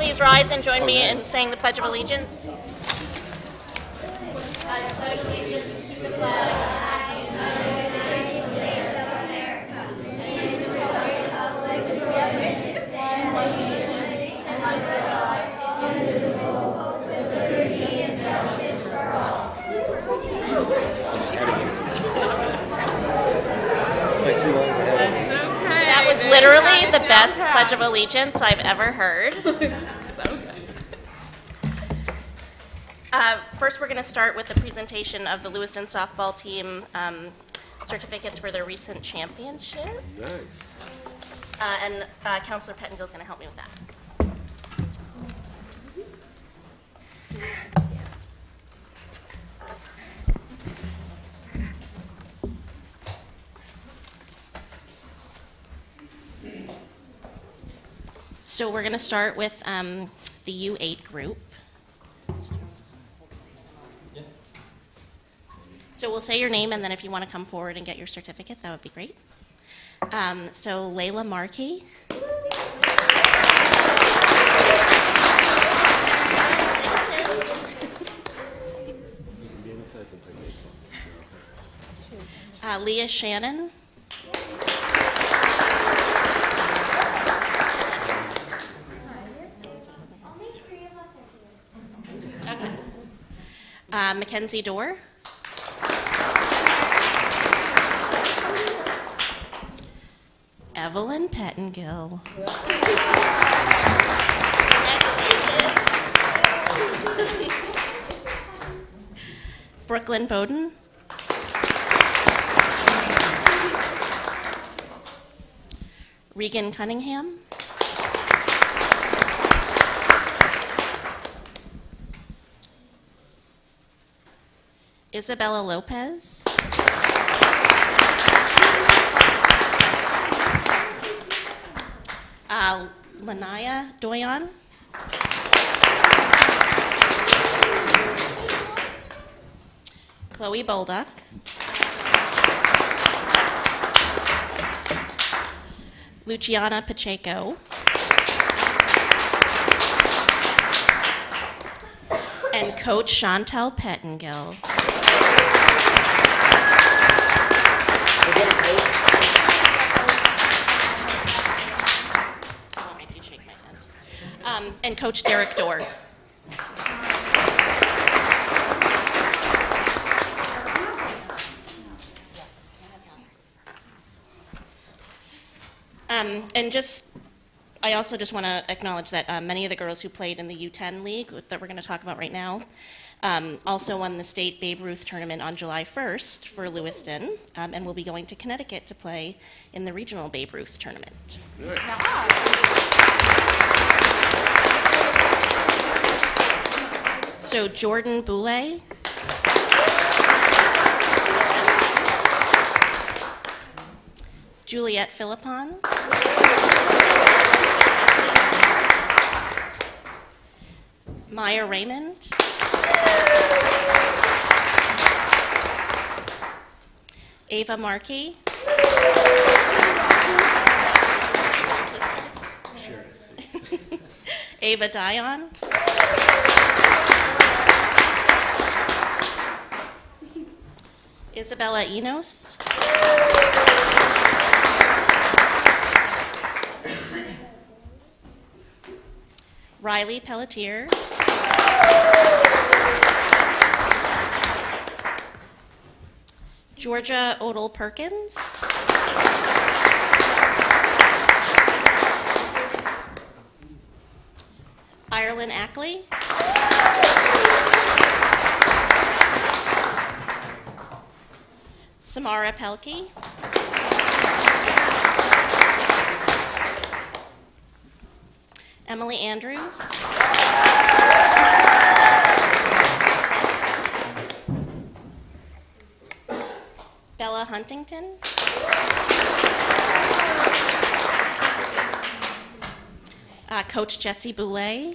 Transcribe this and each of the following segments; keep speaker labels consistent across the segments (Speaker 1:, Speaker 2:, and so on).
Speaker 1: please rise and join me in saying the Pledge of Allegiance? I pledge allegiance to the flag literally the best Pledge of Allegiance I've ever heard. First, we're going to start with the presentation of the Lewiston Softball Team certificates for their recent championship.
Speaker 2: Nice.
Speaker 1: And Counselor Pettengill is going to help me with that. So we're going to start with the U8 group. So we'll say your name, and then if you want to come forward and get your certificate, that would be great. So Layla Markey. Leah Shannon. Mackenzie Dorr. Evelyn Pettengill. Brooklyn Bowden. Regan Cunningham. Isabella Lopez. Lanaya Doyon. Chloe Bolduck. Luciana Pacheco. And Coach Chantel Pettengill. And Coach Derek Dorr. I also just want to acknowledge that many of the girls who played in the U10 League that we're going to talk about right now also won the state Babe Ruth tournament on July 1st for Lewiston, and will be going to Connecticut to play in the regional Babe Ruth tournament. So Jordan Boulay. Juliette Philippon. Maya Raymond. Ava Markey. Ava Dion. Isabella Enos. Riley Pelletier. Georgia Odell Perkins. Ireland Ackley. Samara Pelkey. Emily Andrews. Bella Huntington. Coach Jesse Boulay.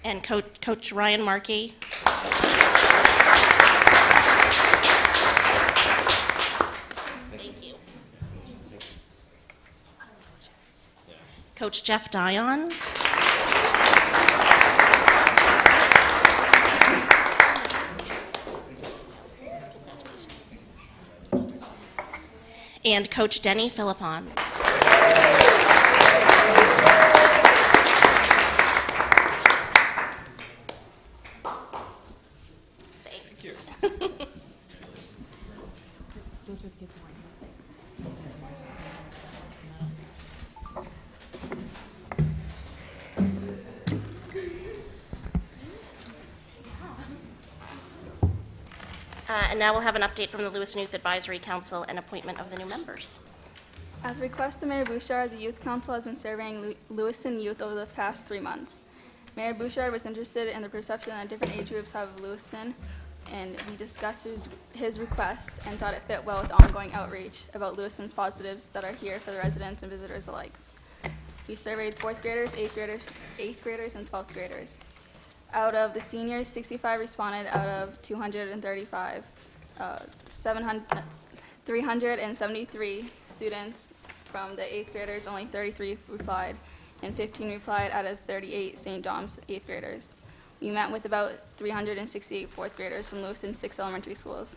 Speaker 1: And Coach Ryan Markey. Coach Jeff Dion. And Coach Denny Philippon. Thanks.
Speaker 3: Those were the kids who weren't here.
Speaker 1: And now we'll have an update from the Lewiston Youth Advisory Council and appointment of the new members.
Speaker 4: At the request of Mayor Bouchard, the Youth Council has been surveying Lewiston youth over the past 3 months. Mayor Bouchard was interested in the perception that different age groups have of Lewiston, and we discussed his request and thought it fit well with ongoing outreach about Lewiston's positives that are here for the residents and visitors alike. We surveyed 4th graders, 8th graders, and 12th graders. Out of the seniors, 65 responded out of 235. 373 students from the 8th graders, only 33 replied, and 15 replied out of 38 St. Dom's 8th graders. We met with about 368 4th graders from Lewiston's 6 elementary schools.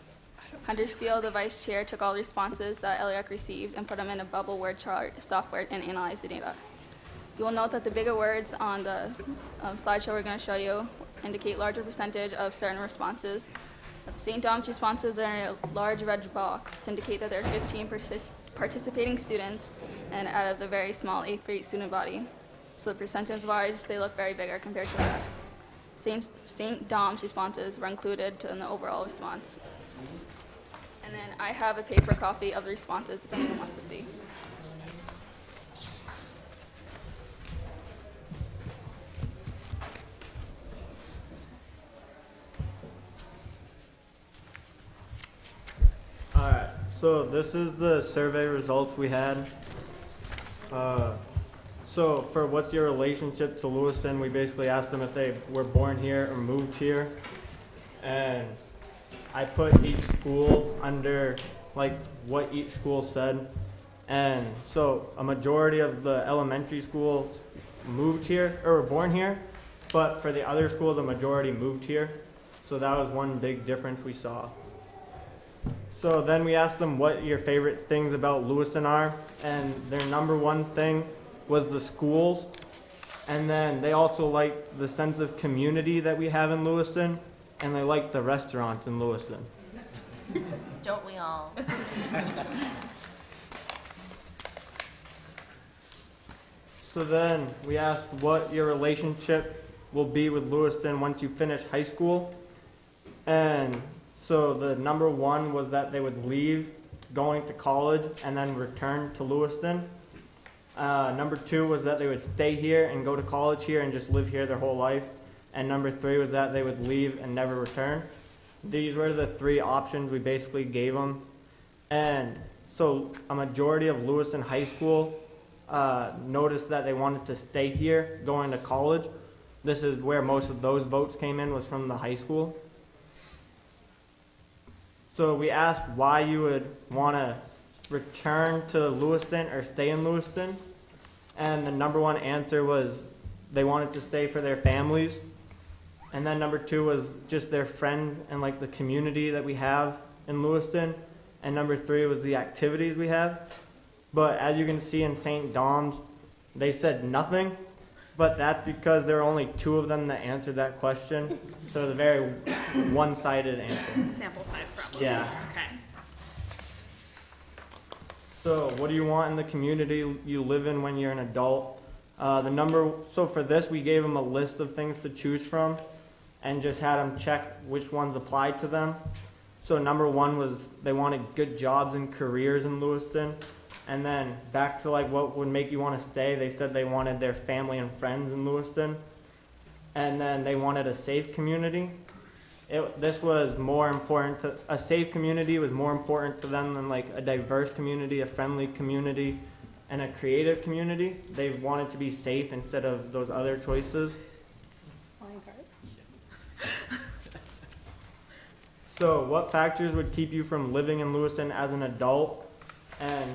Speaker 4: Hunter Steele, the vice chair, took all the responses that LEAC received and put them in a bubble word chart software and analyzed the data. You will note that the bigger words on the slideshow we're going to show you indicate larger percentage of certain responses. St. Dom's responses are in a large red box to indicate that there are 15 participating students and out of the very small 8th grade student body. So the percentage-wise, they look very bigger compared to the rest. St. Dom's responses were included in the overall response. And then I have a paper copy of the responses if anyone wants to see.
Speaker 5: Alright, so this is the survey results we had. So for what's your relationship to Lewiston, we basically asked them if they were born here or moved here. And I put each school under like what each school said. And so a majority of the elementary schools moved here or were born here, but for the other schools, a majority moved here. So that was one big difference we saw. So then we asked them what your favorite things about Lewiston are, and their number one thing was the schools, and then they also liked the sense of community that we have in Lewiston, and they liked the restaurants in Lewiston.
Speaker 3: Don't we all?
Speaker 5: So then we asked what your relationship will be with Lewiston once you finish high school, and so the number one was that they would leave going to college and then return to Lewiston. Number two was that they would stay here and go to college here and just live here their whole life. And number three was that they would leave and never return. These were the 3 options we basically gave them. And so a majority of Lewiston High School noticed that they wanted to stay here going to college. This is where most of those votes came in, was from the high school. So we asked why you would want to return to Lewiston or stay in Lewiston. And the number one answer was they wanted to stay for their families. And then number 2 was just their friends and like the community that we have in Lewiston. And number 3 was the activities we have. But as you can see in St. Dom's, they said nothing. But that's because there were only 2 of them that answered that question. So it was a very one-sided answer.
Speaker 3: Sample size problem.
Speaker 5: Yeah.
Speaker 3: Okay.
Speaker 5: So what do you want in the community you live in when you're an adult? So for this, we gave them a list of things to choose from and just had them check which ones applied to them. So number 1 was they wanted good jobs and careers in Lewiston. And then back to like what would make you want to stay, they said they wanted their family and friends in Lewiston. And then they wanted a safe community. This was more important a safe community was more important to them than like a diverse community, a friendly community, and a creative community. They wanted to be safe instead of those other choices.
Speaker 3: Flying cards?
Speaker 5: So what factors would keep you from living in Lewiston as an adult? And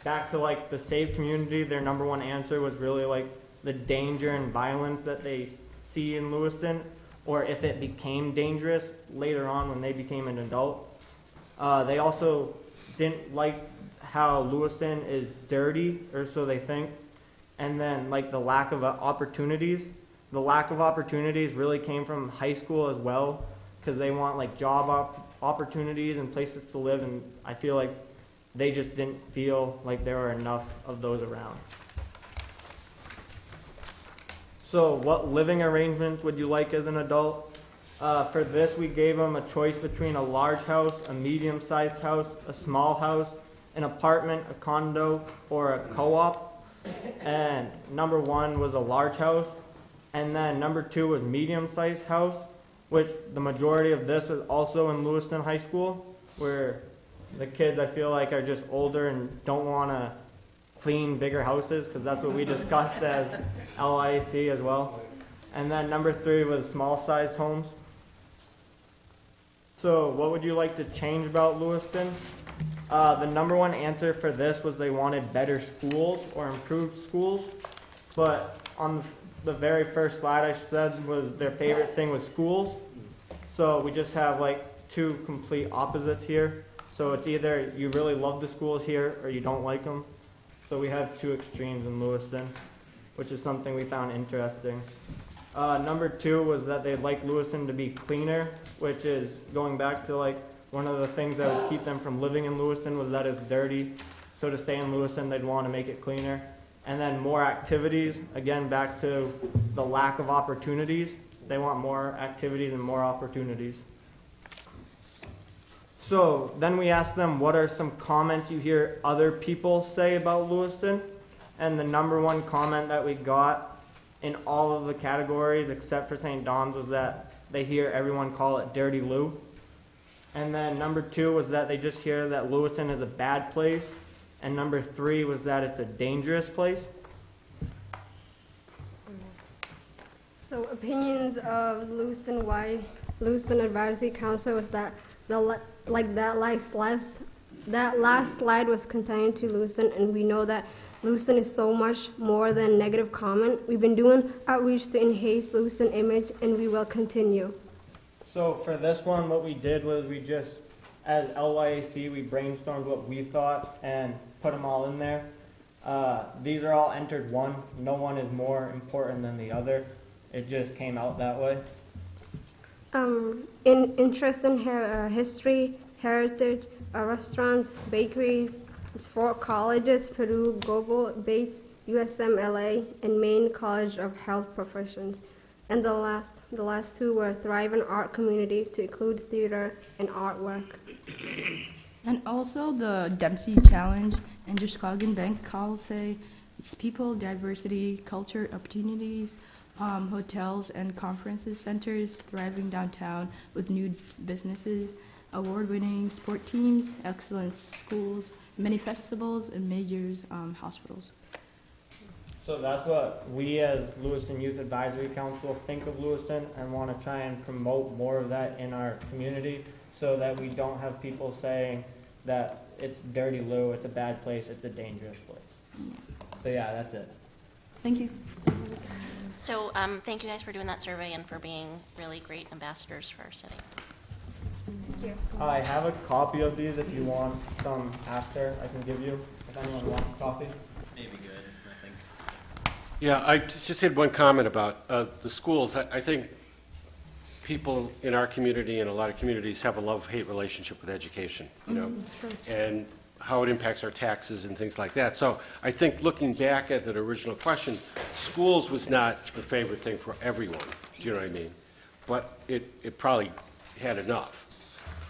Speaker 5: back to like the safe community, their number one answer was really like the danger and violence that they see in Lewiston, or if it became dangerous later on when they became an adult. They also didn't like how Lewiston is dirty, or so they think, and then like the lack of opportunities. The lack of opportunities really came from high school as well, because they want like job opportunities and places to live, and I feel like they just didn't feel like there were enough of those around. So what living arrangements would you like as an adult? For this, we gave them a choice between a large house, a medium-sized house, a small house, an apartment, a condo, or a co-op. And number one was a large house. And then number two was medium-sized house, which the majority of this was also in Lewiston High School, where the kids, I feel like, are just older and don't want to clean bigger houses, because that's what we discussed as LIAC as well. And then number three was small-sized homes. So what would you like to change about Lewiston? The number one answer for this was they wanted better schools or improved schools. But on the very first slide I said was their favorite thing was schools. So we just have like two complete opposites here. So it's either you really love the schools here or you don't like them. So we have two extremes in Lewiston, which is something we found interesting. Number two was that they'd like Lewiston to be cleaner, which is going back to like one of the things that would keep them from living in Lewiston was that it's dirty. So to stay in Lewiston, they'd want to make it cleaner. And then more activities, again, back to the lack of opportunities. They want more activities and more opportunities. So then we asked them, what are some comments you hear other people say about Lewiston? And the number one comment that we got in all of the categories except for St. Dom's was that they hear everyone call it Dirty Lou. And then number two was that they just hear that Lewiston is a bad place. And number three was that it's a dangerous place.
Speaker 6: So opinions of Lewiston, why Lewiston Advisory Council was that that last slide was contained to Lewiston, and we know that Lewiston is so much more than negative comment. We've been doing outreach to enhance Lewiston image, and we will continue.
Speaker 5: So for this one, what we did was we just, as LYAC, we brainstormed what we thought and put them all in there. These are all entered one. No one is more important than the other. It just came out that way.
Speaker 6: In interest in history, heritage, restaurants, bakeries, four colleges: Purdue, Global, Bates, USMLA, and Maine College of Health Professions. And the last two were Thrive in Art Community, to include theater and artwork.
Speaker 7: And also the Dempsey Challenge and Androscoggin Bank Call say it's people, diversity, culture, opportunities, hotels and conferences centers thriving downtown with new businesses, award-winning sport teams, excellent schools, many festivals, and major hospitals.
Speaker 5: So that's what we as Lewiston Youth Advisory Council think of Lewiston, and want to try and promote more of that in our community, so that we don't have people saying that it's Dirty Lou, it's a bad place, it's a dangerous place. So yeah, that's it.
Speaker 7: Thank you.
Speaker 1: So thank you guys for doing that survey and for being really great ambassadors for our city.
Speaker 6: Thank you.
Speaker 5: I have a copy of these if you want some after. I can give you, if anyone wants a copy.
Speaker 2: Maybe good, I think.
Speaker 8: Yeah, I just had one comment about the schools. I think people in our community and a lot of communities have a love-hate relationship with education, you know, and how it impacts our taxes and things like that. So I think looking back at that original question, schools was not the favorite thing for everyone, do you know what I mean? But it probably had enough.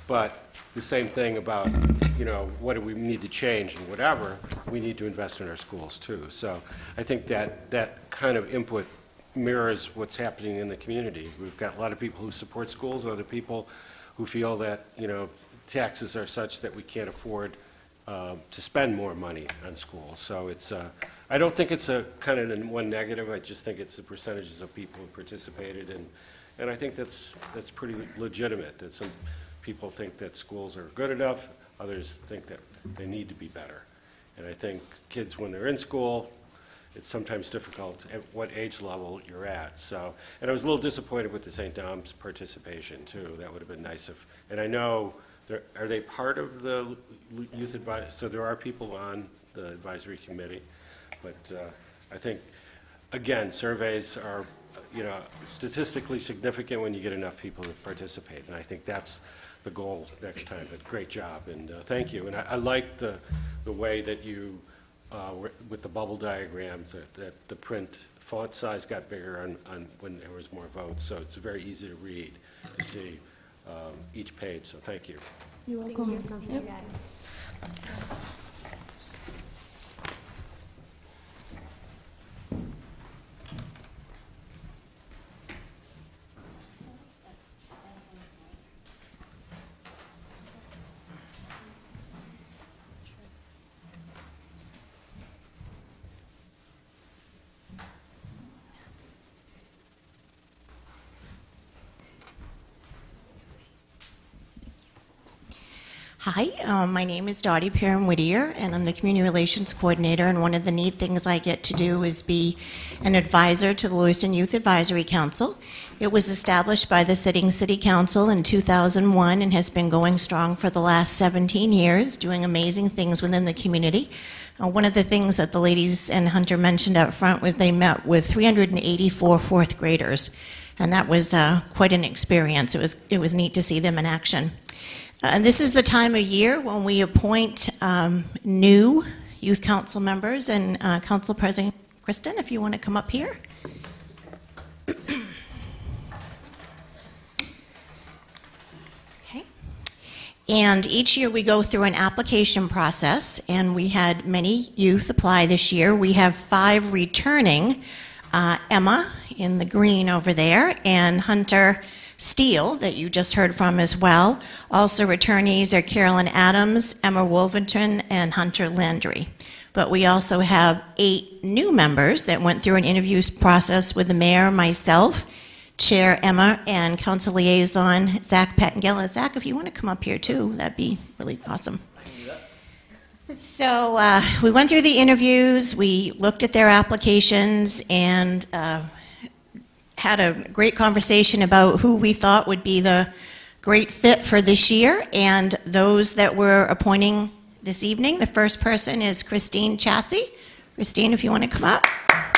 Speaker 8: But the same thing about, you know, what do we need to change and whatever, we need to invest in our schools too. So I think that kind of input mirrors what's happening in the community. We've got a lot of people who support schools and other people who feel that, you know, taxes are such that we can't afford to spend more money on schools. So it's, I don't think it's a kind of one negative. I just think it's the percentages of people who participated, and I think that's pretty legitimate. That some people think that schools are good enough, others think that they need to be better. And I think kids, when they're in school, it's sometimes difficult at what age level you're at. So, and I was a little disappointed with the St. Dom's participation too. That would have been nice if, and I know, are they part of the youth advice? So there are people on the advisory committee, but I think, again, surveys are, statistically significant when you get enough people to participate, and I think that's the goal next time. But great job, and thank you. And I like the way that you, with the bubble diagrams, that the print font size got bigger on when there was more votes, so it's very easy to read, to see each page, so thank you.
Speaker 7: You're welcome. Yep.
Speaker 9: Hi, my name is Dottie Perrin-Whittier, and I'm the Community Relations Coordinator, and one of the neat things I get to do is be an advisor to the Lewiston Youth Advisory Council. It was established by the sitting City Council in 2001 and has been going strong for the last 17 years, doing amazing things within the community. One of the things that the ladies and Hunter mentioned up front was they met with 384 fourth graders, and that was quite an experience. It was neat to see them in action. And this is the time of year when we appoint new youth council members, and Council President Kristen, if you want to come up here. Okay. And each year we go through an application process, and we had many youth apply this year. We have 5 returning, Emma in the green over there, and Hunter Steele, that you just heard from as well. Also returnees are Carolyn Adams, Emma Wolverton, and Hunter Landry. But we also have 8 new members that went through an interview process with the mayor, myself, Chair Emma, and Council Liaison Zach Pettengella. Zach, if you want to come up here too, that'd be really awesome. So we went through the interviews, we looked at their applications, and had a great conversation about who we thought would be the great fit for this year, and those that we're appointing this evening. The first person is Christine Chassie. Christine, if you want to come up. I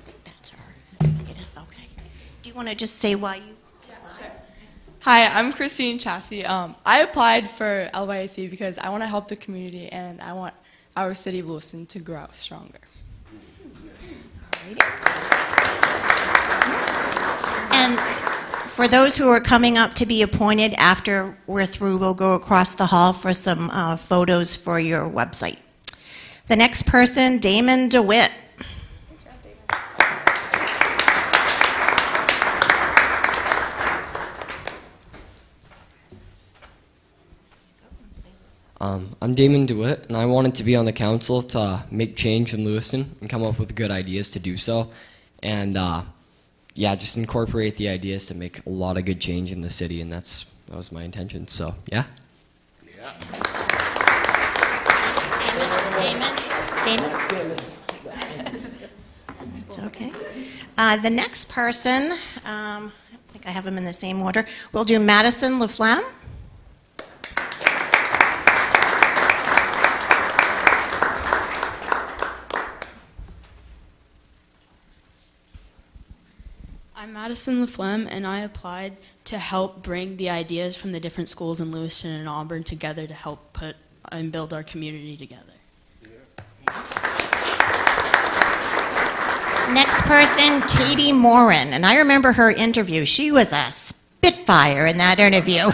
Speaker 9: think that's her. Okay. Do you want to just say why you?
Speaker 10: Hi, I'm Christine Chassie. I applied for LYAC because I want to help the community and I want our city of Lewiston to grow stronger.
Speaker 9: And for those who are coming up to be appointed, after we're through, we'll go across the hall for some photos for your website. The next person, Damon DeWitt.
Speaker 11: I'm Damon DeWitt, and I wanted to be on the council to make change in Lewiston and come up with good ideas to do so. And yeah, just incorporate the ideas to make a lot of good change in the city, and that was my intention. So yeah.
Speaker 8: Yeah.
Speaker 9: Damon. It's okay. The next person, I think I have them in the same order. We'll do Madison LaFlamme.
Speaker 12: I'm Madison LaFlamme, and I applied to help bring the ideas from the different schools in Lewiston and Auburn together to help put and build our community together.
Speaker 9: Next person, Katie Morin, and I remember her interview. She was a spitfire in that interview.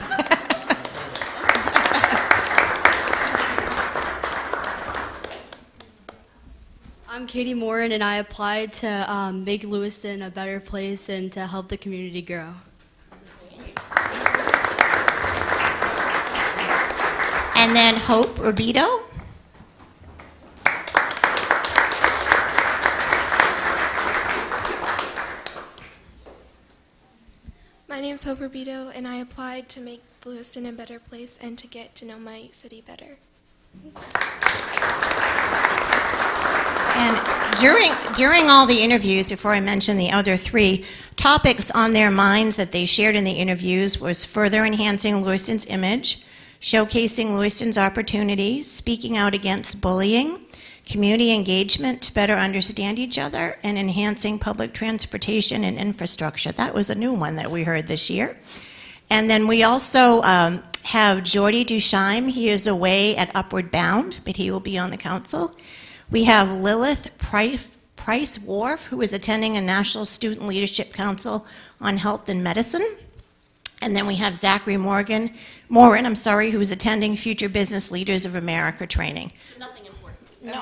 Speaker 13: I'm Katie Morin, and I applied to make Lewiston a better place and to help the community grow.
Speaker 9: And then Hope Rubito.
Speaker 14: My My name's Hope Rubito, and I applied to make Lewiston a better place and to get to know my city better.
Speaker 9: And during all the interviews, before I mention the other three, topics on their minds that they shared in the interviews was further enhancing Lewiston's image, showcasing Lewiston's opportunities, speaking out against bullying, community engagement to better understand each other, and enhancing public transportation and infrastructure. That was a new one that we heard this year. And then we also have Jordy Dushime. He is away at Upward Bound, but he will be on the council. We have Lilith Price Wharf, who is attending a National Student Leadership Council on Health and Medicine. And then we have Zachary Morin, who is attending Future Business Leaders of America training.
Speaker 1: Nothing important.
Speaker 9: No. So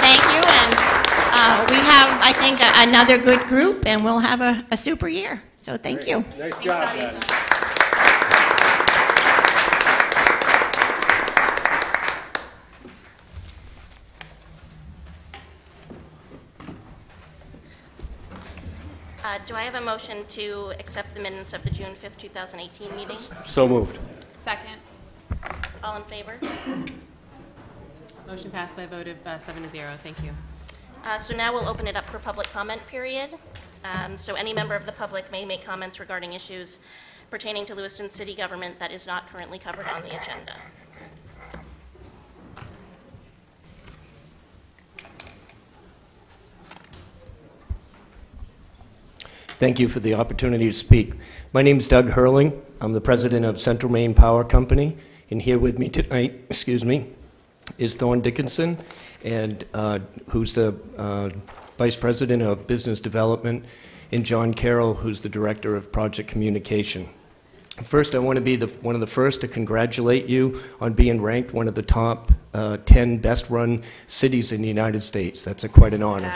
Speaker 9: thank you, and we have, I think, another good group, and we'll have a super year. So thank you.
Speaker 8: Nice job, guys.
Speaker 1: Do I have a motion to accept the minutes of the June 5th, 2018 meeting?
Speaker 8: So moved.
Speaker 3: Second.
Speaker 1: All in favor?
Speaker 3: Motion passed by a vote of 7-0. Thank you.
Speaker 1: So now we'll open it up for public comment period. So any member of the public may make comments regarding issues pertaining to Lewiston City Government that is not currently covered on the agenda.
Speaker 15: Thank you for the opportunity to speak. My name is Doug Hurling. I'm the president of Central Maine Power Company, and here with me tonight, is Thorne Dickinson, and who's the vice president of business development, and John Carroll, who's the director of project communication. First, I want to be one of the first to congratulate you on being ranked one of the top 10 best-run cities in the United States. That's quite an honor.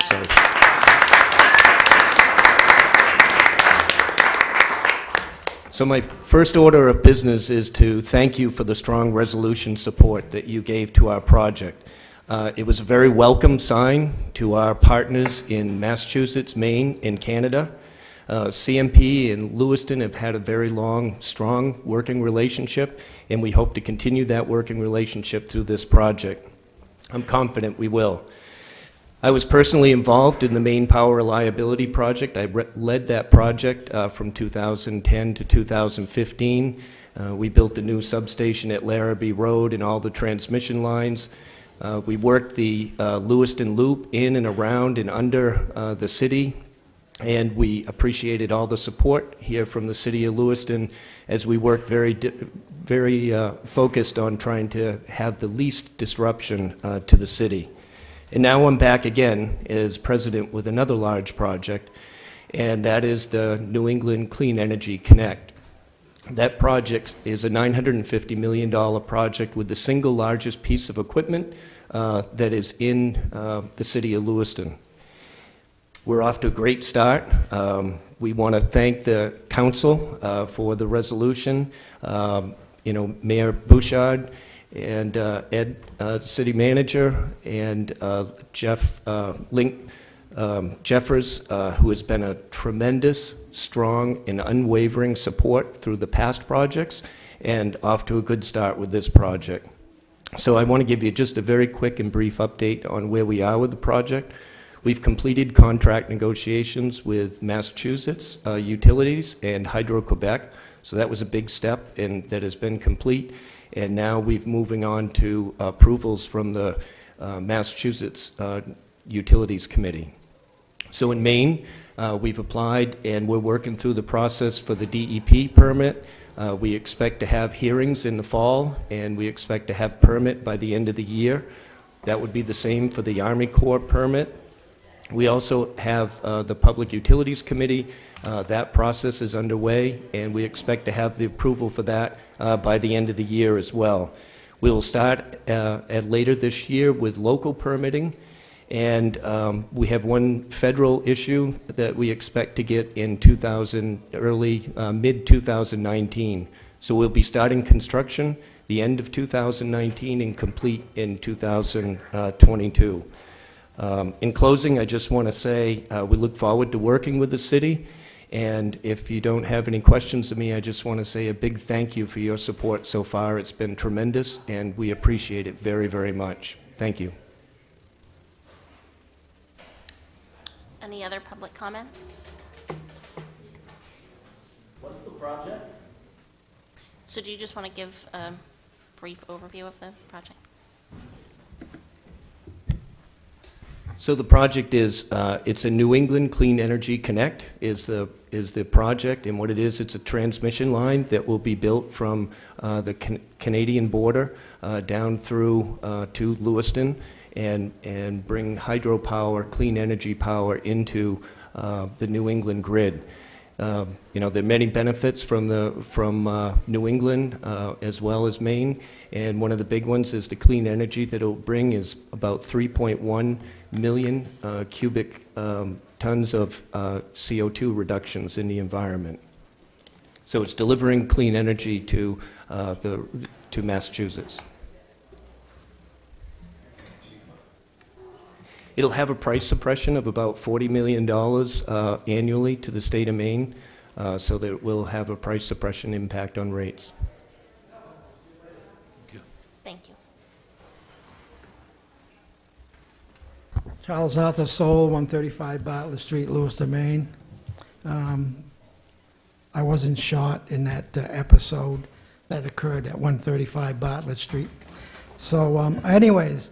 Speaker 15: So my first order of business is to thank you for the strong resolution support that you gave to our project. It was a very welcome sign to our partners in Massachusetts, Maine, and Canada. CMP and Lewiston have had a very long, strong working relationship, and we hope to continue that working relationship through this project. I'm confident we will. I was personally involved in the Maine Power Reliability Project. I led that project from 2010 to 2015. We built a new substation at Larrabee Road and all the transmission lines. We worked the Lewiston Loop in and around and under the city, and we appreciated all the support here from the city of Lewiston as we worked very focused on trying to have the least disruption to the city. And now I'm back again as president with another large project, and that is the New England Clean Energy Connect. That project is a $950 million project with the single largest piece of equipment that is in the city of Lewiston. We're off to a great start. We want to thank the council for the resolution, Mayor Bouchard, and Ed, city manager, and Jeff Jeffers, who has been a tremendous, strong, and unwavering support through the past projects, and off to a good start with this project. So I want to give you just a very quick and brief update on where we are with the project. We've completed contract negotiations with Massachusetts Utilities and Hydro-Quebec, so that was a big step, and that has been complete. And now we're moving on to approvals from the Massachusetts Utilities Committee. So in Maine, we've applied and we're working through the process for the DEP permit. We expect to have hearings in the fall, and we expect to have permit by the end of the year. That would be the same for the Army Corps permit. We also have the Public Utilities Committee. That process is underway, and we expect to have the approval for that by the end of the year as well. We will start later this year with local permitting, and we have one federal issue that we expect to get in mid-2019. So we'll be starting construction the end of 2019 and complete in 2022. In closing, I just want to say we look forward to working with the city, and if you don't have any questions of me, I just want to say a big thank you for your support so far. It's been tremendous, and we appreciate it very, very much. Thank you.
Speaker 1: Any other public comments?
Speaker 2: What's the project?
Speaker 1: So do you just want to give a brief overview of the project?
Speaker 15: So the project is, it's a New England Clean Energy Connect is the project, and what it is, it's a transmission line that will be built from the Canadian border down through to Lewiston and bring hydropower, clean energy power into the New England grid. You know, there are many benefits from New England as well as Maine, and one of the big ones is the clean energy that it'll bring is about 3.1 million cubic tons of CO2 reductions in the environment. So it's delivering clean energy to Massachusetts. It'll have a price suppression of about $40 million annually to the state of Maine, so that it will have a price suppression impact on rates.
Speaker 1: Thank you.
Speaker 16: Charles Arthur Soul, 135 Bartlett Street, Lewiston, Maine. I wasn't shot in that episode that occurred at 135 Bartlett Street. So anyways,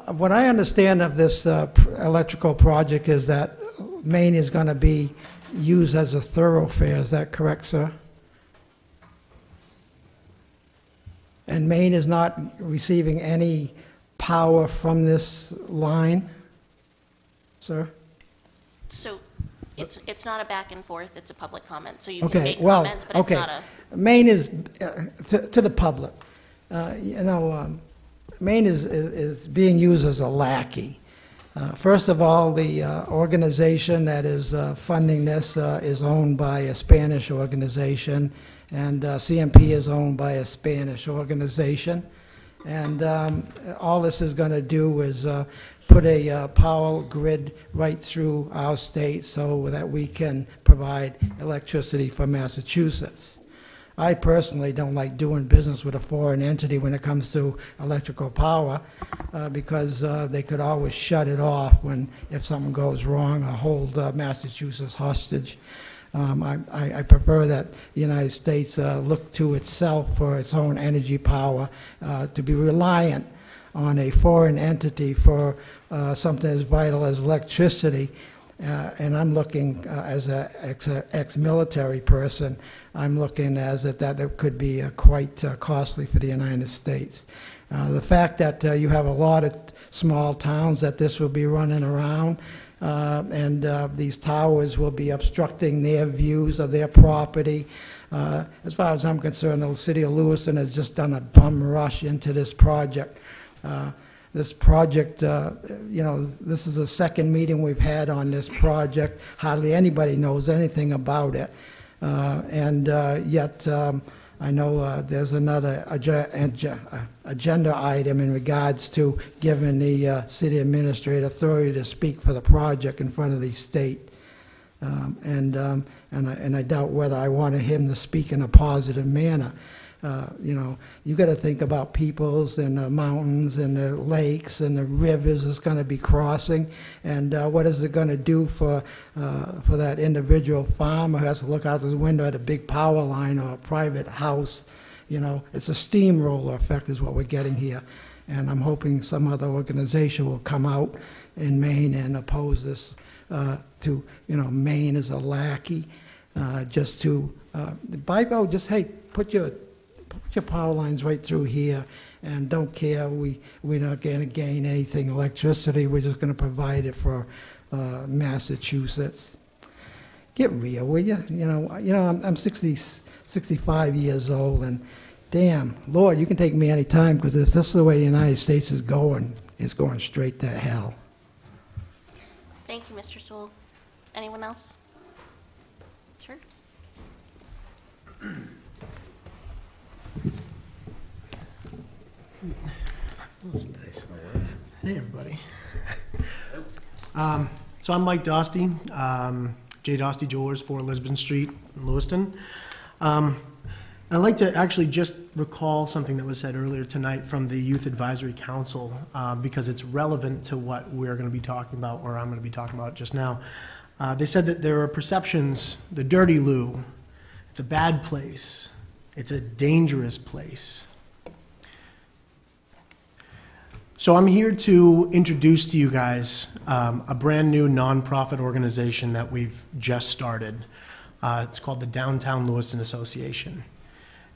Speaker 16: what I understand of this electrical project is that Maine is going to be used as a thoroughfare. Is that correct, sir? And Maine is not receiving any power from this line, sir?
Speaker 1: So it's not a back and forth, it's a public comment. So you
Speaker 16: Okay,
Speaker 1: can make
Speaker 16: well,
Speaker 1: comments, but
Speaker 16: okay.
Speaker 1: it's not a...
Speaker 16: Maine is, to the public, you know, Maine is being used as a lackey. First of all, the organization that is funding this is owned by a Spanish organization, and CMP is owned by a Spanish organization. And all this is going to do is put a power grid right through our state so that we can provide electricity for Massachusetts. I personally don't like doing business with a foreign entity when it comes to electrical power because they could always shut it off if something goes wrong or hold Massachusetts hostage. I prefer that the United States look to itself for its own energy power, to be reliant on a foreign entity for something as vital as electricity. And I'm looking, as an ex-military person, I'm looking as that it could be quite costly for the United States. The fact that you have a lot of small towns that this will be running around, and these towers will be obstructing their views of their property. As far as I'm concerned, the city of Lewiston has just done a bum rush into this project. This project, you know, this is the second meeting we've had on this project. Hardly anybody knows anything about it. Yet I know there's another agenda item in regards to giving the city administrator authority to speak for the project in front of the state. And I doubt whether I wanted him to speak in a positive manner. You know, you got to think about peoples and the mountains and the lakes and the rivers it's going to be crossing, and what is it going to do for that individual farmer who has to look out the window at a big power line or a private house. You know, it's a steamroller effect is what we're getting here, and I'm hoping some other organization will come out in Maine and oppose this. You know, Maine is a lackey, just to just hey, put your power lines right through here, and don't care. We're not going to gain anything electricity. We're just going to provide it for Massachusetts. Get real, will you? You know, I'm 65 years old, and damn, Lord, you can take me any time, because if this is the way the United States is going, it's going straight to hell.
Speaker 1: Thank you, Mr. Sewell. Anyone else? Sure.
Speaker 17: Hey, everybody. So I'm Mike Dostey, J. Dostey Jewelers, 4 Lisbon Street in Lewiston. I'd like to actually just recall something that was said earlier tonight from the Youth Advisory Council, because it's relevant to what we're going to be talking about, or I'm going to be talking about just now. They said that there are perceptions, the dirty loo, it's a bad place, it's a dangerous place. So I'm here to introduce to you guys a brand new nonprofit organization that we've just started. It's called the Downtown Lewiston Association.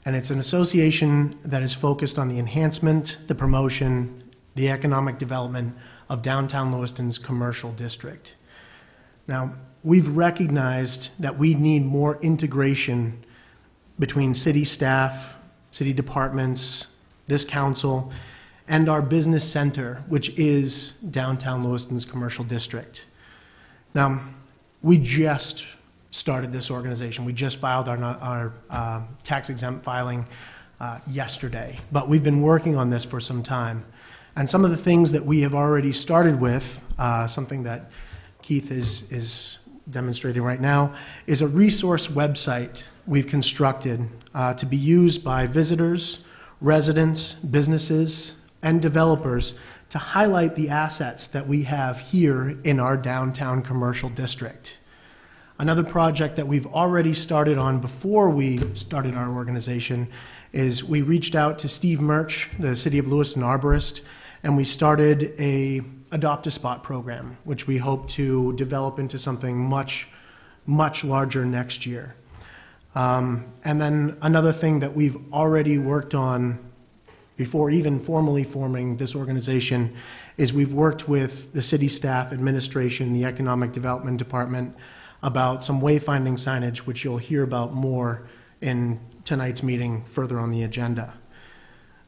Speaker 17: And it's an association that is focused on the enhancement, the promotion, the economic development of downtown Lewiston's commercial district. Now, we've recognized that we need more integration between city staff, city departments, this council, and our business center, which is downtown Lewiston's commercial district. Now, we just started this organization. We just filed our tax-exempt filing yesterday, but we've been working on this for some time. And some of the things that we have already started with, something that Keith is demonstrating right now, is a resource website we've constructed to be used by visitors, residents, businesses, and developers to highlight the assets that we have here in our downtown commercial district. Another project that we've already started on before we started our organization is we reached out to Steve Murch, the City of Lewiston arborist, and we started a Adopt a Spot program, which we hope to develop into something much, much larger next year. And then another thing that we've already worked on before even formally forming this organization is we've worked with the city staff, administration, the economic development department about some wayfinding signage, which you'll hear about more in tonight's meeting further on the agenda.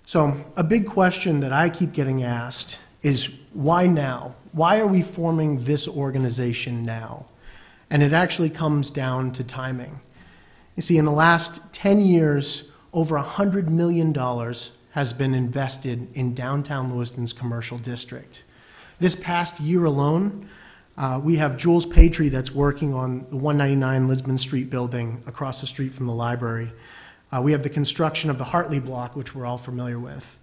Speaker 17: So a big question that I keep getting asked is why now? Why are we forming this organization now? And it actually comes down to timing. You see, in the last 10 years, over $100 million has been invested in downtown Lewiston's commercial district. This past year alone, we have Jules Patry that's working on the 199 Lisbon Street building across the street from the library. We have the construction of the Hartley block, which we're all familiar with.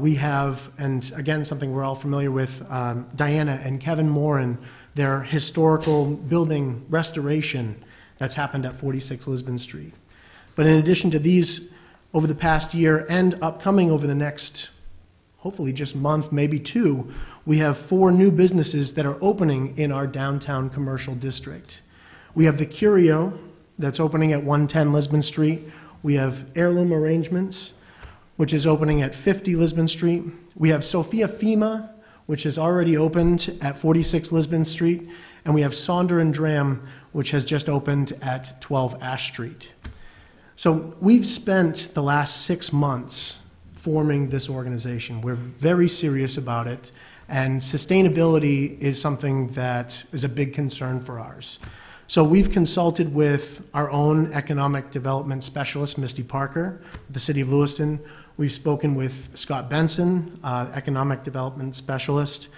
Speaker 17: We have, and again, something we're all familiar with, Diana and Kevin Morin, their historical building restoration that's happened at 46 Lisbon Street. But in addition to these, over the past year and upcoming over the next, hopefully just month, maybe 2, we have 4 new businesses that are opening in our downtown commercial district. We have the Curio that's opening at 110 Lisbon Street. We have Heirloom Arrangements, which is opening at 50 Lisbon Street. We have Sophia Fima, which has already opened at 46 Lisbon Street. And we have Sonder and Dram, which has just opened at 12 Ash Street. So we've spent the last 6 months forming this organization. We're very serious about it, and sustainability is something that is a big concern for ours. So we've consulted with our own economic development specialist, Misty Parker, the City of Lewiston. We've spoken with Scott Benson, economic development specialist,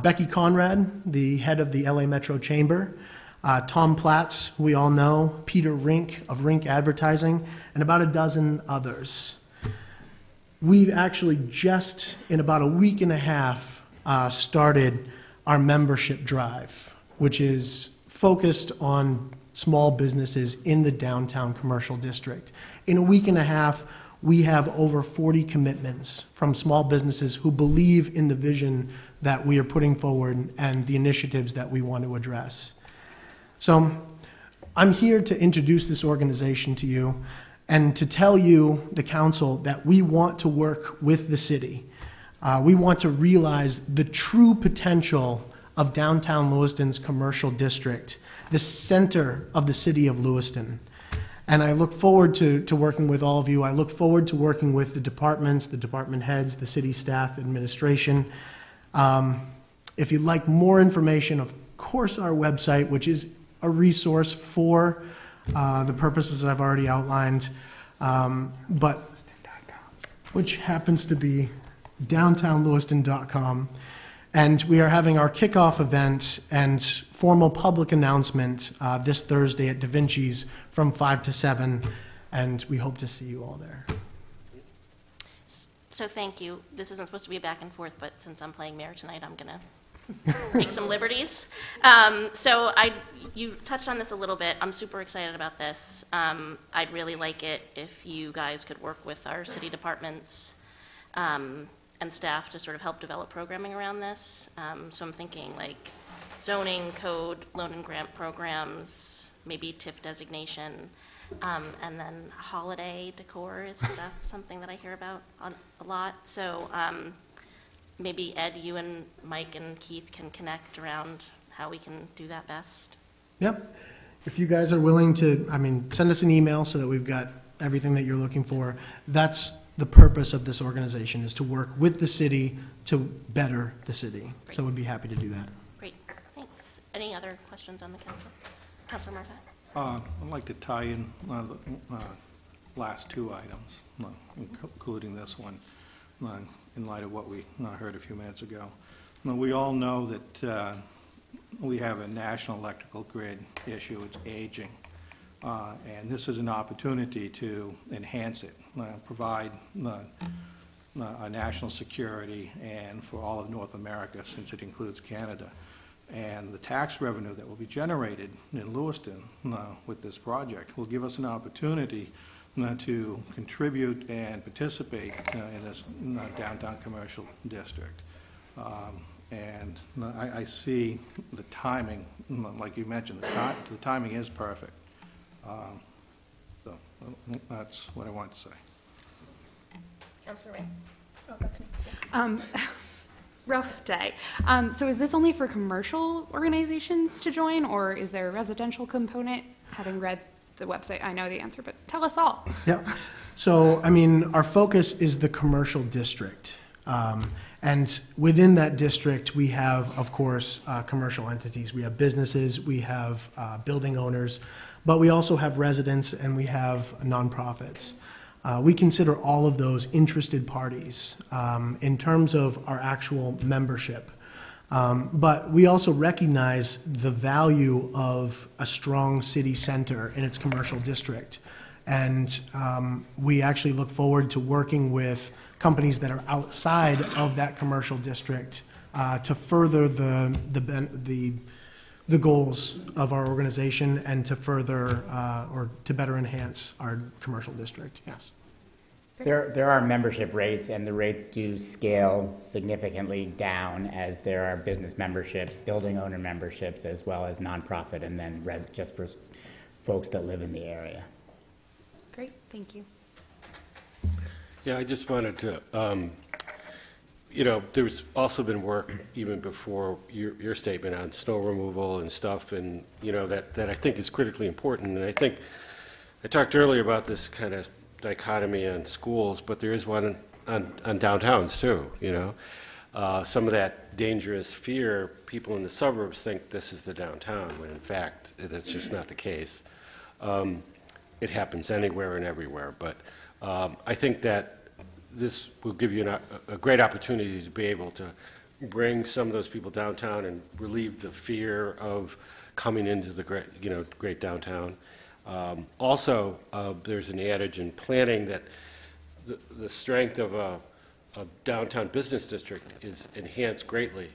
Speaker 17: Becky Conrad, the head of the LA Metro Chamber, Tom Platts, who we all know, Peter Rink of Rink Advertising, and about a dozen others. We've actually just, in about a week and a half, started our membership drive, which is focused on small businesses in the downtown commercial district. In a week and a half, we have over 40 commitments from small businesses who believe in the vision that we are putting forward and the initiatives that we want to address. So I'm here to introduce this organization to you and to tell you, the council, that we want to work with the city. We want to realize the true potential of downtown Lewiston's commercial district, the center of the city of Lewiston. And I look forward to working with all of you. I look forward to working with the departments, the department heads, the city staff, administration. If you'd like more information, of course, our website, which is a resource for the purposes I've already outlined, which happens to be downtownlewiston.com. And we are having our kickoff event and formal public announcement this Thursday at Da Vinci's from 5 to 7, and we hope to see you all there.
Speaker 1: So thank you. This isn't supposed to be a back and forth, but since I'm playing mayor tonight, I'm going to take some liberties. So you touched on this a little bit. I'm super excited about this. I'd really like it if you guys could work with our city departments and staff to sort of help develop programming around this. So I'm thinking like zoning, code, loan and grant programs, maybe TIF designation, and then holiday decor is something that I hear about a lot. So maybe Ed, you and Mike and Keith can connect around how we can do that best.
Speaker 17: Yep. If you guys are willing to, send us an email so that we've got everything that you're looking for. That's the purpose of this organization, is to work with the city to better the city. Great. So we'd be happy to do that.
Speaker 1: Great, thanks. Any other questions on the council? Councilor Marquette?
Speaker 18: I'd like to tie in the last two items, including this one, in light of what we heard a few minutes ago. We all know that we have a national electrical grid issue. It's aging. And this is an opportunity to enhance it, provide a national security and for all of North America, since it includes Canada. And the tax revenue that will be generated in Lewiston with this project will give us an opportunity to contribute and participate in this downtown commercial district. And I see the timing, like you mentioned, the timing is perfect. So that's what I want to say.
Speaker 1: Councilor Ray.
Speaker 19: Oh, that's me. Rough day. So is this only for commercial organizations to join, or is there a residential component? Having read the website, I know the answer, but tell us all.
Speaker 17: Yeah. So, our focus is the commercial district. And within that district, we have, of course, commercial entities. We have businesses, we have building owners, but we also have residents and we have nonprofits. We consider all of those interested parties in terms of our actual membership. But we also recognize the value of a strong city center in its commercial district. And we actually look forward to working with companies that are outside of that commercial district to further the goals of our organization and to further or to better enhance our commercial district. Yes.
Speaker 20: There are membership rates, and the rates do scale significantly down as there are business memberships, building owner memberships, as well as nonprofit, and then just for folks that live in the area.
Speaker 19: Great, thank you.
Speaker 8: Yeah, I just wanted to, there's also been work even before your statement on snow removal and stuff, and, that I think is critically important. And I think I talked earlier about this kind of dichotomy on schools, but there is one on downtowns too, Some of that dangerous fear, people in the suburbs think this is the downtown, when in fact, that's just not the case. It happens anywhere and everywhere, but I think that this will give you a great opportunity to be able to bring some of those people downtown and relieve the fear of coming into the great downtown. Also, there's an adage in planning that the strength of a downtown business district is enhanced greatly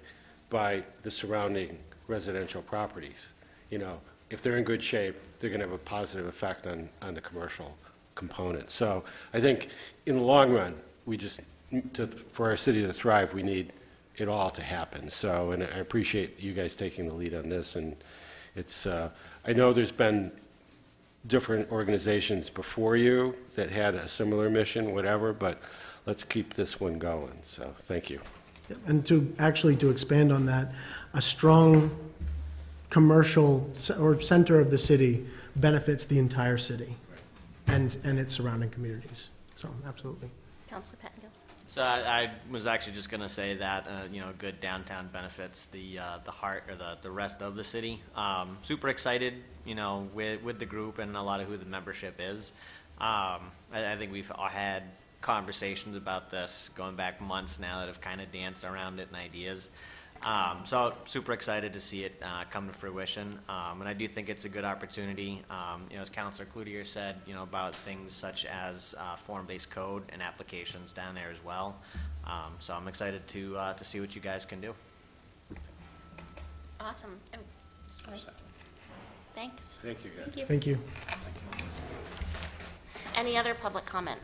Speaker 8: by the surrounding residential properties. If they're in good shape, they're going to have a positive effect on the commercial component. So I think in the long run, for our city to thrive, we need it all to happen. So, and I appreciate you guys taking the lead on this. And it's, I know there's been different organizations before you that had a similar mission, whatever, but let's keep this one going. So thank you.
Speaker 17: And to expand on that, a strong commercial or center of the city benefits the entire city and its surrounding communities. So absolutely.
Speaker 1: Councilor Pattengill.
Speaker 2: So I was actually just going to say that good downtown benefits the heart or the rest of the city. Super excited, with the group and a lot of who the membership is. I think we've all had conversations about this going back months now that have kind of danced around it and ideas. So super excited to see it come to fruition, and I do think it's a good opportunity. As Councilor Cloutier said, about things such as form-based code and applications down there as well. So I'm excited to see what you guys can do.
Speaker 1: Awesome. Thanks.
Speaker 8: Thank you, guys.
Speaker 17: Thank you.
Speaker 1: Any other public comment?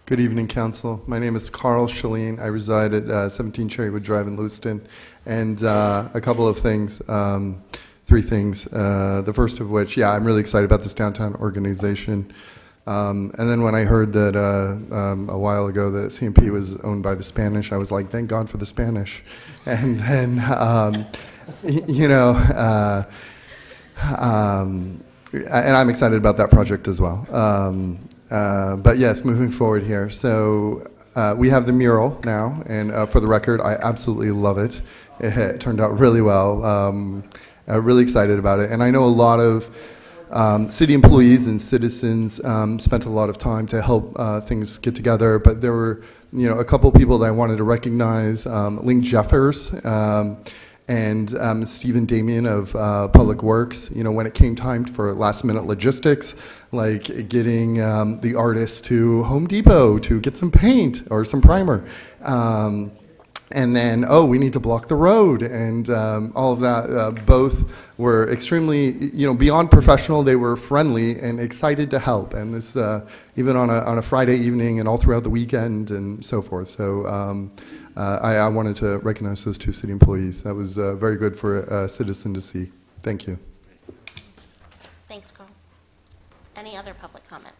Speaker 21: Good evening, Council. My name is Carl Shaleen. I reside at 17 Cherrywood Drive in Lewiston. And a couple of things, 3 things. The first of which, I'm really excited about this downtown organization. And then when I heard that a while ago that CMP was owned by the Spanish, I was like, thank God for the Spanish. And then, and I'm excited about that project as well. But yes, moving forward here. So we have the mural now, and for the record, I absolutely love it. It turned out really well. I'm really excited about it. And I know a lot of city employees and citizens spent a lot of time to help things get together, but there were a couple of people that I wanted to recognize, Ling Jeffers, and Stephen Damien of Public Works. When it came time for last-minute logistics, like getting the artist to Home Depot to get some paint or some primer, and then, we need to block the road, and all of that. Both were extremely, beyond professional. They were friendly and excited to help, and this even on a Friday evening and all throughout the weekend and so forth. So I wanted to recognize those 2 city employees. That was very good for a citizen to see. Thank you.
Speaker 1: Thanks, Carl. Any other public comment?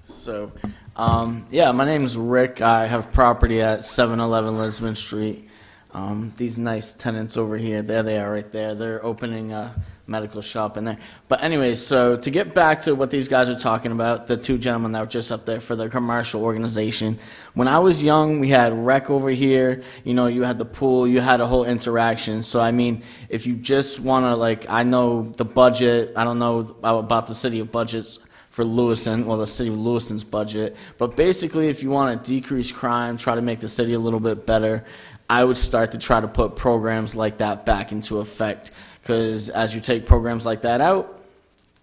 Speaker 22: So, my name is Rick. I have property at 711 Lisbon Street. These nice tenants over here, there they are right there. They're opening a medical shop in there. But anyway, so to get back to what these guys are talking about, the 2 gentlemen that were just up there for the commercial organization. When I was young, we had rec over here. You had the pool. You had a whole interaction. So, I mean, if you just want to, I know the budget. I don't know about the city of budgets for Lewiston, the city of Lewiston's budget. But basically, if you want to decrease crime, try to make the city a little bit better, I would start to try to put programs like that back into effect. Because as you take programs like that out,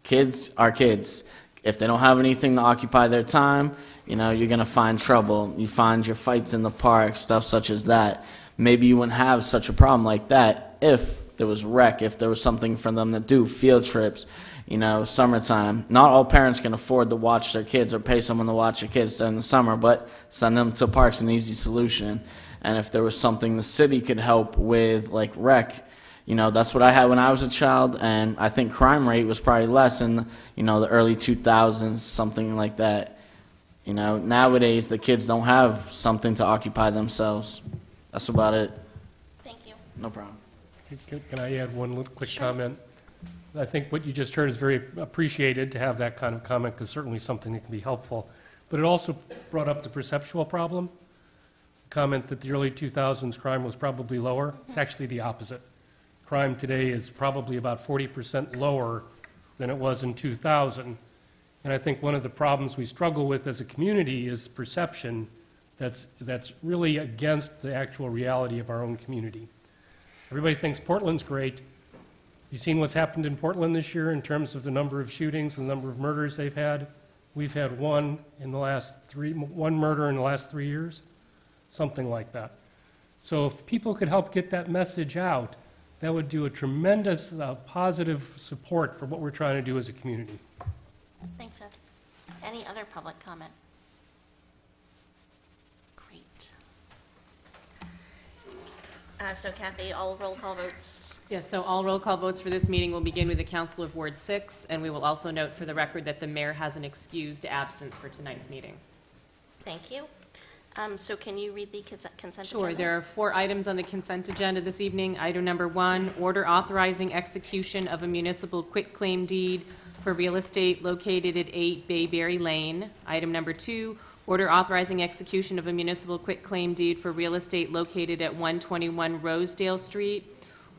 Speaker 22: kids are kids. If they don't have anything to occupy their time, you're going to find trouble. You find your fights in the park, stuff such as that. Maybe you wouldn't have such a problem like that if there was rec, if there was something for them to do, field trips, summertime. Not all parents can afford to watch their kids or pay someone to watch their kids during the summer, but send them to parks, an easy solution. And if there was something the city could help with, like rec, that's what I had when I was a child, and I think crime rate was probably less in, the early 2000s, something like that. Nowadays the kids don't have something to occupy themselves. That's about it.
Speaker 1: Thank you.
Speaker 22: No problem.
Speaker 23: Can I add one little quick comment? I think what you just heard is very appreciated to have that kind of comment, because certainly something that can be helpful. But it also brought up the perceptual problem. Comment that the early 2000s crime was probably lower. It's actually the opposite. Crime today is probably about 40% lower than it was in 2000. And I think one of the problems we struggle with as a community is perception that's really against the actual reality of our own community. Everybody thinks Portland's great. You've seen what's happened in Portland this year in terms of the number of shootings, the number of murders they've had. We've had one murder in the last 3 years, something like that. So if people could help get that message out, that would do a tremendous positive support for what we're trying to do as a community.
Speaker 1: Thanks, Ed. Any other public comment? Great. So Kathy, all roll call votes.
Speaker 3: Yes, so all roll call votes for this meeting will begin with the Council of Ward 6, and we will also note for the record that the mayor has an excused absence for tonight's meeting.
Speaker 1: Thank you. So can you read the consent
Speaker 3: Sure.
Speaker 1: agenda?
Speaker 3: There are 4 items on the consent agenda this evening. Item number 1, order authorizing execution of a municipal quitclaim deed for real estate located at 8 Bayberry Lane. Item number 2, order authorizing execution of a municipal quitclaim deed for real estate located at 121 Rosedale Street.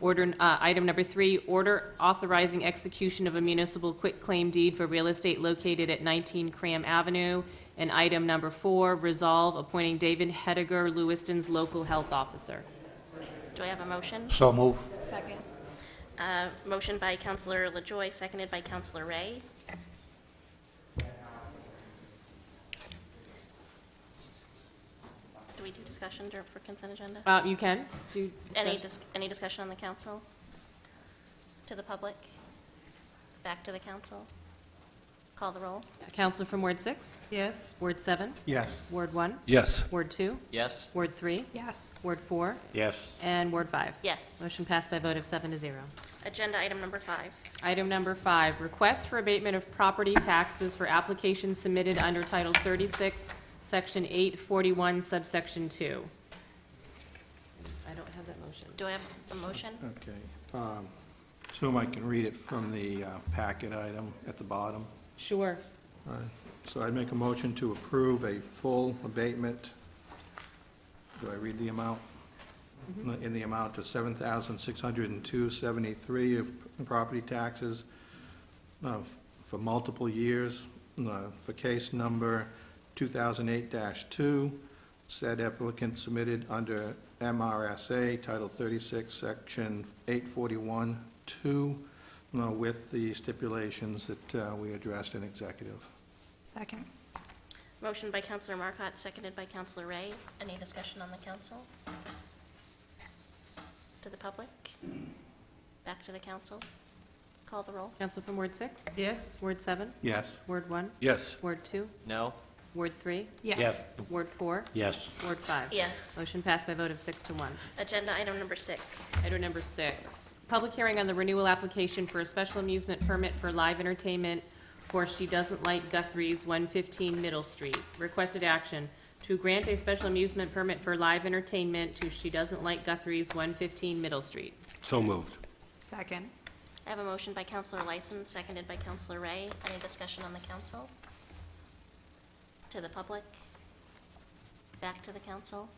Speaker 3: Item number 3, order authorizing execution of a municipal quitclaim deed for real estate located at 19 Cram Avenue. And item number 4, resolve appointing David Hediger, Lewiston's local health officer.
Speaker 1: Do I have a motion?
Speaker 18: So move.
Speaker 1: Second. Motion by Councilor LaJoy, seconded by Councilor Ray. Do we do discussion for consent agenda?
Speaker 3: You can do
Speaker 1: Any discussion on the council? To the public? Back to the council? Call the roll.
Speaker 3: Counselor from Ward 6?
Speaker 4: Yes.
Speaker 3: Ward 7?
Speaker 18: Yes.
Speaker 3: Ward 1?
Speaker 8: Yes.
Speaker 3: Ward 2?
Speaker 2: Yes.
Speaker 3: Ward 3?
Speaker 19: Yes.
Speaker 3: Ward 4?
Speaker 18: Yes.
Speaker 3: And Ward 5?
Speaker 1: Yes.
Speaker 3: Motion passed by a vote of 7-0.
Speaker 1: Agenda item number 5.
Speaker 3: Item number 5, request for abatement of property taxes for applications submitted under Title 36, Section 841, subsection 2. I don't have that motion.
Speaker 1: Do I have a motion?
Speaker 18: Okay. Assume I can read it from the packet item at the bottom.
Speaker 3: Sure.
Speaker 18: So I'd make a motion to approve a full abatement. Do I read the amount? In the amount of $7,602.73 of property taxes for multiple years. For case number 2008-2, said applicant submitted under MRSA Title 36, Section 841-2, with the stipulations that we addressed in executive.
Speaker 19: Second.
Speaker 1: Motion by Councilor Marcotte, seconded by Councilor Ray. Any discussion on the council? To the public? Back to the council? Call the roll.
Speaker 3: Counsel from Ward 6?
Speaker 4: Yes.
Speaker 3: Ward 7?
Speaker 18: Yes.
Speaker 3: Ward 1?
Speaker 8: Yes.
Speaker 3: Ward 2?
Speaker 2: No.
Speaker 3: Ward 3?
Speaker 19: Yes.
Speaker 18: Yes.
Speaker 3: Ward 4?
Speaker 18: Yes.
Speaker 3: Ward 5?
Speaker 1: Yes.
Speaker 3: Motion passed by a vote of 6-1.
Speaker 1: Agenda item number 6.
Speaker 3: Item number 6, public hearing on the renewal application for a special amusement permit for live entertainment for She Doesn't Like Guthrie's 115 Middle Street. Requested action to grant a special amusement permit for live entertainment to She Doesn't Like Guthrie's 115 Middle Street.
Speaker 8: So moved.
Speaker 19: Second.
Speaker 1: I have a motion by Councilor Lyson, seconded by Councilor Ray. Any discussion on the council? To the public? Back to the council?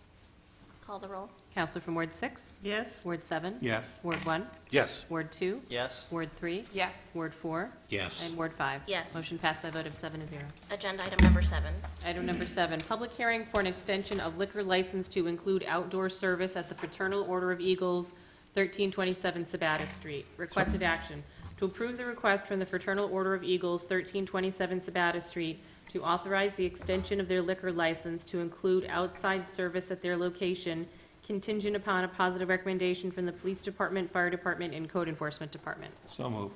Speaker 1: Call the roll.
Speaker 3: Counselor from Ward 6?
Speaker 4: Yes.
Speaker 3: Ward 7?
Speaker 18: Yes.
Speaker 3: Ward 1?
Speaker 8: Yes.
Speaker 3: Ward 2?
Speaker 2: Yes.
Speaker 3: Ward 3?
Speaker 19: Yes.
Speaker 3: Ward 4?
Speaker 18: Yes.
Speaker 3: And Ward 5?
Speaker 1: Yes.
Speaker 3: Motion passed by a vote of 7-0.
Speaker 1: Agenda item number 7.
Speaker 3: Item number 7, public hearing for an extension of liquor license to include outdoor service at the Fraternal Order of Eagles, 1327 Sabata Street. Requested action to approve the request from the Fraternal Order of Eagles, 1327 Sabata Street, to authorize the extension of their liquor license to include outside service at their location, contingent upon a positive recommendation from the Police Department, Fire Department, and Code Enforcement Department.
Speaker 18: So move.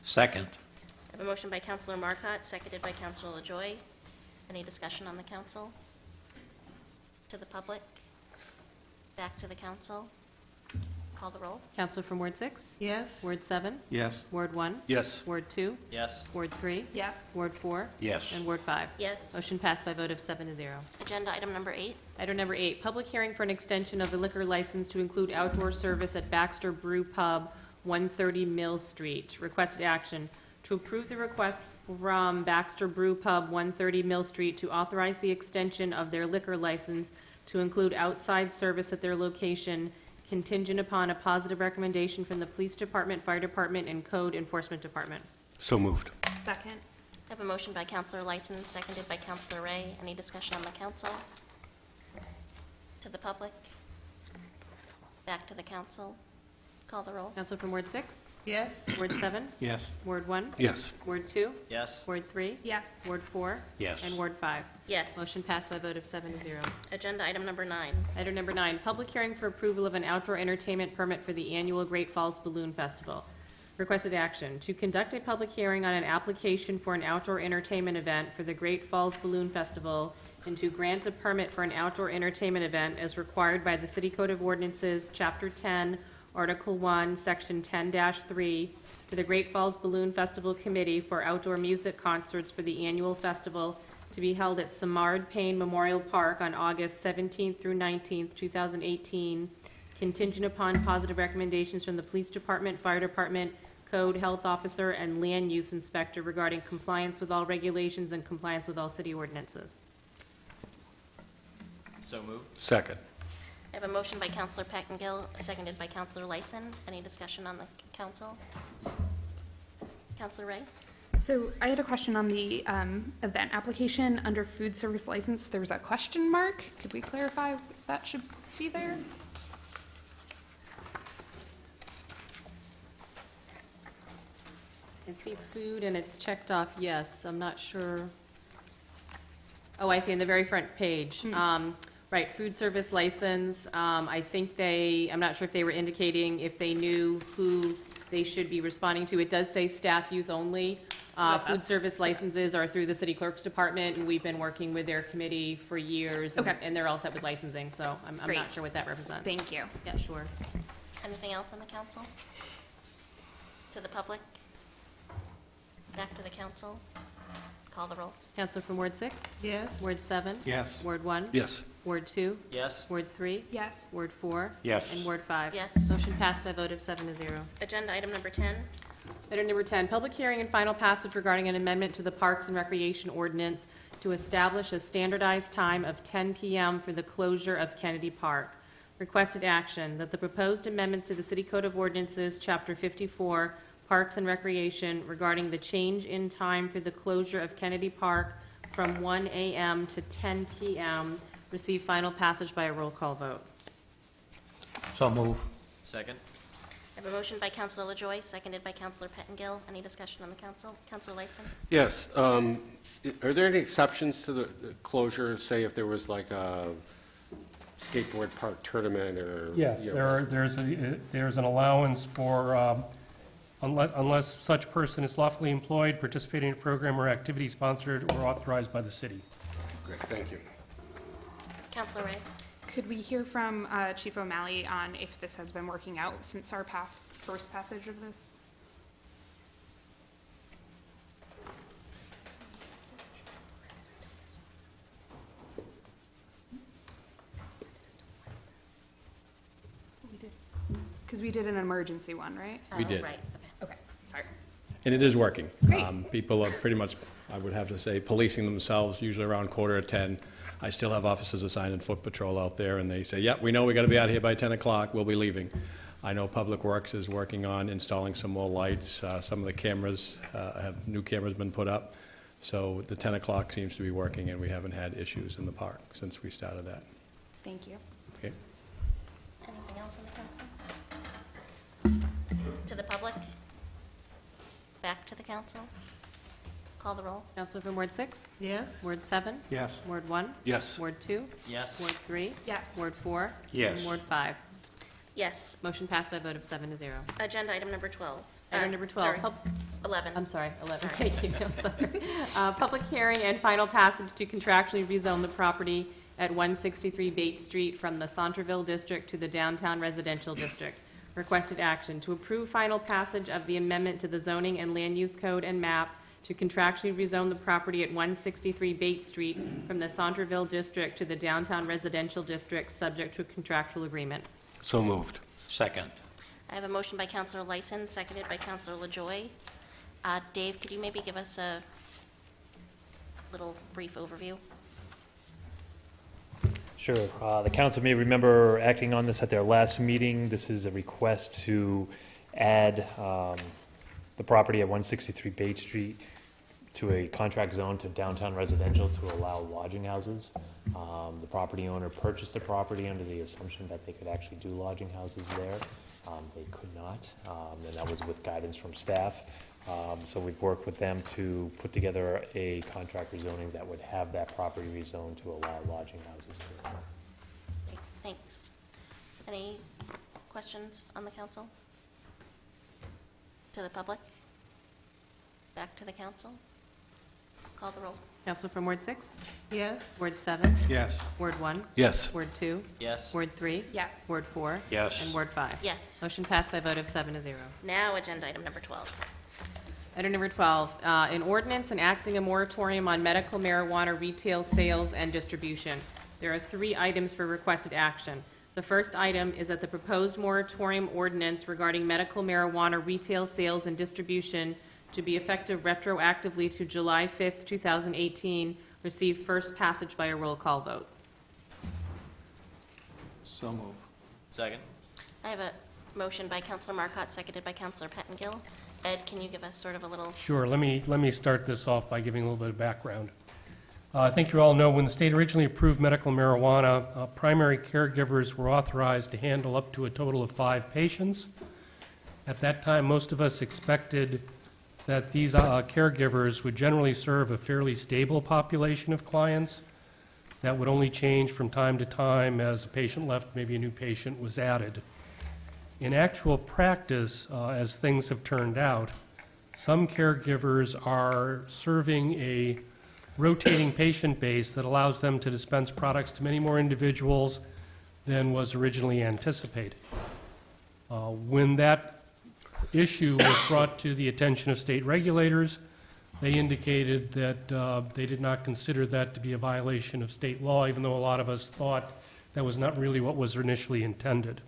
Speaker 18: Second.
Speaker 1: I have a motion by Councilor Marcotte, seconded by Councilor LaJoy. Any discussion on the council? To the public? Back to the council? Call the roll.
Speaker 3: Counselor from Ward 6?
Speaker 4: Yes.
Speaker 3: Ward 7?
Speaker 18: Yes.
Speaker 3: Ward 1?
Speaker 8: Yes.
Speaker 3: Ward 2?
Speaker 2: Yes.
Speaker 3: Ward 3?
Speaker 19: Yes.
Speaker 3: Ward 4?
Speaker 18: Yes.
Speaker 3: And Ward 5?
Speaker 1: Yes.
Speaker 3: Motion passed by a vote of 7-0.
Speaker 1: Agenda item number 8.
Speaker 3: Item number 8, public hearing for an extension of the liquor license to include outdoor service at Baxter Brew Pub, 130 Mill Street. Requested action to approve the request from Baxter Brew Pub, 130 Mill Street, to authorize the extension of their liquor license to include outside service at their location, contingent upon a positive recommendation from the Police Department, Fire Department, and Code Enforcement Department.
Speaker 8: So moved.
Speaker 19: Second.
Speaker 1: I have a motion by Councilor Lyson, seconded by Councilor Ray. Any discussion on the council? To the public? Back to the council? Call the roll.
Speaker 3: Counsel from Ward 6?
Speaker 4: Yes.
Speaker 3: Ward 7?
Speaker 18: Yes.
Speaker 3: Ward 1?
Speaker 8: Yes.
Speaker 3: Ward 2?
Speaker 2: Yes.
Speaker 3: Ward 3?
Speaker 19: Yes.
Speaker 3: Ward 4?
Speaker 18: Yes.
Speaker 3: And Ward 5?
Speaker 1: Yes.
Speaker 3: Motion passed by a vote of 7-0.
Speaker 1: Agenda item number 9.
Speaker 3: Item number 9, public hearing for approval of an outdoor entertainment permit for the annual Great Falls Balloon Festival. Requested action to conduct a public hearing on an application for an outdoor entertainment event for the Great Falls Balloon Festival and to grant a permit for an outdoor entertainment event as required by the City Code of Ordinances, Chapter 10, Article 1, Section 10-3, to the Great Falls Balloon Festival Committee for outdoor music concerts for the annual festival to to be held at Samard Payne Memorial Park on August 17th through 19th, 2018, contingent upon positive recommendations from the Police Department, Fire Department, Code, Health Officer, and Land Use Inspector regarding compliance with all regulations and compliance with all city ordinances.
Speaker 2: So moved.
Speaker 8: Second.
Speaker 1: I have a motion by Councilor Pettingill, seconded by Councilor Lyson. Any discussion on the council? Councilor Ray?
Speaker 19: So I had a question on the event application under food service license. There was a question mark. Could we clarify if that should be there?
Speaker 3: I see food and it's checked off yes. I'm not sure. Oh, I see, in the very front page. Right, food service license. I think I'm not sure if they were indicating if they knew who they should be responding to. It does say staff use only. Food service licenses are through the city clerk's department, and we've been working with their committee for years.
Speaker 19: Okay.
Speaker 3: And they're all set with licensing, so I'm not sure what that represents.
Speaker 19: Thank you.
Speaker 3: Yeah, sure.
Speaker 1: Anything else on the council? To the public? Back to the council? Call the roll.
Speaker 3: Counselor from Ward 6?
Speaker 4: Yes.
Speaker 3: Ward 7?
Speaker 18: Yes.
Speaker 3: Ward 1?
Speaker 8: Yes.
Speaker 3: Ward 2?
Speaker 2: Yes.
Speaker 3: Ward 3?
Speaker 19: Yes.
Speaker 3: Ward 4?
Speaker 8: Yes.
Speaker 3: And Ward 5?
Speaker 1: Yes.
Speaker 3: Motion passed by a vote of 7-0.
Speaker 1: Agenda item number 10.
Speaker 3: Item number 10, public hearing and final passage regarding an amendment to the Parks and Recreation Ordinance to establish a standardized time of 10 p.m. for the closure of Kennedy Park. Requested action that the proposed amendments to the City Code of Ordinances, Chapter 54, Parks and Recreation, regarding the change in time for the closure of Kennedy Park from 1 a.m. to 10 p.m. receive final passage by a roll call vote.
Speaker 18: So move.
Speaker 2: Second.
Speaker 1: I have a motion by Councilor LaJoy, seconded by Councilor Pettingill. Any discussion on the council? Councilor Lyson?
Speaker 8: Yes. Are there any exceptions to the closure, say if there was like a skateboard park tournament or?
Speaker 23: Yes,
Speaker 8: you know,
Speaker 23: there's an allowance for, unless such person is lawfully employed, participating in a program or activity sponsored or authorized by the city.
Speaker 8: Great, thank you.
Speaker 1: Councilor Ray?
Speaker 19: Could we hear from Chief O'Malley on if this has been working out since our first passage of this? We did, because we did an emergency one, right?
Speaker 5: We did.
Speaker 1: Right.
Speaker 19: Okay, sorry.
Speaker 5: And it is working.
Speaker 19: Great.
Speaker 5: People are pretty much, I would have to say, policing themselves, usually around 9:45. I still have officers assigned in foot patrol out there, and they say, yep, we know we got to be out here by 10 o'clock, we'll be leaving. I know Public Works is working on installing some more lights. Some of the cameras, new cameras been put up. So the 10 o'clock seems to be working, and we haven't had issues in the park since we started that.
Speaker 19: Thank you.
Speaker 5: Okay.
Speaker 1: Anything else on the council? To the public? Back to the council? Call the roll.
Speaker 3: Counselor from Ward 6?
Speaker 4: Yes.
Speaker 3: Ward 7?
Speaker 18: Yes.
Speaker 3: Ward 1?
Speaker 8: Yes.
Speaker 3: Ward 2?
Speaker 2: Yes.
Speaker 3: Ward 3?
Speaker 19: Yes.
Speaker 3: Ward 4?
Speaker 8: Yes.
Speaker 3: And Ward 5?
Speaker 1: Yes.
Speaker 3: Motion passed by a vote of 7-0.
Speaker 1: Agenda item number 12.
Speaker 3: Item number 12.
Speaker 1: Sorry, 11.
Speaker 3: I'm sorry, 11.
Speaker 1: Sorry.
Speaker 3: Thank you. I'm sorry. Public hearing and final passage to contractually rezone the property at 163 Bates Street from the Centerville District to the Downtown Residential District. Requested action to approve final passage of the amendment to the Zoning and Land Use Code and map to contractually rezone the property at 163 Bates Street from the Centerville District to the Downtown Residential District, subject to a contractual agreement.
Speaker 8: So moved. Second.
Speaker 1: I have a motion by Councilor Lyson, seconded by Councilor LaJoy. Dave, could you maybe give us a little brief overview?
Speaker 6: Sure. The council may remember acting on this at their last meeting. This is a request to add the property at 163 Bates Street to a contract zone to downtown residential to allow lodging houses. The property owner purchased the property under the assumption that they could actually do lodging houses there. They could not, and that was with guidance from staff. So we've worked with them to put together a contract rezoning that would have that property rezoned to allow lodging houses.
Speaker 1: Okay, thanks. Any questions on the council? To the public? Back to the council? Call the roll.
Speaker 3: Counselor from Ward 6?
Speaker 4: Yes.
Speaker 3: Ward 7?
Speaker 18: Yes.
Speaker 3: Ward 1?
Speaker 8: Yes.
Speaker 3: Ward 2?
Speaker 2: Yes.
Speaker 3: Ward 3?
Speaker 19: Yes.
Speaker 3: Ward 4?
Speaker 8: Yes.
Speaker 3: And Ward 5?
Speaker 1: Yes.
Speaker 3: Motion passed by a vote of 7-0.
Speaker 1: Now, agenda item number 12.
Speaker 3: Item number 12, an ordinance enacting a moratorium on medical marijuana retail sales and distribution. There are 3 items for requested action. The first item is that the proposed moratorium ordinance regarding medical marijuana retail sales and distribution to be effective retroactively to July 5th, 2018, receive first passage by a roll call vote.
Speaker 18: So move.
Speaker 2: Second.
Speaker 1: I have a motion by Councilor Marcotte, seconded by Councilor Pettengill. Ed, can you give us sort of a little...
Speaker 23: Sure. Let me start this off by giving a little bit of background. I think you all know when the state originally approved medical marijuana, primary caregivers were authorized to handle up to a total of 5 patients. At that time, most of us expected that these caregivers would generally serve a fairly stable population of clients that would only change from time to time as a patient left, maybe a new patient was added. In actual practice, as things have turned out, some caregivers are serving a rotating patient base that allows them to dispense products to many more individuals than was originally anticipated. When that issue was brought to the attention of state regulators, they indicated that they did not consider that to be a violation of state law, even though a lot of us thought that was not really what was initially intended.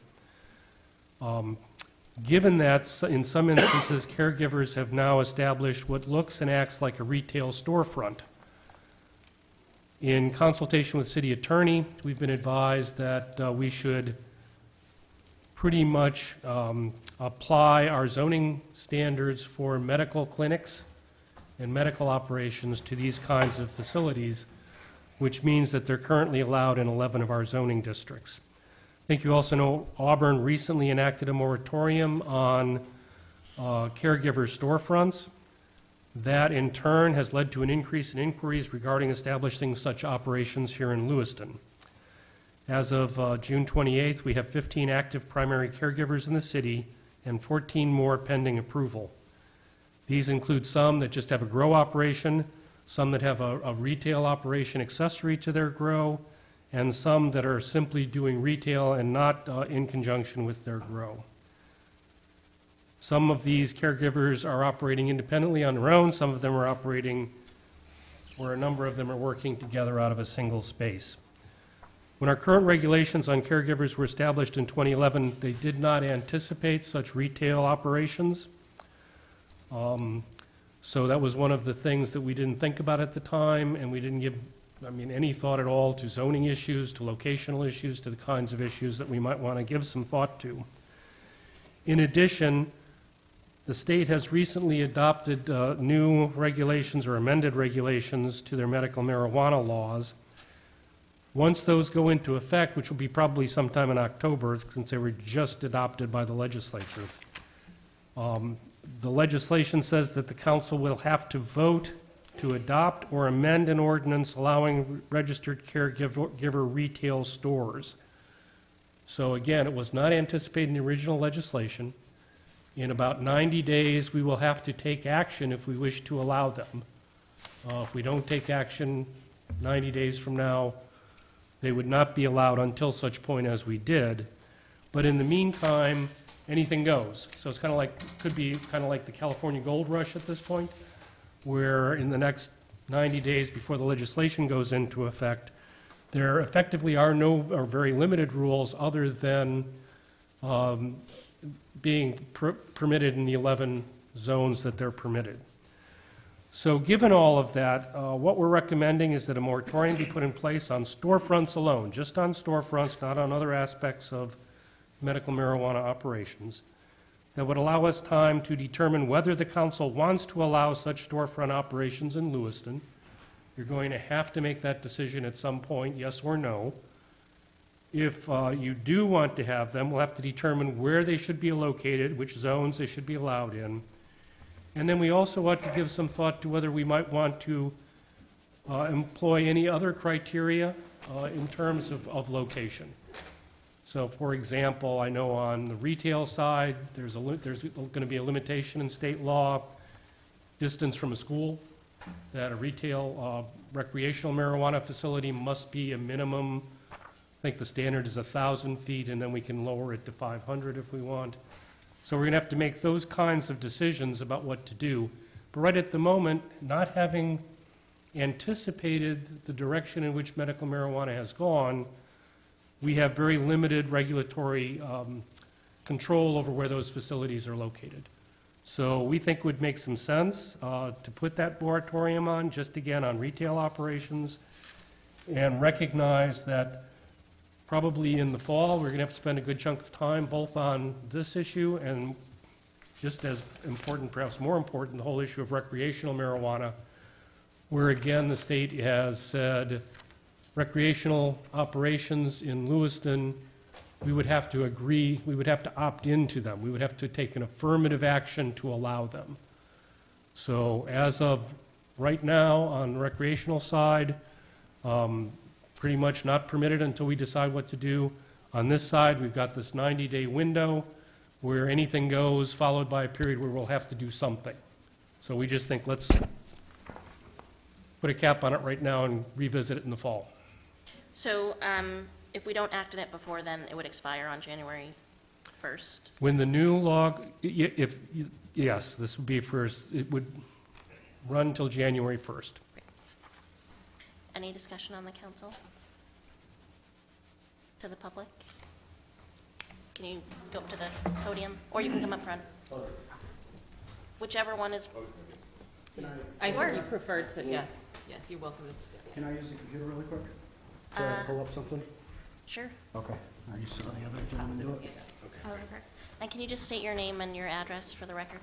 Speaker 23: Given that, in some instances, caregivers have now established what looks and acts like a retail storefront. In consultation with city attorney, we've been advised that we should pretty much apply our zoning standards for medical clinics and medical operations to these kinds of facilities, which means that they're currently allowed in 11 of our zoning districts. I think you also know Auburn recently enacted a moratorium on caregiver storefronts. That, in turn, has led to an increase in inquiries regarding establishing such operations here in Lewiston. As of June 28th, we have 15 active primary caregivers in the city and 14 more pending approval. These include some that just have a grow operation, some that have a retail operation accessory to their grow, and some that are simply doing retail and not in conjunction with their grow. Some of these caregivers are operating independently on their own. Some of them are operating where a number of them are working together out of a single space. When our current regulations on caregivers were established in 2011, they did not anticipate such retail operations. So that was one of the things that we didn't think about at the time, and we didn't give, any thought at all to zoning issues, to locational issues, to the kinds of issues that we might want to give some thought to. In addition, the state has recently adopted new regulations or amended regulations to their medical marijuana laws. Once those go into effect, which will be probably sometime in October, since they were just adopted by the legislature, the legislation says that the council will have to vote to adopt or amend an ordinance allowing registered caregiver retail stores. So again, it was not anticipated in the original legislation. In about 90 days, we will have to take action if we wish to allow them. If we don't take action 90 days from now, they would not be allowed until such point as we did. But in the meantime, anything goes. So it's kind of like, could be kind of like the California gold rush at this point, where in the next 90 days before the legislation goes into effect, there effectively are no or very limited rules other than being permitted in the 11 zones that they're permitted. So given all of that, what we're recommending is that a moratorium be put in place on storefronts alone, just on storefronts, not on other aspects of medical marijuana operations, that would allow us time to determine whether the council wants to allow such storefront operations in Lewiston. You're going to have to make that decision at some point, yes or no. If you do want to have them, we'll have to determine where they should be located, which zones they should be allowed in. And then we also ought to give some thought to whether we might want to employ any other criteria in terms of location. So, for example, I know on the retail side, there's going to be a limitation in state law, distance from a school, that a retail recreational marijuana facility must be a minimum, I think the standard is 1,000 feet, and then we can lower it to 500 if we want. So we're going to have to make those kinds of decisions about what to do. But right at the moment, not having anticipated the direction in which medical marijuana has gone, we have very limited regulatory control over where those facilities are located. So we think it would make some sense to put that moratorium on, just again on retail operations, and recognize that probably in the fall, we're going to have to spend a good chunk of time both on this issue and just as important, perhaps more important, the whole issue of recreational marijuana, where again the state has said recreational operations in Lewiston, we would have to agree, we would have to opt into them. We would have to take an affirmative action to allow them. So as of right now, on the recreational side, pretty much not permitted until we decide what to do. On this side, we've got this 90-day window where anything goes, followed by a period where we'll have to do something. So we just think let's put a cap on it right now and revisit it in the fall.
Speaker 1: So if we don't act on it before then, it would expire on January 1st?
Speaker 23: When the new law, yes, this would be first, it would run until January 1st.
Speaker 1: Any discussion on the council? To the public? Can you go up to the podium, or you can come up front? Whichever one is.
Speaker 3: I think you prefer to, yes, you're welcome to.
Speaker 4: Can I use the computer really quick to pull up something?
Speaker 1: Sure.
Speaker 4: Okay. I just saw the other gentleman do it.
Speaker 1: Okay. And can you just state your name and your address for the record?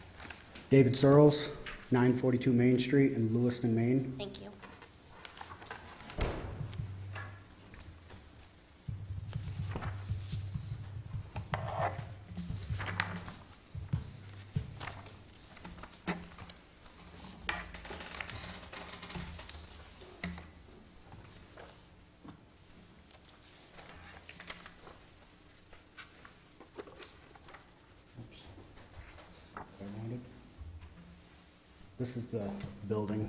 Speaker 4: David Searles, 942 Main Street in Lewiston, Maine.
Speaker 1: Thank you.
Speaker 4: This is the building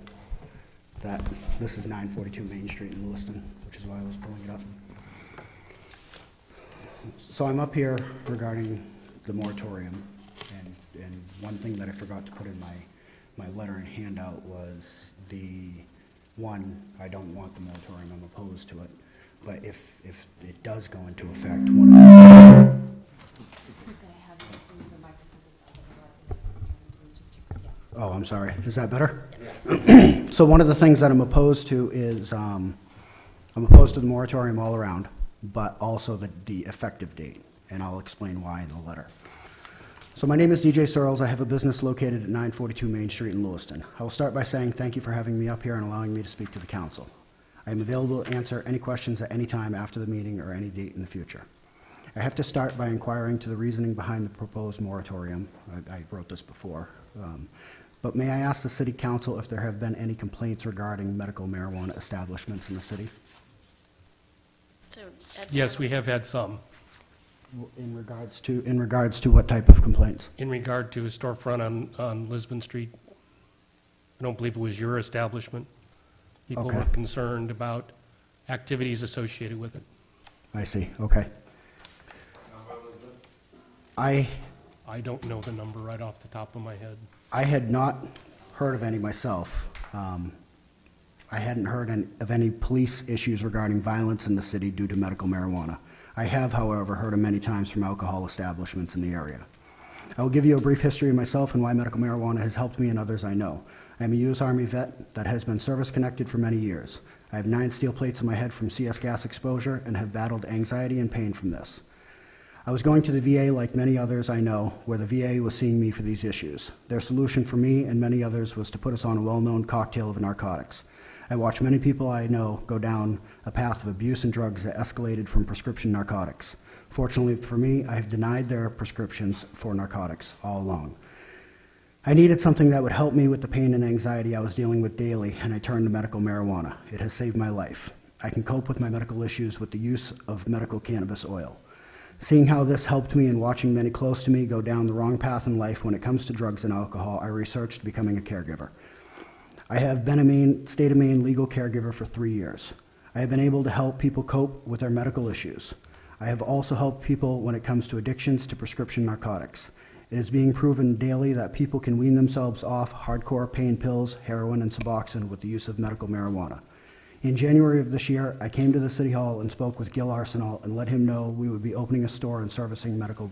Speaker 4: that, this is 942 Main Street in Lewiston, which is why I was pulling it up. So I'm up here regarding the moratorium, and one thing that I forgot to put in my letter and handout was the one, I don't want the moratorium, I'm opposed to it, but if it does go into effect, one of the Oh, I'm sorry. Is that better? Yeah. So one of the things that I'm opposed to is I'm opposed to the moratorium all around, but also the effective date, and I'll explain why in the letter. So my name is DJ Searles. I have a business located at 942 Main Street in Lewiston. I will start by saying thank you for having me up here and allowing me to speak to the council. I am available to answer any questions at any time after the meeting or any date in the future. I have to start by inquiring to the reasoning behind the proposed moratorium. I wrote this before. But may I ask the City Council if there have been any complaints regarding medical marijuana establishments in the city?
Speaker 1: So,
Speaker 23: Yes, we have had some.
Speaker 4: In regards to what type of complaints?
Speaker 23: In regard to a storefront on Lisbon Street, I don't believe it was your establishment. People
Speaker 4: Okay.
Speaker 23: were concerned about activities associated with it.
Speaker 4: I see, okay. I
Speaker 23: don't know the number right off the top of my head.
Speaker 4: I had not heard of any myself. I hadn't heard of any police issues regarding violence in the city due to medical marijuana. I have, however, heard of many times from alcohol establishments in the area. I will give you a brief history of myself and why medical marijuana has helped me and others I know. I am a U.S. Army vet that has been service-connected for many years. I have 9 steel plates in my head from CS gas exposure and have battled anxiety and pain from this. I was going to the VA like many others I know, where the VA was seeing me for these issues. Their solution for me and many others was to put us on a well-known cocktail of narcotics. I watched many people I know go down a path of abuse and drugs that escalated from prescription narcotics. Fortunately for me, I have denied their prescriptions for narcotics all along. I needed something that would help me with the pain and anxiety I was dealing with daily, and I turned to medical marijuana. It has saved my life. I can cope with my medical issues with the use of medical cannabis oil. Seeing how this helped me and watching many close to me go down the wrong path in life when it comes to drugs and alcohol, I researched becoming a caregiver. I have been a state of Maine legal caregiver for 3 years. I have been able to help people cope with their medical issues. I have also helped people when it comes to addictions to prescription narcotics. It is being proven daily that people can wean themselves off hardcore pain pills, heroin, and Suboxone with the use of medical marijuana. In January of this year, I came to the City Hall and spoke with Gil Arsenal and let him know we would be opening a store and servicing medical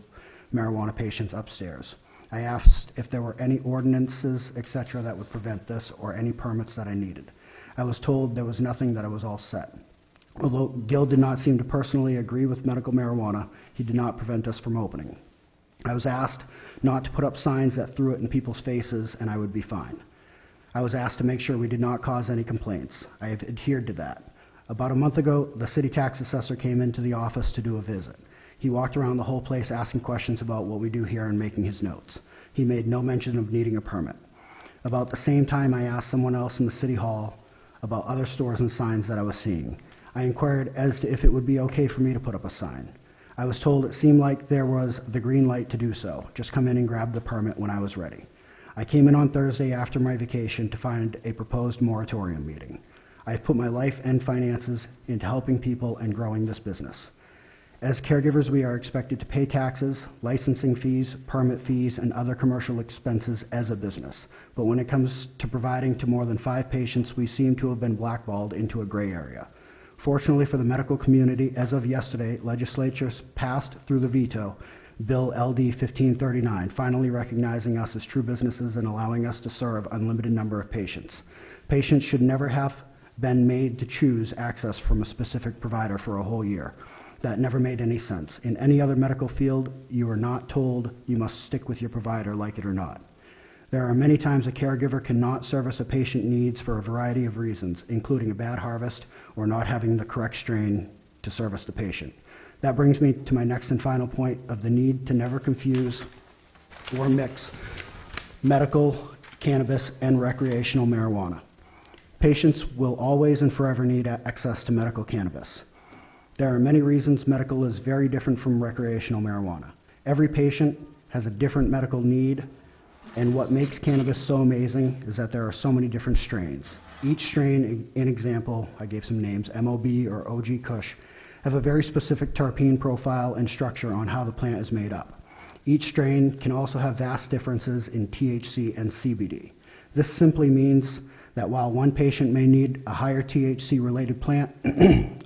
Speaker 4: marijuana patients upstairs. I asked if there were any ordinances, etc., that would prevent this or any permits that I needed. I was told there was nothing, that I was all set. Although Gil did not seem to personally agree with medical marijuana, he did not prevent us from opening. I was asked not to put up signs that threw it in people's faces and I would be fine. I was asked to make sure we did not cause any complaints. I have adhered to that. About a month ago, the city tax assessor came into the office to do a visit. He walked around the whole place asking questions about what we do here and making his notes. He made no mention of needing a permit. About the same time, I asked someone else in the city hall about other stores and signs that I was seeing. I inquired as to if it would be okay for me to put up a sign. I was told it seemed like there was the green light to do so. Just come in and grab the permit when I was ready. I came in on Thursday after my vacation to find a proposed moratorium meeting. I have put my life and finances into helping people and growing this business. As caregivers, we are expected to pay taxes, licensing fees, permit fees, and other commercial expenses as a business. But when it comes to providing to more than 5 patients, we seem to have been blackballed into a gray area. Fortunately for the medical community, as of yesterday, legislature passed through the veto Bill LD 1539, finally recognizing us as true businesses and allowing us to serve unlimited number of patients. Patients should never have been made to choose access from a specific provider for a whole year. That never made any sense. In any other medical field, you are not told you must stick with your provider, like it or not. There are many times a caregiver cannot service a patient needs for a variety of reasons, including a bad harvest or not having the correct strain to service the patient. That brings me to my next and final point of the need to never confuse or mix medical, cannabis, and recreational marijuana. Patients will always and forever need access to medical cannabis. There are many reasons medical is very different from recreational marijuana. Every patient has a different medical need, and what makes cannabis so amazing is that there are so many different strains. Each strain, in example, I gave some names, MOB or OG Kush, have a very specific terpene profile and structure on how the plant is made up. Each strain can also have vast differences in THC and CBD. This simply means that while one patient may need a higher THC-related plant,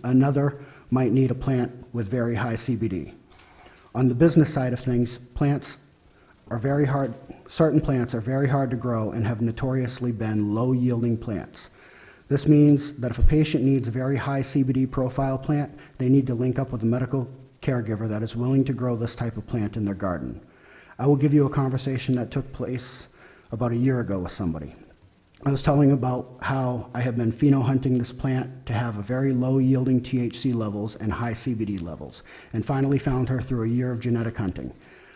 Speaker 4: another might need a plant with very high CBD. On the business side of things, certain plants are very hard to grow and have notoriously been low-yielding plants. This means that if a patient needs a very high CBD profile plant, they need to link up with a medical caregiver that is willing to grow this type of plant in their garden. I will give you a conversation that took place about a year ago with somebody. I was telling about how I have been pheno-hunting this plant to have a very low-yielding THC levels and high CBD levels, and finally found her through a year of genetic hunting.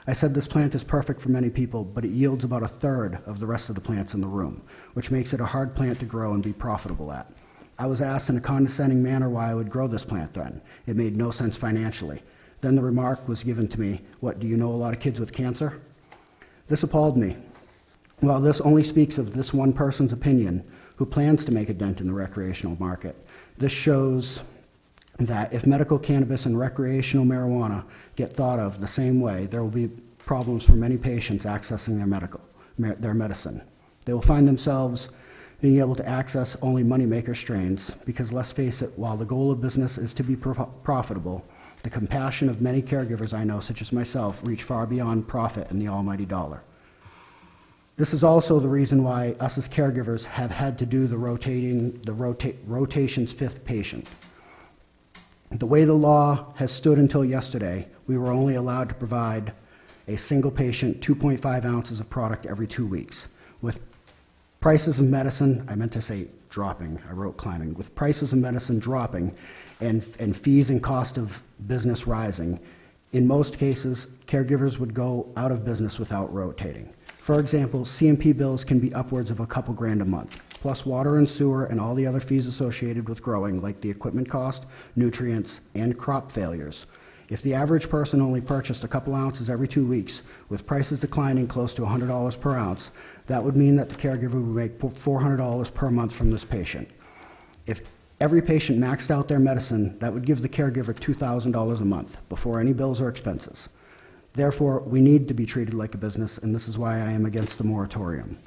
Speaker 4: I said this plant is perfect for many people, but it yields about 1/3 of the rest of the plants in the room, which makes it a hard plant to grow and be profitable at. I was asked in a condescending manner why I would grow this plant then. It made no sense financially. Then the remark was given to me, "What, do you know a lot of kids with cancer?" This appalled me. While this only speaks of this one person's opinion, who plans to make a dent in the recreational market, this shows that if medical cannabis and recreational marijuana get thought of the same way, there will be problems for many patients accessing their medicine. They will find themselves being able to access only moneymaker strains because, let's face it, while the goal of business is to be profitable, the compassion of many caregivers I know, such as myself, reach far beyond profit and the almighty dollar. This is also the reason why us as caregivers have had to do the rotation's 5th patient. The way the law has stood until yesterday, we were only allowed to provide a single patient 2.5 ounces of product every 2 weeks. With prices of medicine, I meant to say dropping, I wrote climbing, with prices of medicine dropping and fees and cost of business rising, in most cases, caregivers would go out of business without rotating. For example, CMP bills can be upwards of a couple grand a month, plus water and sewer and all the other fees associated with growing, like the equipment cost, nutrients, and crop failures. If the average person only purchased a couple ounces every 2 weeks, with prices declining close to $100 per ounce, that would mean that the caregiver would make $400 per month from this patient. If every patient maxed out their medicine, that would give the caregiver $2,000 a month before any bills or expenses. Therefore, we need to be treated like a business, and this is why I am against the moratorium.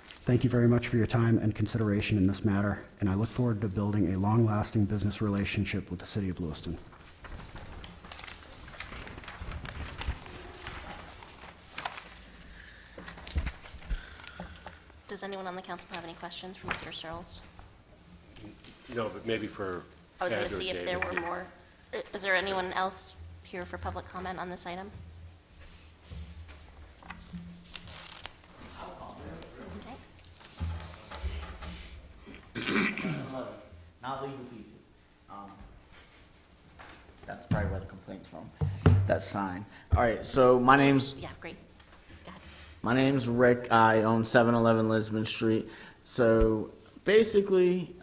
Speaker 4: Thank you very much for your time and consideration in this matter, and I look forward to building a long-lasting business relationship with the City of Lewiston.
Speaker 1: Does anyone on the council have any questions for Mr. Searles?
Speaker 8: No, but maybe for
Speaker 1: I was going
Speaker 8: Ed
Speaker 1: to
Speaker 8: or
Speaker 1: see if there
Speaker 8: David.
Speaker 1: were more. Is there anyone else here for public comment on this item? Okay.
Speaker 22: Not legal pieces. That's probably where the complaint's from. That's fine. All right, so my name's...
Speaker 1: Yeah, great.
Speaker 22: My name's Rick. I own 711 Lisbon Street. So basically,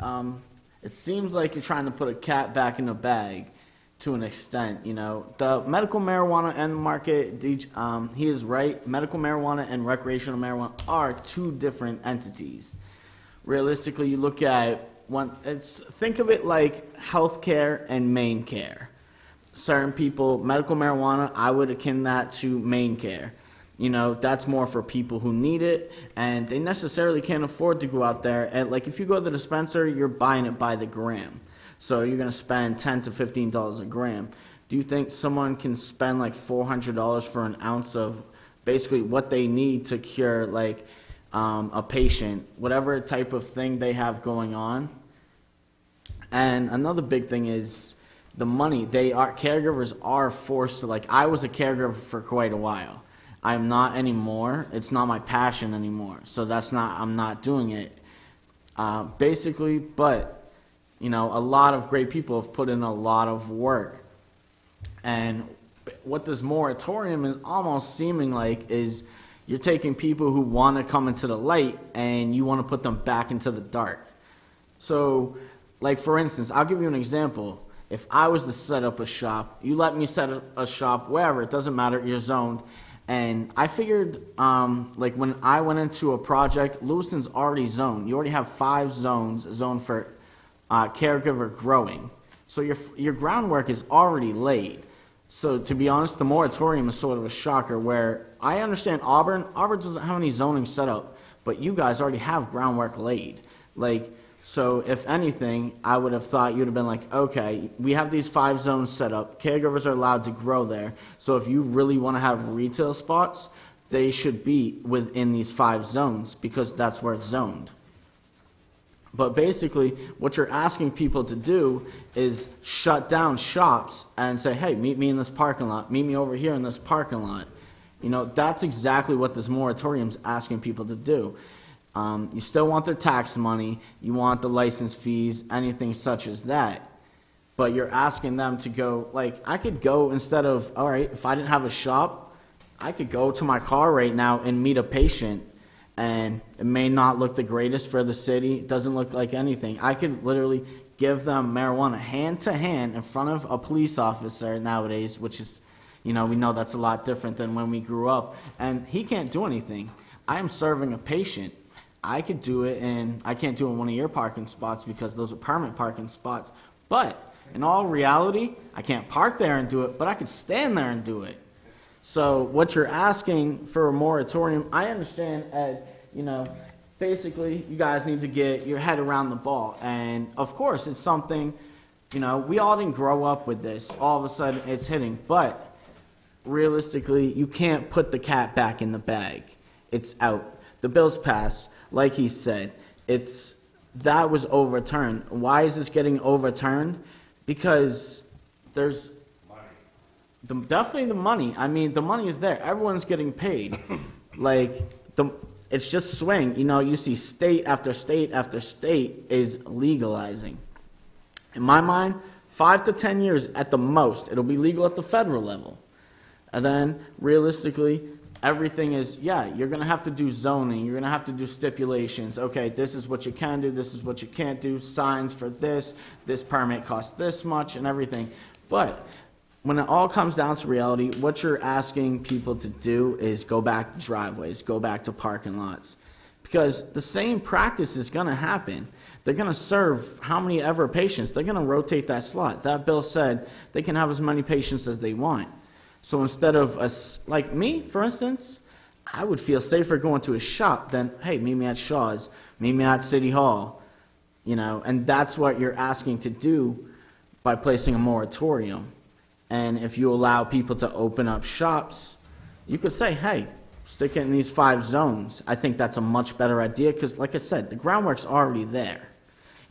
Speaker 22: it seems like you're trying to put a cat back in the bag to an extent. You know, the medical marijuana and market, he is right. Medical marijuana and recreational marijuana are two different entities. Realistically, you look at think of it like healthcare and main care. Certain people, medical marijuana, I would akin that to main care. You know, that's more for people who need it, and they necessarily can't afford to go out there. And like, if you go to the dispensary, you're buying it by the gram. So you're going to spend $10 to $15 a gram. Do you think someone can spend like $400 for an ounce of basically what they need to cure, like, a patient, whatever type of thing they have going on? And another big thing is the money. Caregivers are forced to, like, I was a caregiver for quite a while. I'm not anymore. It's not my passion anymore. So I'm not doing it. Basically, but, you know, a lot of great people have put in a lot of work. And what this moratorium is almost seeming like is you're taking people who want to come into the light and you want to put them back into the dark. So, like, for instance, I'll give you an example. If I was to set up a shop, you let me set up a shop wherever, it doesn't matter, you're zoned. And I figured, like, when I went into a project, Lewiston's already zoned. You already have 5 zones zoned for caregiver growing. So your groundwork is already laid. So to be honest, the moratorium is sort of a shocker where I understand Auburn doesn't have any zoning set up, but you guys already have groundwork laid. Like, so if anything, I would have thought you'd have been like, okay, we have these 5 zones set up. Caregivers are allowed to grow there. So if you really want to have retail spots, they should be within these 5 zones because that's where it's zoned. But basically, what you're asking people to do is shut down shops and say, hey, meet me in this parking lot. Meet me over here in this parking lot. You know, that's exactly what this moratorium is asking people to do. You still want their tax money, you want the license fees, anything such as that. But you're asking them to go, like, I could go instead of, all right, if I didn't have a shop, I could go to my car right now and meet a patient. And it may not look the greatest for the city, it doesn't look like anything. I could literally give them marijuana hand to hand in front of a police officer nowadays, which is, you know, we know that's a lot different than when we grew up. And he can't do anything. I am serving a patient. I could do it, and I can't do it in one of your parking spots because those are permanent parking spots. But in all reality, I can't park there and do it, but I could stand there and do it. So what you're asking for a moratorium, I understand, Ed, you know, basically you guys need to get your head around the ball. And of course, it's something, you know, we all didn't grow up with this. All of a sudden it's hitting. But realistically, you can't put the cat back in the bag. It's out. The bill's passed. Like he said, that was overturned. Why is this getting overturned? Because there's definitely the money. I mean, the money is there. Everyone's getting paid. Like, it's just swing. You know, you see state after state after state is legalizing. In my mind, 5 to 10 years at the most, it'll be legal at the federal level. And then, realistically, everything is, yeah, you're going to have to do zoning. You're going to have to do stipulations. Okay, this is what you can do. This is what you can't do. Signs for this. This permit costs this much and everything. But when it all comes down to reality, what you're asking people to do is go back to driveways, go back to parking lots. Because the same practice is going to happen. They're going to serve how many ever patients. They're going to rotate that slot. That bill said they can have as many patients as they want. So instead of us, like me, for instance, I would feel safer going to a shop than, hey, meet me at Shaw's, meet me at City Hall, you know, and that's what you're asking to do by placing a moratorium. And if you allow people to open up shops, you could say, hey, stick it in these 5 zones. I think that's a much better idea because, like I said, the groundwork's already there.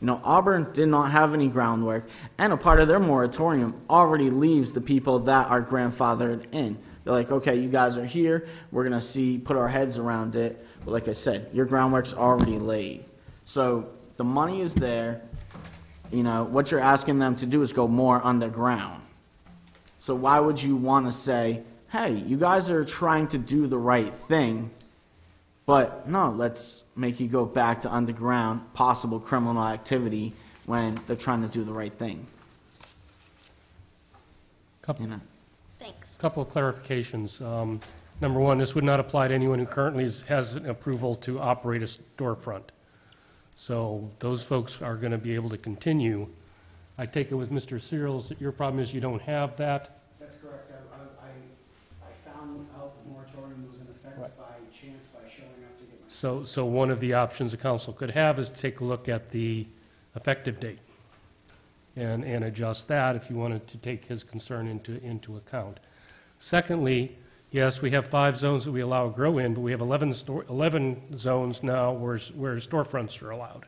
Speaker 22: You know, Auburn did not have any groundwork, and a part of their moratorium already leaves the people that are grandfathered in. They're like, okay, you guys are here, we're going to put our heads around it. But like I said, your groundwork's already laid. So the money is there. You know, what you're asking them to do is go more underground. So why would you want to say, hey, you guys are trying to do the right thing, but no, let's make you go back to underground, possible criminal activity when they're trying to do the right thing.
Speaker 1: Thanks.
Speaker 23: Couple of clarifications. Number one, this would not apply to anyone who currently has an approval to operate a storefront. So those folks are going to be able to continue. I take it with Mr. Searles that your problem is you don't have that.
Speaker 4: That's correct. I found out the moratorium was in effect by chance by showing up to get my...
Speaker 23: So one of the options the council could have is to take a look at the effective date and adjust that if you wanted to take his concern into account. Secondly, yes, we have 5 zones that we allow grow in, but we have 11 zones now where storefronts are allowed.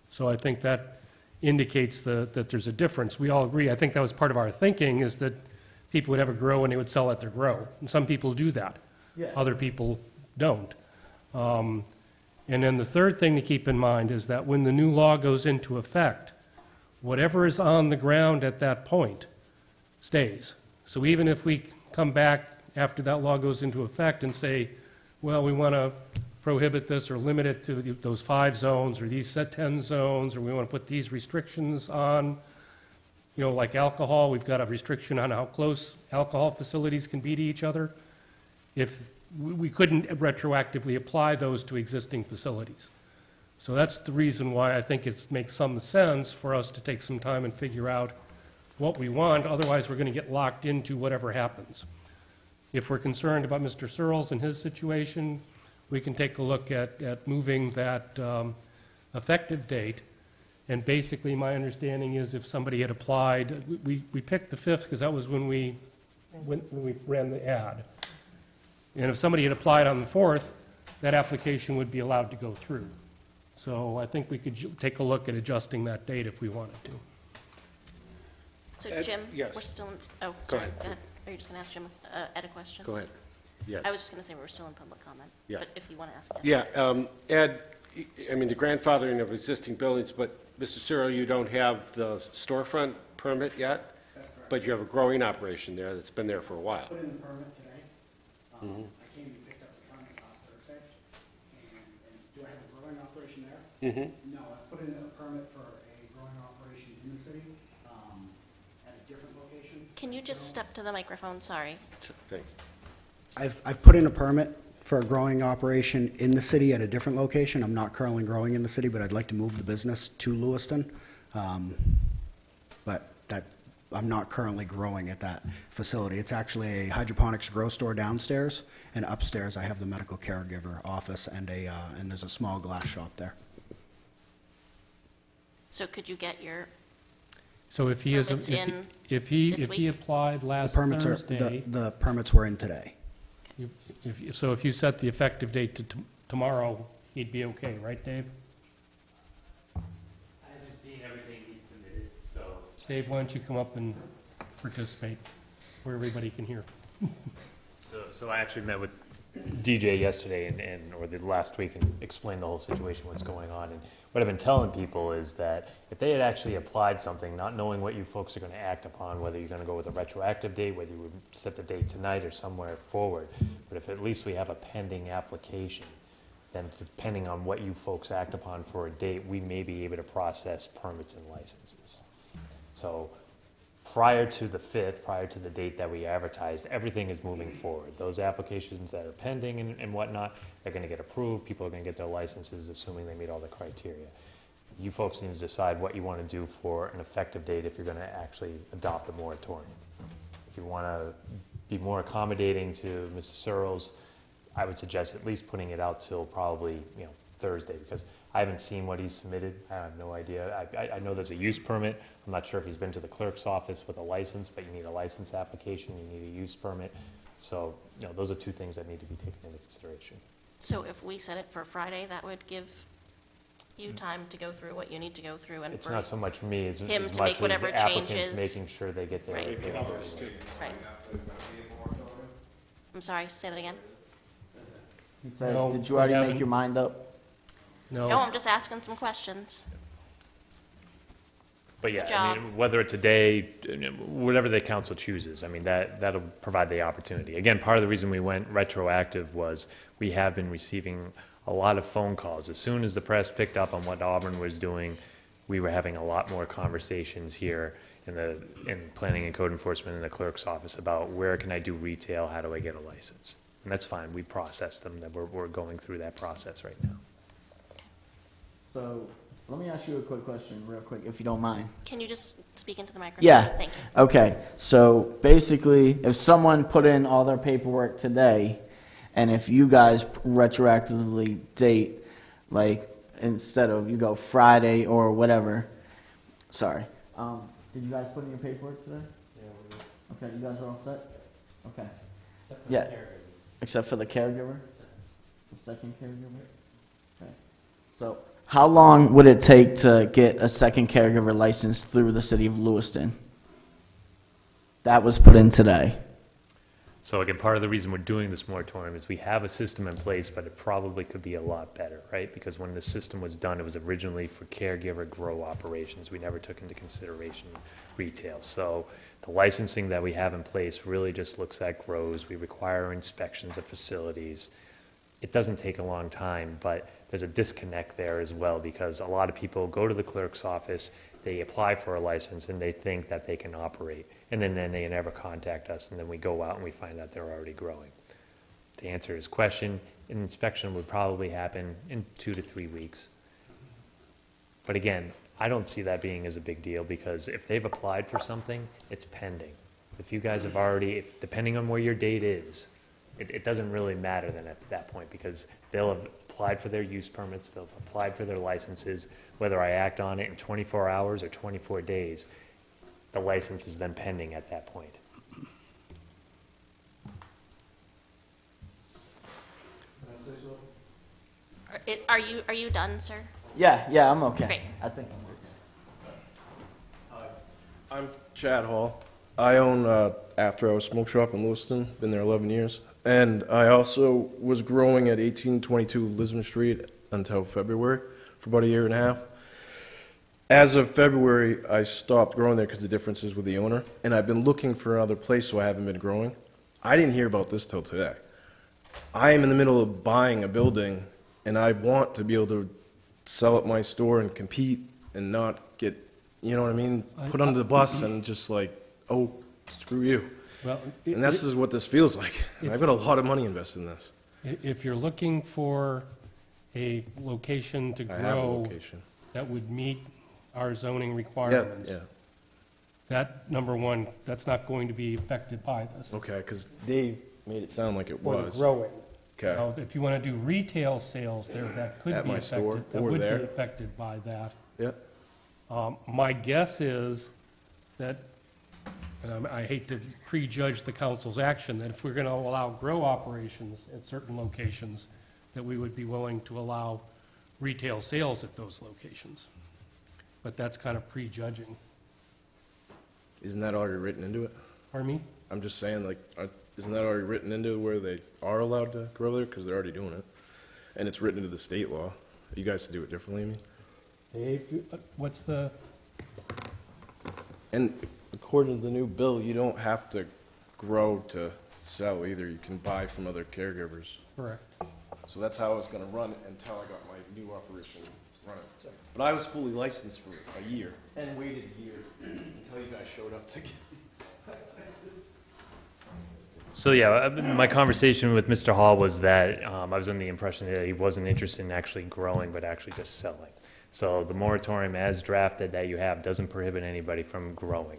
Speaker 23: So I think that indicates that there's a difference. We all agree, I think that was part of our thinking, is that people would have a grow and they would sell at their grow. And some people do that. Yeah. Other people don't. And then the third thing to keep in mind is that when the new law goes into effect, whatever is on the ground at that point stays. So even if we come back after that law goes into effect and say, well, we want to prohibit this or limit it to those 5 zones or these set 10 zones, or we want to put these restrictions on, you know, like alcohol, we've got a restriction on how close alcohol facilities can be to each other. If we couldn't retroactively apply those to existing facilities. So that's the reason why I think it makes some sense for us to take some time and figure out what we want. Otherwise, we're going to get locked into whatever happens. If we're concerned about Mr. Searles and his situation, we can take a look at moving that effective date. And basically, my understanding is if somebody had applied, we picked the 5th because that was when we ran the ad. And if somebody had applied on the 4th, that application would be allowed to go through. So I think we could take a look at adjusting that date if we wanted to.
Speaker 1: So Jim,
Speaker 8: yes.
Speaker 1: we're still in, oh,
Speaker 8: Go
Speaker 1: sorry,
Speaker 8: ahead.
Speaker 1: go ahead. Are you just going to ask Jim Ed a question?
Speaker 8: Go ahead. Yes.
Speaker 1: I was just going to say we're still in public comment.
Speaker 8: Yeah.
Speaker 1: But if you want to ask Ed.
Speaker 8: Yeah, Ed, I mean, the grandfathering of existing buildings, but Mr. Cyril, you don't have the storefront permit yet?
Speaker 4: That's correct.
Speaker 8: But you have a growing operation there that's been there for a while.
Speaker 4: Put in the permit today. I
Speaker 8: Mhm.
Speaker 4: came and picked up the permit last Thursday. And do I have a growing operation there?
Speaker 8: Mm-hmm.
Speaker 4: No, I put in a permit for a growing operation in the city at a different location.
Speaker 1: Can you just step to the microphone? Sorry.
Speaker 8: Thank you.
Speaker 4: I've put in a permit for a growing operation in the city at a different location. I'm not currently growing in the city, but I'd like to move the business to Lewiston. But I'm not currently growing at that facility. It's actually a hydroponics grow store downstairs, and upstairs I have the medical caregiver office and there's a small glass shop there.
Speaker 1: So could you get your
Speaker 23: So if he is,
Speaker 1: permits in
Speaker 23: if he
Speaker 1: this week?
Speaker 23: applied
Speaker 4: The
Speaker 23: last
Speaker 4: permits
Speaker 23: Thursday,
Speaker 4: the permits were in today.
Speaker 23: so if you set the effective date to tomorrow, he'd be okay, right, Dave?
Speaker 6: I haven't seen everything he's submitted, so.
Speaker 23: Dave, why don't you come up and participate where everybody can hear?
Speaker 6: So I actually met with DJ yesterday or the last week and explained the whole situation, what's going on. And what I've been telling people is that if they had actually applied something, not knowing what you folks are going to act upon, whether you're going to go with a retroactive date, whether you would set the date tonight or somewhere forward, but if at least we have a pending application, then depending on what you folks act upon for a date, we may be able to process permits and licenses. So prior to the 5th, prior to the date that we advertised, everything is moving forward. Those applications that are pending and whatnot, they're going to get approved. People are going to get their licenses, assuming they meet all the criteria. You folks need to decide what you want to do for an effective date if you're going to actually adopt a moratorium. If you want to be more accommodating to Mr. Searles, I would suggest at least putting it out till probably, Thursday, because I haven't seen what he's submitted. I have no idea. I know there's a use permit. I'm not sure if he's been to the clerk's office with a license, but you need a license application, you need a use permit. So, those are two things that need to be taken into consideration.
Speaker 1: So if we set it for Friday, that would give you time to go through what you need to go through, and
Speaker 6: It's
Speaker 1: for
Speaker 6: not so much me as
Speaker 1: him
Speaker 6: much
Speaker 1: to make
Speaker 6: as
Speaker 1: whatever
Speaker 6: the applicants
Speaker 1: changes.
Speaker 6: making sure they get their.
Speaker 1: Right.
Speaker 6: they get their-
Speaker 1: Right. I'm sorry, say that again?
Speaker 22: So,
Speaker 6: No,
Speaker 22: did you
Speaker 6: we
Speaker 22: already
Speaker 6: haven't.
Speaker 22: make your mind up?
Speaker 1: No, I'm just asking some questions.
Speaker 6: But yeah,
Speaker 1: Good
Speaker 6: I
Speaker 1: job.
Speaker 6: mean, whether it's a day, whatever the council chooses, I mean, that'll provide the opportunity. Again, part of the reason we went retroactive was we have been receiving a lot of phone calls. As soon as the press picked up on what Auburn was doing, we were having a lot more conversations here in planning and code enforcement in the clerk's office about where can I do retail, how do I get a license? And that's fine, we processed them, that we're going through that process right now.
Speaker 22: So, let me ask you a quick question, real quick, if you don't mind.
Speaker 1: Can you just speak into the microphone?
Speaker 22: Yeah.
Speaker 1: Thank you.
Speaker 22: Okay. So basically, if someone put in all their paperwork today, and if you guys retroactively date, like instead of you go Friday or whatever, sorry. Did you guys put in your paperwork today? Yeah. Okay. You guys are all set. Okay. Yeah. Except for the caregiver. The second caregiver. Okay. So. How long would it take to get a second caregiver license through the city of Lewiston? That was put in today.
Speaker 6: So again, part of the reason we're doing this moratorium is we have a system in place, but it probably could be a lot better, right? Because when the system was done, it was originally for caregiver grow operations. We never took into consideration retail. So the licensing that we have in place really just looks at grows. We require inspections of facilities. It doesn't take a long time, but there's a disconnect there as well, because a lot of people go to the clerk's office, they apply for a license, and they think that they can operate. And then they never contact us, and then we go out and we find out they're already growing. To answer his question, an inspection would probably happen in 2 to 3 weeks. But again, I don't see that being as a big deal, because if they've applied for something, it's pending. If you guys have already, depending on where your date is, it doesn't really matter then at that point, because they'll have applied for their use permits, they'll have applied for their licenses. Whether I act on it in 24 hours or 24 days, the license is then pending at that point.
Speaker 1: Are you done, sir?
Speaker 22: Yeah, I'm okay.
Speaker 1: Great.
Speaker 22: I think I'm good.
Speaker 7: I'm Chad Hall. I own After Hours Smoke Shop in Lewiston, been there 11 years. And I also was growing at 1822 Lisbon Street until February for about a year and a half. As of February, I stopped growing there because the differences with the owner, and I've been looking for another place, so I haven't been growing. I didn't hear about this till today. I am in the middle of buying a building, and I want to be able to sell at my store and compete and not get, you know what I mean, put under the bus and just like, oh, screw you.
Speaker 23: Well,
Speaker 7: And this is what this feels like. And I've got a lot of money invested in this.
Speaker 23: If you're looking for a location to
Speaker 7: I have a
Speaker 23: grow
Speaker 7: location.
Speaker 23: that would meet our zoning requirements,
Speaker 7: yeah.
Speaker 23: that, number one, that's not going to be affected by this.
Speaker 7: Okay, because Dave made it sound like it
Speaker 23: For the
Speaker 7: was.
Speaker 23: growing.
Speaker 7: Okay.
Speaker 23: Now, if you want to do retail sales there, that could
Speaker 7: At
Speaker 23: be
Speaker 7: my store
Speaker 23: affected, that
Speaker 7: or
Speaker 23: would be
Speaker 7: there.
Speaker 23: affected by that.
Speaker 7: Yeah.
Speaker 23: My guess is that, and I hate to prejudge the council's action, that if we're going to allow grow operations at certain locations, that we would be willing to allow retail sales at those locations. But that's kind of prejudging.
Speaker 7: Isn't that already written into it?
Speaker 23: Pardon me?
Speaker 7: I'm just saying, like, isn't that already written into where they are allowed to grow there? Because they're already doing it. And it's written into the state law. You guys do it differently, I mean?
Speaker 23: Dave, what's the,
Speaker 7: And according to the new bill, you don't have to grow to sell either. You can buy from other caregivers.
Speaker 23: correct.
Speaker 7: So that's how I was going to run it until I got my new operation running. But I was fully licensed for a year and waited a year until you guys showed up to get.
Speaker 6: So yeah, my conversation with Mr. Hall was that I was under the impression that he wasn't interested in actually growing, but actually just selling. So the moratorium as drafted that you have doesn't prohibit anybody from growing.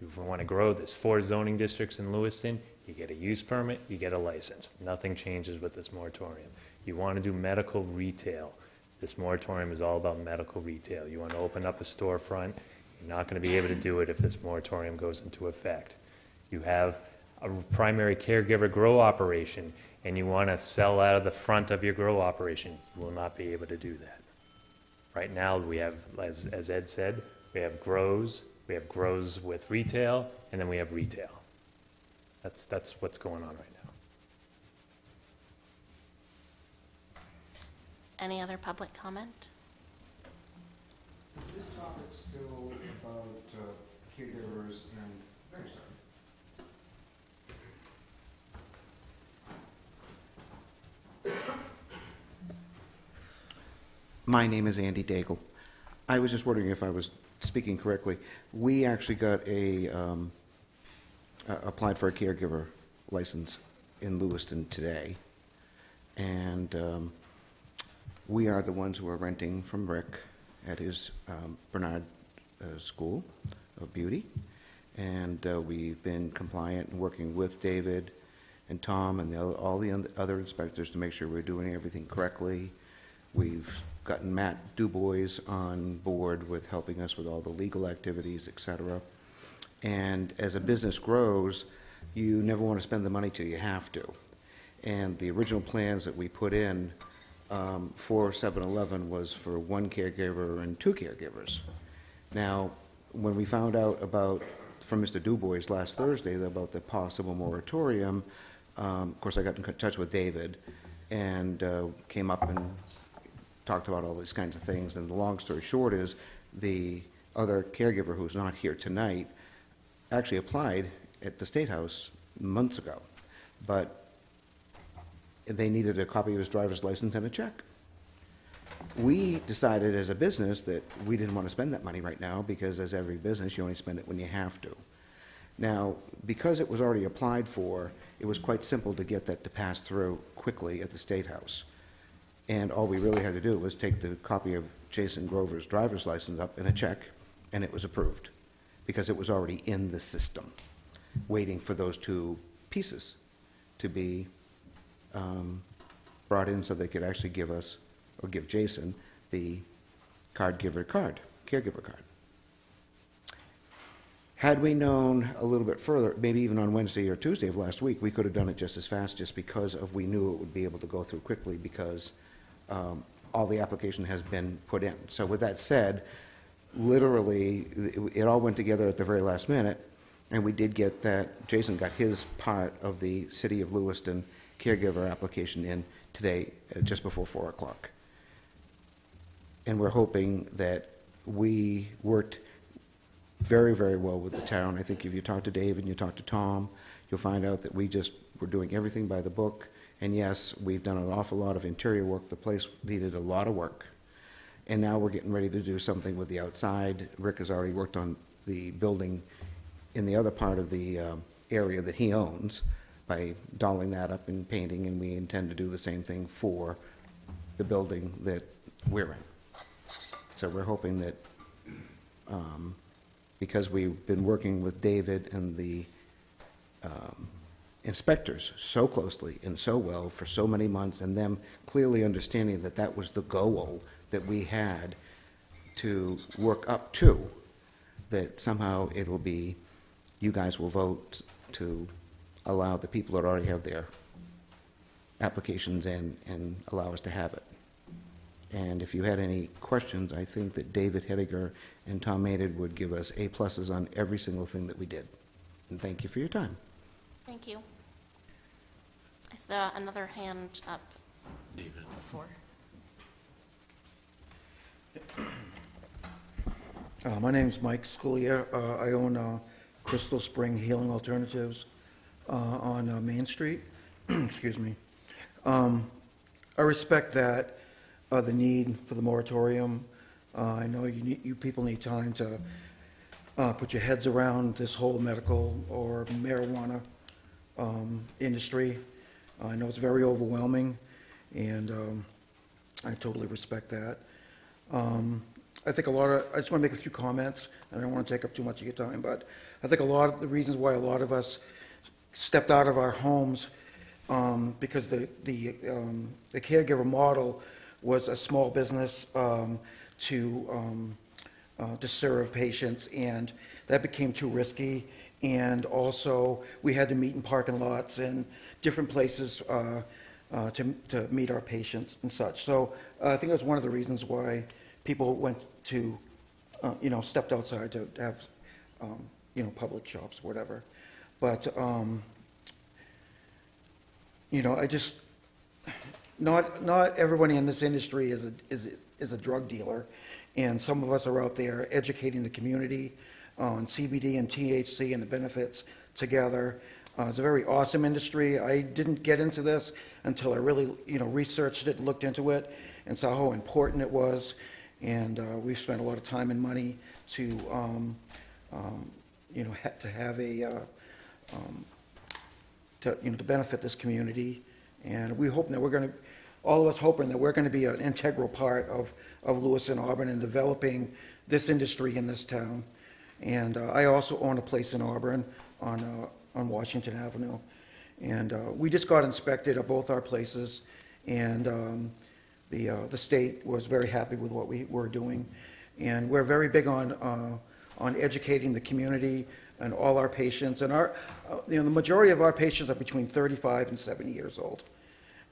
Speaker 6: If you want to grow, there's 4 zoning districts in Lewiston. you get a use permit, you get a license. Nothing changes with this moratorium. You want to do medical retail. This moratorium is all about medical retail. You want to open up a storefront, you're not going to be able to do it if this moratorium goes into effect. You have a primary caregiver grow operation, and you want to sell out of the front of your grow operation. You will not be able to do that. Right now, we have, as Ed said, we have grows with retail, and then we have retail. That's what's going on right now.
Speaker 1: Any other public comment?
Speaker 10: Is this topic still about caregivers and... I'm sorry. My name is Andy Daigle. I was just wondering if I was speaking correctly. We actually got applied for a caregiver license in Lewiston today, and we are the ones who are renting from Rick at his Bernard School of Beauty, and we've been compliant and working with David and Tom and all the other inspectors to make sure we're doing everything correctly. We've gotten Matt Dubois on board with helping us with all the legal activities, etc. And as a business grows, you never want to spend the money till you have to. And the original plans that we put in for 7-Eleven was for one caregiver and two caregivers. Now, when we found out from Mr. Dubois last Thursday about the possible moratorium, of course I got in touch with David and came up and talked about all these kinds of things. And the long story short is the other caregiver who's not here tonight actually applied at the State House months ago, but they needed a copy of his driver's license and a check. We decided as a business that we didn't want to spend that money right now because as every business, you only spend it when you have to. Now, because it was already applied for, it was quite simple to get that to pass through quickly at the State House. And all we really had to do was take the copy of Jason Grover's driver's license up and a check, and it was approved because it was already in the system, waiting for those two pieces to be brought in so they could actually give us, or give Jason, the caregiver card. Had we known a little bit further, maybe even on Wednesday or Tuesday of last week, we could have done it just as fast just because we knew it would be able to go through quickly because all the application has been put in. So with that said, literally, it all went together at the very last minute, and we did get that. Jason got his part of the City of Lewiston caregiver application in today, just before 4 o'clock. And we're hoping that we worked very, very well with the town. I think if you talk to Dave and you talk to Tom, you'll find out that we're doing everything by the book. And yes, we've done an awful lot of interior work. The place needed a lot of work. And now we're getting ready to do something with the outside. Rick has already worked on the building in the other part of the area that he owns by dolling that up and painting, and we intend to do the same thing for the building that we're in. So we're hoping that because we've been working with David and the inspectors so closely and so well for so many months, and them clearly understanding that that was the goal that we had to work up to, that somehow it'll be, you guys will vote to allow the people that already have their applications in and allow us to have it. And if you had any questions, I think that David Hediger and Tom Maynard would give us A+ on every single thing that we did. And thank you for your time.
Speaker 1: Thank you. Is there another hand up?
Speaker 8: David.
Speaker 1: Before.
Speaker 10: My name's Mike Scalia. I own Crystal Spring Healing Alternatives on Main Street. Excuse me. I respect that, the need for the moratorium. I know you people need time to put your heads around this whole medical or marijuana industry. I know it's very overwhelming, and I totally respect that. I think I just want to make a few comments. I don't want to take up too much of your time, but I think a lot of the reasons why a lot of us
Speaker 11: stepped out of our homes because the caregiver model was a small business to serve patients, and that became too risky. And also, we had to meet in parking lots and different places to meet our patients and such. So I think it was one of the reasons why people went to, stepped outside to have, public shops, whatever. But, I just, not everybody in this industry is a drug dealer, and some of us are out there educating the community on CBD and THC and the benefits together. It's a very awesome industry. I didn't get into this until I really, researched it and looked into it and saw how important it was. And we've spent a lot of time and money to, to have a, to benefit this community. And we hope that we're going to, all of us hoping that we're going to be an integral part of Lewiston, Auburn, and developing this industry in this town. And I also own a place in Auburn on Washington Avenue. And we just got inspected at both our places, and the state was very happy with what we were doing. And we're very big on educating the community and all our patients. And our, the majority of our patients are between 35 and 70 years old.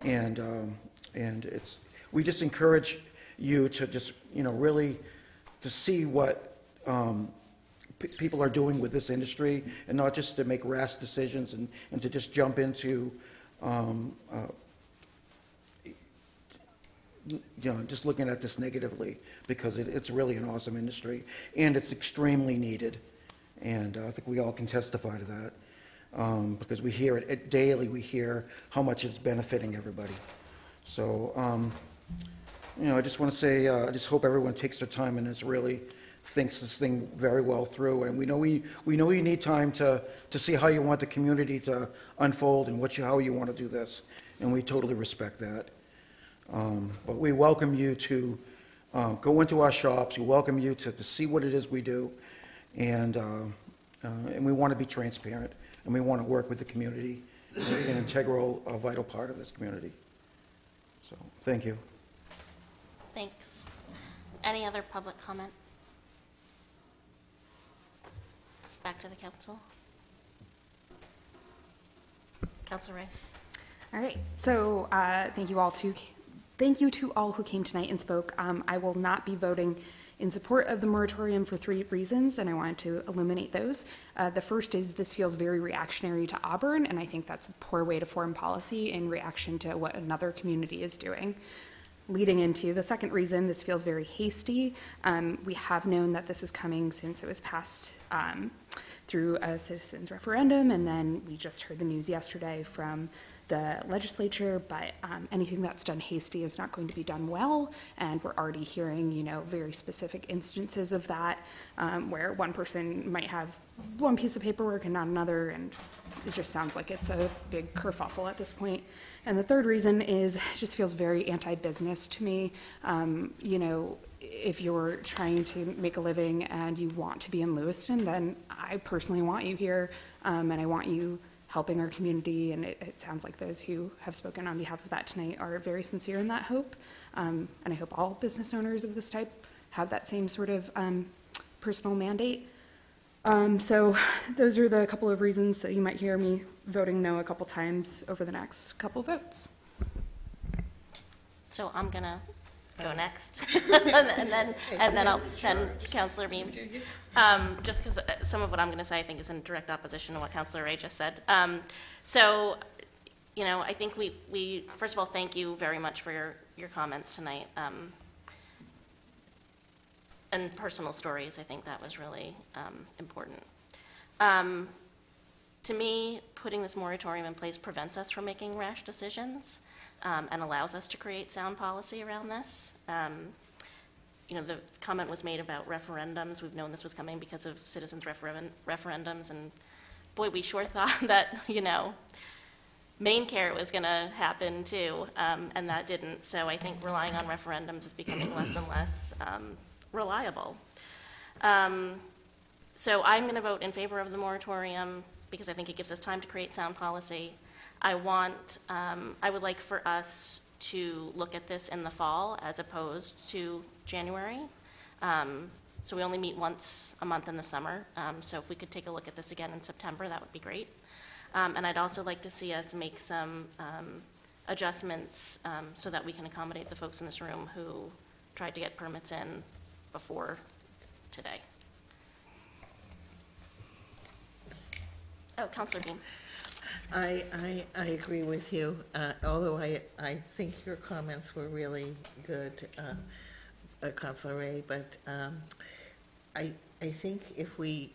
Speaker 11: And we just encourage you to just, really to see what people are doing with this industry, and not just to make rash decisions and to just jump into, just looking at this negatively, because it's really an awesome industry, and it's extremely needed. And I think we all can testify to that, because we hear it daily. We hear how much it's benefiting everybody. So, I just want to say, I just hope everyone takes their time and is really thinks this thing very well through. And we know you need time to see how you want the community to unfold and how you want to do this, and we totally respect that. But we welcome you to go into our shops. We welcome you to see what it is we do, and we want to be transparent, and we want to work with the community, an integral, vital part of this community. So, thank you.
Speaker 1: Thanks. Any other public comment? Back to the council. Councilor Ray.
Speaker 19: All right. So thank you to all who came tonight and spoke. I will not be voting in support of the moratorium for 3 reasons, and I wanted to illuminate those. The first is this feels very reactionary to Auburn, and I think that's a poor way to form policy in reaction to what another community is doing. Leading into the second reason, this feels very hasty. We have known that this is coming since it was passed through a citizens referendum, and then we just heard the news yesterday from the legislature, but anything that's done hasty is not going to be done well, and we're already hearing, very specific instances of that, where one person might have one piece of paperwork and not another, and it just sounds like it's a big kerfuffle at this point. And the third reason is it just feels very anti-business to me. If you're trying to make a living and you want to be in Lewiston, then I personally want you here, and I want you helping our community, and it sounds like those who have spoken on behalf of that tonight are very sincere in that hope, and I hope all business owners of this type have that same sort of personal mandate. So those are the couple of reasons that you might hear me voting no a couple times over the next couple votes.
Speaker 1: So I'm gonna go next, and then Councilor Beam. Just because some of what I'm going to say I think is in direct opposition to what Councilor Ray just said. I think we first of all, thank you very much for your comments tonight. And personal stories, I think that was really important. To me, putting this moratorium in place prevents us from making rash decisions, and allows us to create sound policy around this. The comment was made about referendums. We've known this was coming because of citizens' referendums, and boy, we sure thought that, main care was going to happen too, and that didn't. So I think relying on referendums is becoming less and less reliable. So I'm going to vote in favor of the moratorium. because I think it gives us time to create sound policy. I would like for us to look at this in the fall as opposed to January. So we only meet once a month in the summer. So if we could take a look at this again in September, that would be great. And I'd also like to see us make some adjustments so that we can accommodate the folks in this room who tried to get permits in before today. Oh, Councilor Beam.
Speaker 12: I agree with you, although I think your comments were really good, Councilor Ray, but I think if we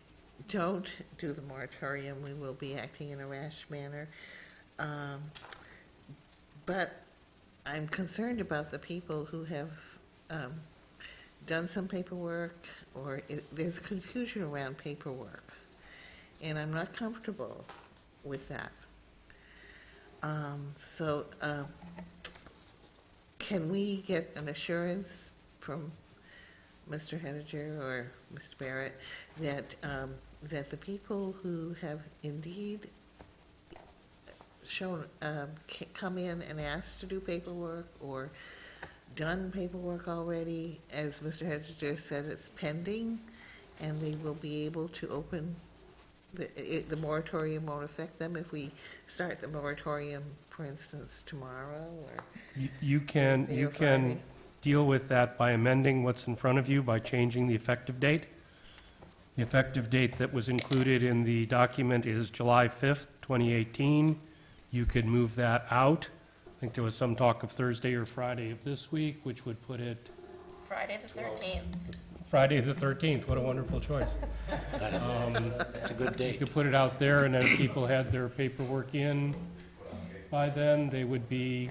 Speaker 12: don't do the moratorium, we will be acting in a rash manner. But I'm concerned about the people who have done some paperwork, or there's confusion around paperwork, and I'm not comfortable with that. Can we get an assurance from Mr. Henninger or Mr. Barrett that that the people who have indeed shown come in and asked to do paperwork or done paperwork already, as Mr. Henninger said, it's pending, and they will be able to open the moratorium won't affect them if we start the moratorium, for instance, tomorrow or
Speaker 23: You can
Speaker 12: Tuesday or Friday?
Speaker 23: deal with that by amending what's in front of you by changing the effective date. The effective date that was included in the document is July 5th, 2018. You could move that out. I think there was some talk of Thursday or Friday of this week, which would put it
Speaker 1: Friday the 13th.
Speaker 23: Friday the 13th. What a wonderful choice.
Speaker 8: It's a good date.
Speaker 23: You could put it out there, and then if people had their paperwork in by then, they would be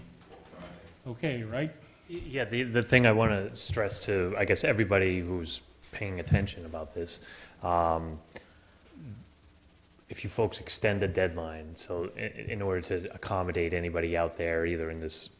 Speaker 23: okay, right?
Speaker 6: Yeah, the thing I want to stress to, I guess, everybody who's paying attention about this, if you folks extend the deadline, so in order to accommodate anybody out there, either in this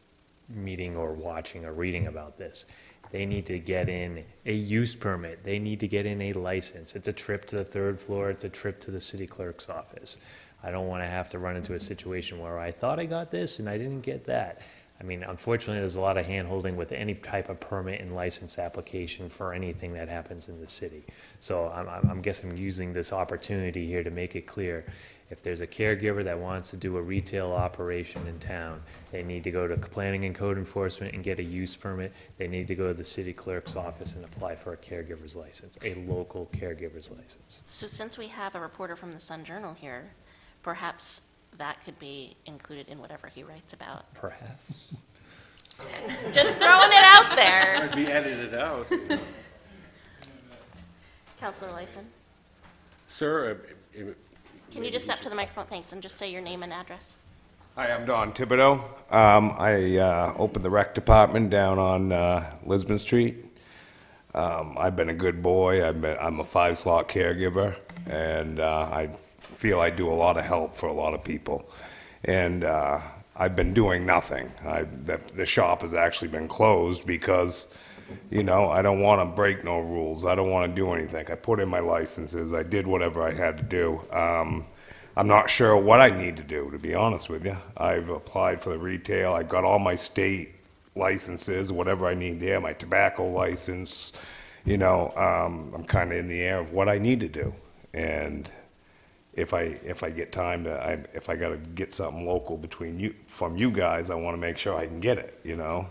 Speaker 6: meeting or watching or reading about this, they need to get in a use permit. They need to get in a license. It's a trip to the third floor. It's a trip to the city clerk's office. I don't want to have to run into a situation where I thought I got this and I didn't get that. I mean, unfortunately, there's a lot of hand-holding with any type of permit and license application for anything that happens in the city. So I'm guessing using this opportunity here to make it clear, if there's a caregiver that wants to do a retail operation in town, they need to go to planning and code enforcement and get a use permit. They need to go to the city clerk's office and apply for a caregiver's license, a local caregiver's license.
Speaker 1: So since we have a reporter from the Sun Journal here, perhaps that could be included in whatever he writes about.
Speaker 6: Perhaps.
Speaker 1: Just throwing it out there.
Speaker 8: Might be edited out.
Speaker 1: Councilor Lyson,
Speaker 8: Sir,
Speaker 1: can you just step to the microphone, thanks, and just say your name and address?
Speaker 13: Hi, I'm Don Thibodeau. I opened the rec department down on Lisbon Street. I've been a good boy. I'm a 5-slot caregiver, and I feel I do a lot of help for a lot of people. And I've been doing nothing. The shop has actually been closed because, you know, I don't want to break no rules. I don't want to do anything. I put in my licenses. I did whatever I had to do. I'm not sure what I need to do, to be honest with you. I've applied for the retail. I've got all my state licenses, whatever I need there, my tobacco license. You know, I'm kind of in the air of what I need to do. And if I get time to, if I got to get something local from you guys, I want to make sure I can get it, you know?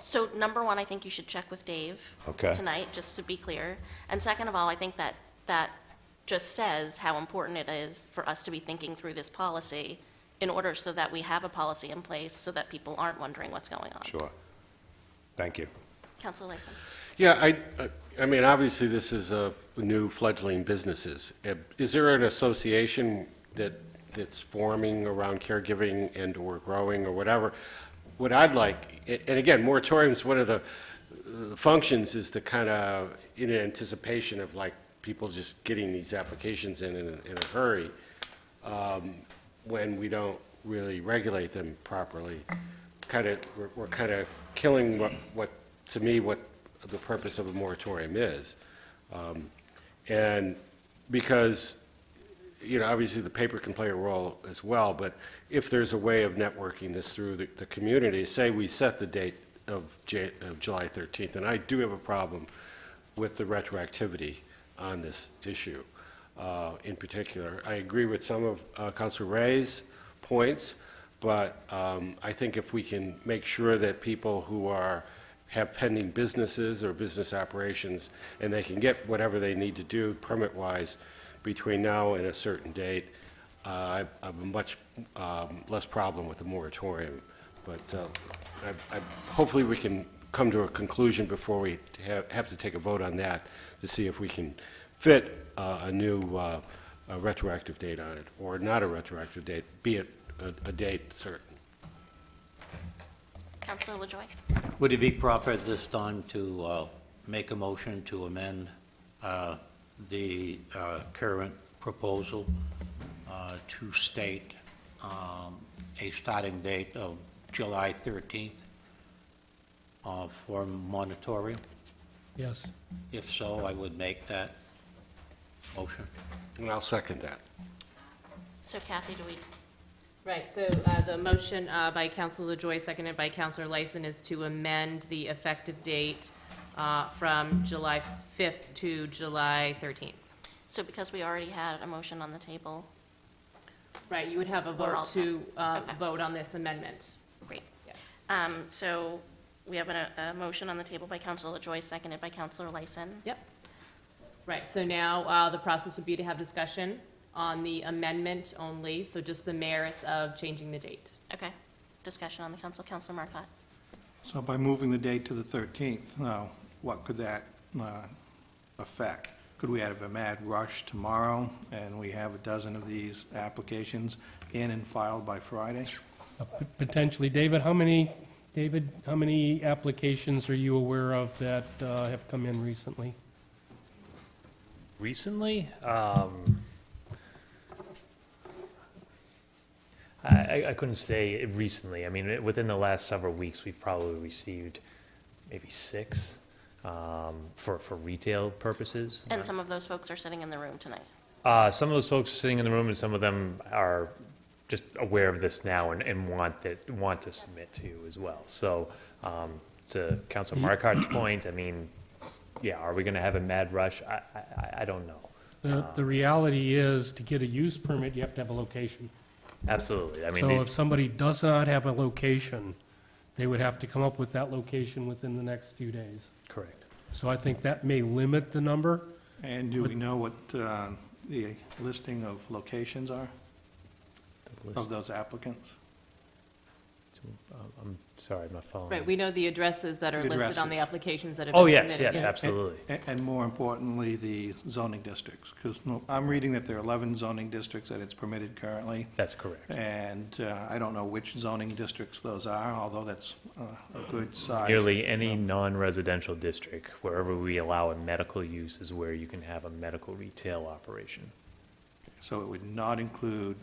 Speaker 1: So number one, I think you should check with Dave tonight, just to be clear. And second of all, I think that just says how important it is for us to be thinking through this policy in order so that we have a policy in place so that people aren't wondering what's going on.
Speaker 13: Sure. Thank you.
Speaker 1: Councilor Lyson.
Speaker 8: Yeah, I mean, obviously, this is a new fledgling businesses. Is there an association that's forming around caregiving and or growing or whatever? What I'd like, and again, moratoriums, one of the functions is to kind of, in anticipation of like people just getting these applications in a hurry, when we don't really regulate them properly, we're kind of killing what to me, what the purpose of a moratorium is. And because you know, obviously the paper can play a role as well, but if there's a way of networking this through the community, say we set the date of July 13th, and I do have a problem with the retroactivity on this issue in particular. I agree with some of Councilor Ray's points, but I think if we can make sure that people who have pending businesses or business operations, and they can get whatever they need to do permit-wise between now and a certain date, I have a much less problem with the moratorium. But hopefully we can come to a conclusion before we have to take a vote on that to see if we can fit a new retroactive date on it, or not a retroactive date, be it a date certain.
Speaker 1: Councilor LaJoy.
Speaker 9: Would it be proper at this time to make a motion to amend the current proposal to state a starting date of July 13th for moratorium?
Speaker 23: Yes.
Speaker 9: If so, I would make that motion.
Speaker 8: And I'll second that.
Speaker 1: So Kathy, do we?
Speaker 3: Right, so the motion by Councilor LaJoy, seconded by Councilor Lyson, is to amend the effective date from July 5th to July 13th.
Speaker 1: So because we already had a motion on the table.
Speaker 3: Right, you would have a vote to vote on this amendment.
Speaker 1: Great.
Speaker 3: Yes.
Speaker 1: So we have a motion on the table by Councilor LaJoy, seconded by Councilor Lyson.
Speaker 3: Yep. Right, so now the process would be to have discussion on the amendment only, so just the merits of changing the date.
Speaker 1: Okay. Discussion on the council. Councilor Marcotte.
Speaker 18: So by moving the date to the 13th, now, what could that affect? Could we have a mad rush tomorrow, and we have a dozen of these applications in and filed by Friday?
Speaker 23: Potentially. David, how many applications are you aware of that have come in recently?
Speaker 6: Recently? I couldn't say recently. I mean, within the last several weeks, we've probably received maybe 6 for retail purposes.
Speaker 1: And some of those folks are sitting in the room tonight.
Speaker 6: Some of those folks are sitting in the room, and some of them are just aware of this now and want to submit to you as well. So to Councilor Marcotte's point, I mean, yeah, are we going to have a mad rush? I don't know.
Speaker 23: The reality is, to get a use permit, you have to have a location.
Speaker 6: Absolutely. I mean,
Speaker 23: so if somebody does not have a location, they would have to come up with that location within the next few days.
Speaker 6: Correct.
Speaker 23: So I think that may limit the number.
Speaker 18: And do we know what the listing of locations are of those applicants?
Speaker 6: I'm sorry, my phone.
Speaker 3: Right, we know the addresses that are
Speaker 18: The
Speaker 3: listed on the
Speaker 18: addresses.
Speaker 3: applications that have
Speaker 6: Oh,
Speaker 3: been
Speaker 6: yes,
Speaker 3: submitted.
Speaker 6: yes, absolutely.
Speaker 18: And more importantly, the zoning districts, because I'm reading that there are 11 zoning districts that it's permitted currently.
Speaker 6: That's correct.
Speaker 18: And I don't know which zoning districts those are, although that's a good size.
Speaker 6: Nearly any non-residential district, wherever we allow a medical use, is where you can have a medical retail operation.
Speaker 18: So it would not include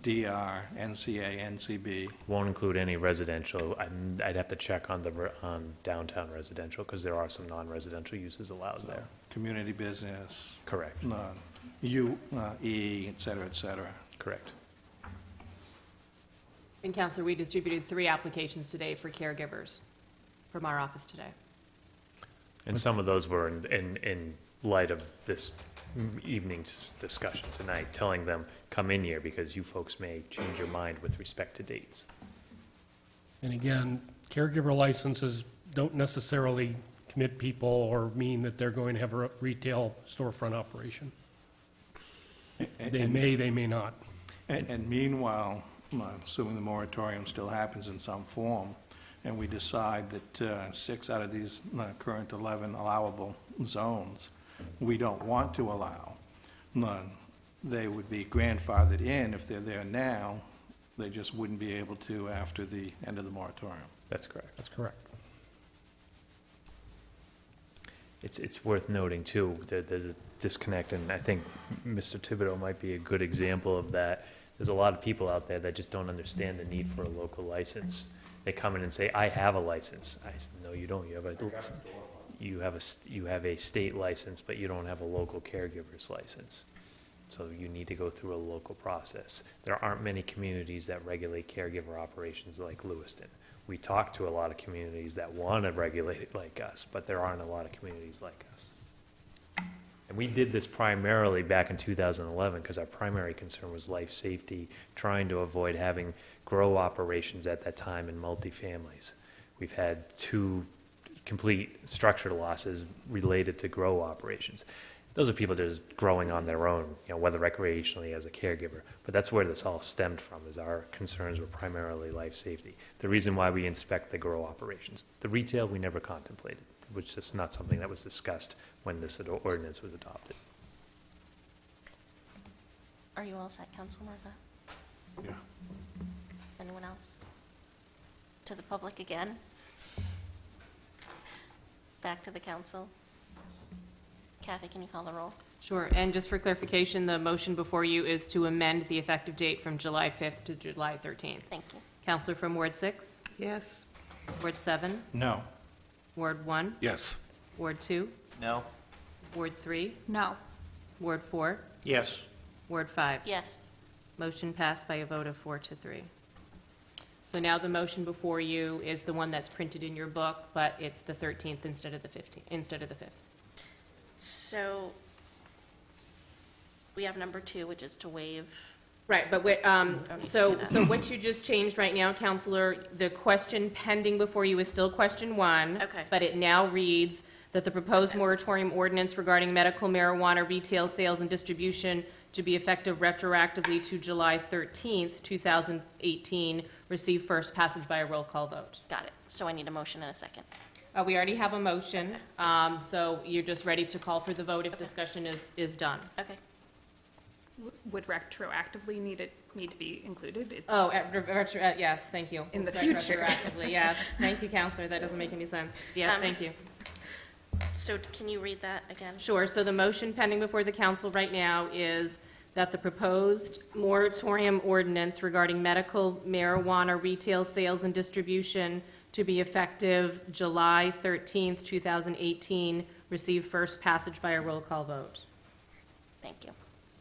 Speaker 18: DR, NCA, NCB.
Speaker 6: Won't include any residential. I'd have to check on downtown residential, because there are some non-residential uses allowed there.
Speaker 18: Community business.
Speaker 6: Correct.
Speaker 18: UE, et cetera,
Speaker 6: Correct.
Speaker 3: And Councilor, we distributed 3 applications today for caregivers from our office today.
Speaker 6: And some of those were in light of this evening's discussion tonight, telling them, come in here because you folks may change your mind with respect to dates.
Speaker 23: And again, caregiver licenses don't necessarily commit people or mean that they're going to have a retail storefront operation. They may not.
Speaker 18: And meanwhile, assuming the moratorium still happens in some form, and we decide that 6 out of these current 11 allowable zones we don't want to allow, they would be grandfathered in. If they're there now, they just wouldn't be able to after the end of the moratorium.
Speaker 6: That's correct.
Speaker 23: That's correct.
Speaker 6: It's worth noting, too, that there's a disconnect, and I think Mr. Thibodeau might be a good example of that. There's a lot of people out there that just don't understand the need for a local license. They come in and say, I have a license. I said, no, you don't. You have a state license, but you don't have a local caregiver's license. So you need to go through a local process. There aren't many communities that regulate caregiver operations like Lewiston. We talk to a lot of communities that want to regulate it like us, but there aren't a lot of communities like us. And we did this primarily back in 2011 because our primary concern was life safety, trying to avoid having grow operations at that time in multifamilies. We've had 2 complete structure losses related to grow operations. Those are people just growing on their own, whether recreationally as a caregiver. But that's where this all stemmed from, is our concerns were primarily life safety. The reason why we inspect the grow operations. The retail, we never contemplated, which is not something that was discussed when this ordinance was adopted.
Speaker 1: Are you all set, Council Martha?
Speaker 18: Yeah.
Speaker 1: Anyone else? To the public again? Back to the council. Kathy, can you call the roll?
Speaker 3: Sure, and just for clarification, the motion before you is to amend the effective date from July 5th to July 13th.
Speaker 1: Thank you.
Speaker 3: Counselor from Ward 6?
Speaker 12: Yes.
Speaker 3: Ward 7?
Speaker 18: No.
Speaker 3: Ward 1?
Speaker 8: Yes.
Speaker 3: Ward 2?
Speaker 2: No?
Speaker 3: Ward 3?
Speaker 19: No.
Speaker 3: Ward 4?
Speaker 9: Yes.
Speaker 3: Ward 5?
Speaker 1: Yes.
Speaker 3: Motion passed by a vote of 4-3. So now the motion before you is the one that's printed in your book, but it's the 13th instead of the 15th, instead of the 5th.
Speaker 1: So we have number 2, which is to waive.
Speaker 3: Right, but so what you just changed right now, Counselor, the question pending before you is still question 1.
Speaker 1: Okay.
Speaker 3: But it now reads that the proposed moratorium ordinance regarding medical marijuana retail sales and distribution to be effective retroactively to July 13th, 2018, receive first passage by a roll call vote.
Speaker 1: Got it. So I need a motion and a second.
Speaker 3: We already have a motion, so you're just ready to call for the vote if discussion is done.
Speaker 1: Okay.
Speaker 19: Would retroactively need to be included? It's
Speaker 3: Oh, yes, thank you.
Speaker 19: In the
Speaker 3: Strike
Speaker 19: future.
Speaker 3: retroactively, yes. Thank you, Counselor, that doesn't make any sense. Yes, thank you.
Speaker 1: So can you read that again?
Speaker 3: Sure, so the motion pending before the council right now is that the proposed moratorium ordinance regarding medical marijuana retail sales and distribution to be effective July 13th, 2018, receive first passage by a roll call vote.
Speaker 1: Thank you.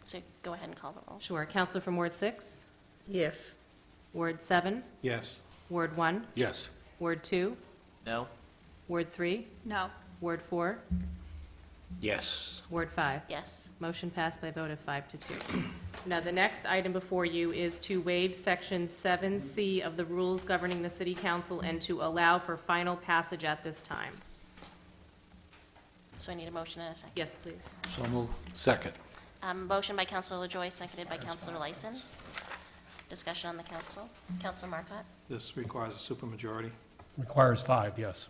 Speaker 1: So go ahead and call the roll.
Speaker 3: Sure, Counselor from Ward 6?
Speaker 12: Yes.
Speaker 3: Ward 7?
Speaker 18: Yes.
Speaker 3: Ward 1?
Speaker 8: Yes.
Speaker 3: Ward 2?
Speaker 2: No?
Speaker 3: Ward 3?
Speaker 19: No.
Speaker 3: Ward 4?
Speaker 9: Yes.
Speaker 3: Ward 5?
Speaker 1: Yes.
Speaker 3: Motion passed by a vote of 5-2. Now, the next item before you is to waive Section 7C of the rules governing the city council and to allow for final passage at this time.
Speaker 1: So I need a motion and a second.
Speaker 3: Yes, please.
Speaker 9: So move.
Speaker 8: Second.
Speaker 1: Motion by Councilor LaJoy, seconded by Councilor Lyson. Discussion on the council. Councilor Marcotte?
Speaker 18: This requires a supermajority.
Speaker 23: Requires 5, yes.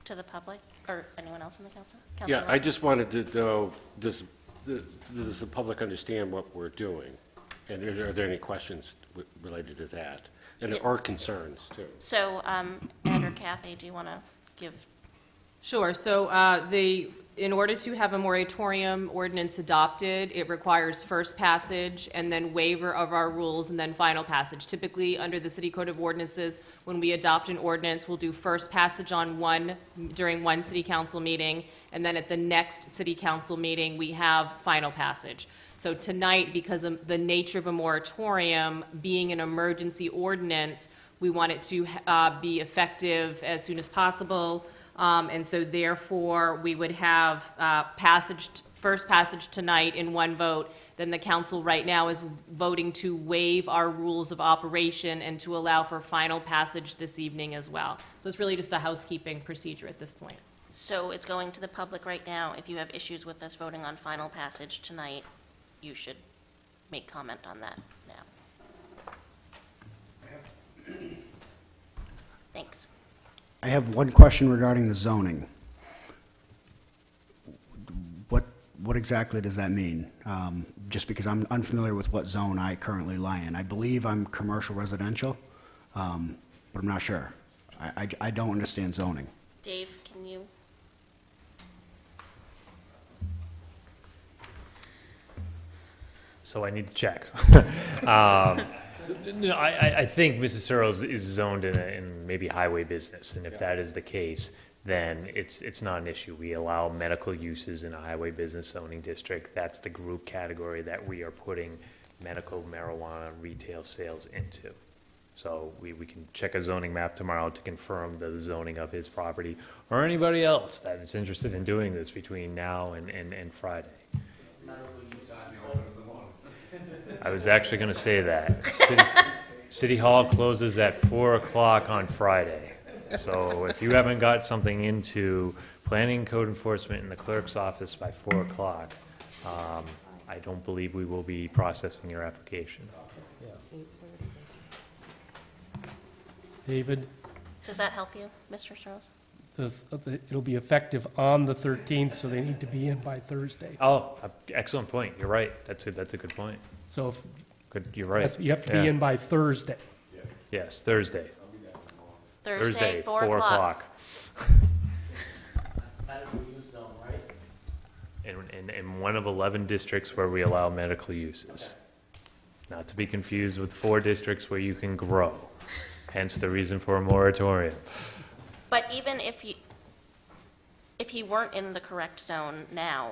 Speaker 1: To the public, or anyone else in the council?
Speaker 8: Yeah,
Speaker 1: Councilor
Speaker 8: I
Speaker 1: Lyson?
Speaker 8: just wanted to know, does the public understand what we're doing? And are there any questions related to that? And or
Speaker 1: Yes.
Speaker 8: concerns, too?
Speaker 1: So, Ed or Kathy, do you want to give?
Speaker 3: Sure. So in order to have a moratorium ordinance adopted, it requires first passage and then waiver of our rules and then final passage. Typically, under the City Code of Ordinances, when we adopt an ordinance, we'll do first passage on during one city council meeting, and then at the next city council meeting, we have final passage. So tonight, because of the nature of a moratorium being an emergency ordinance, we want it to be effective as soon as possible. And so therefore, we would have first passage tonight in one vote. Then the council right now is voting to waive our rules of operation and to allow for final passage this evening as well. So it's really just a housekeeping procedure at this point.
Speaker 1: So it's going to the public right now. If you have issues with us voting on final passage tonight, you should make comment on that now. Thanks.
Speaker 4: I have one question regarding the zoning. What exactly does that mean? Just because I'm unfamiliar with what zone I currently lie in. I believe I'm commercial residential, but I'm not sure. I don't understand zoning.
Speaker 1: Dave, can you?
Speaker 6: So I need to check. No, I think Mrs. Searles is zoned in maybe highway business, and if that is the case, then it's not an issue. We allow medical uses in a highway business zoning district. That's the group category that we are putting medical marijuana retail sales into. So we can check a zoning map tomorrow to confirm the zoning of his property or anybody else that is interested in doing this between now and Friday. I was actually going to say that. City Hall closes at 4 o'clock on Friday. So if you haven't got something into planning, code enforcement, and the clerk's office by 4 o'clock, I don't believe we will be processing your application.
Speaker 23: David,
Speaker 1: Does that help you, Mr. Strauss?
Speaker 23: it'll be effective on the 13th, so they need to be in by Thursday.
Speaker 6: Oh, excellent point. You're right. That's a good point.
Speaker 23: So if,
Speaker 6: Good, you're right.
Speaker 23: you have to be in by Thursday.
Speaker 6: Yes, Thursday.
Speaker 1: Thursday, 4
Speaker 6: 4
Speaker 1: o'clock.
Speaker 6: In one of 11 districts where we allow medical uses. Not to be confused with 4 districts where you can grow. Hence the reason for a moratorium.
Speaker 1: But even if you weren't in the correct zone now,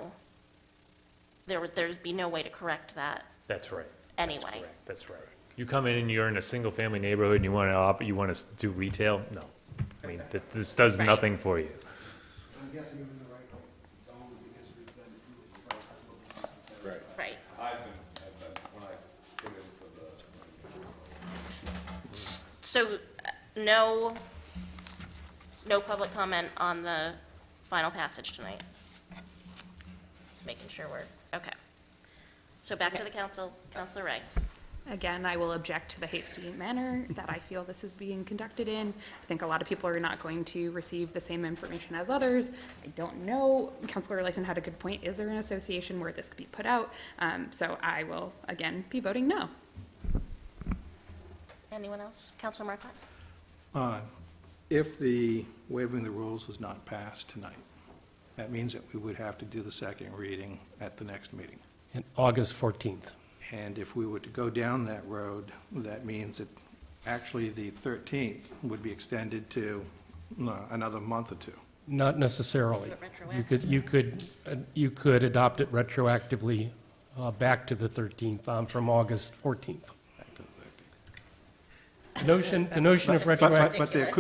Speaker 1: there'd be no way to correct that
Speaker 6: That's right.
Speaker 1: anyway.
Speaker 6: That's right. You come in and you're in a single-family neighborhood and you want to do retail? No. I mean, this does nothing for you.
Speaker 4: I'm guessing I'm in the right zone because we've been through it.
Speaker 1: Right.
Speaker 13: I've been, when I put in for the.
Speaker 1: So, no public comment on the final passage tonight? Just making sure we're, okay. So back to the council, Councilor Ray.
Speaker 19: Again, I will object to the hasty manner that I feel this is being conducted in. I think a lot of people are not going to receive the same information as others. I don't know. Councilor Lyson had a good point. Is there an association where this could be put out? So I will, again, be voting no.
Speaker 1: Anyone else? Councilor Marcotte?
Speaker 18: If the waiving the rules was not passed tonight, that means that we would have to do the second reading at the next meeting.
Speaker 23: And August 14th.
Speaker 18: And if we were to go down that road, that means that actually the 13th would be extended to another month or two.
Speaker 23: Not necessarily. You could adopt it retroactively back to the 13th, from August 14th.
Speaker 18: Back to the 13th.
Speaker 23: The notion of retroactive.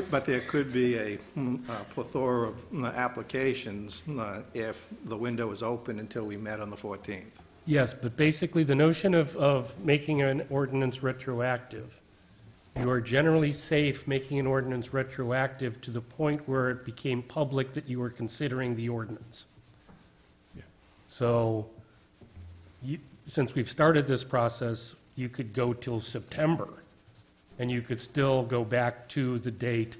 Speaker 18: But there could be a plethora of applications if the window is open until we met on the 14th.
Speaker 23: Yes, but basically the notion of making an ordinance retroactive, you are generally safe making an ordinance retroactive to the point where it became public that you were considering the ordinance.
Speaker 18: Yeah.
Speaker 23: So, since we've started this process, you could go till September, and you could still go back to the date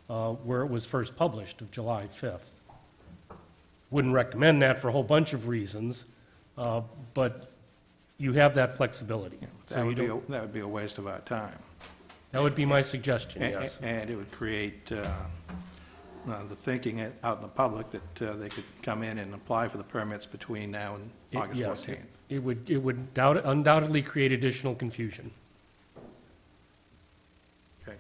Speaker 23: where it was first published, of July 5th. Wouldn't recommend that for a whole bunch of reasons, but you have that flexibility.
Speaker 18: That would be a waste of our time.
Speaker 23: That would be my suggestion, yes.
Speaker 18: And it would create the thinking out in the public that they could come in and apply for the permits between now and August 14th.
Speaker 23: It would undoubtedly create additional confusion.
Speaker 18: Okay.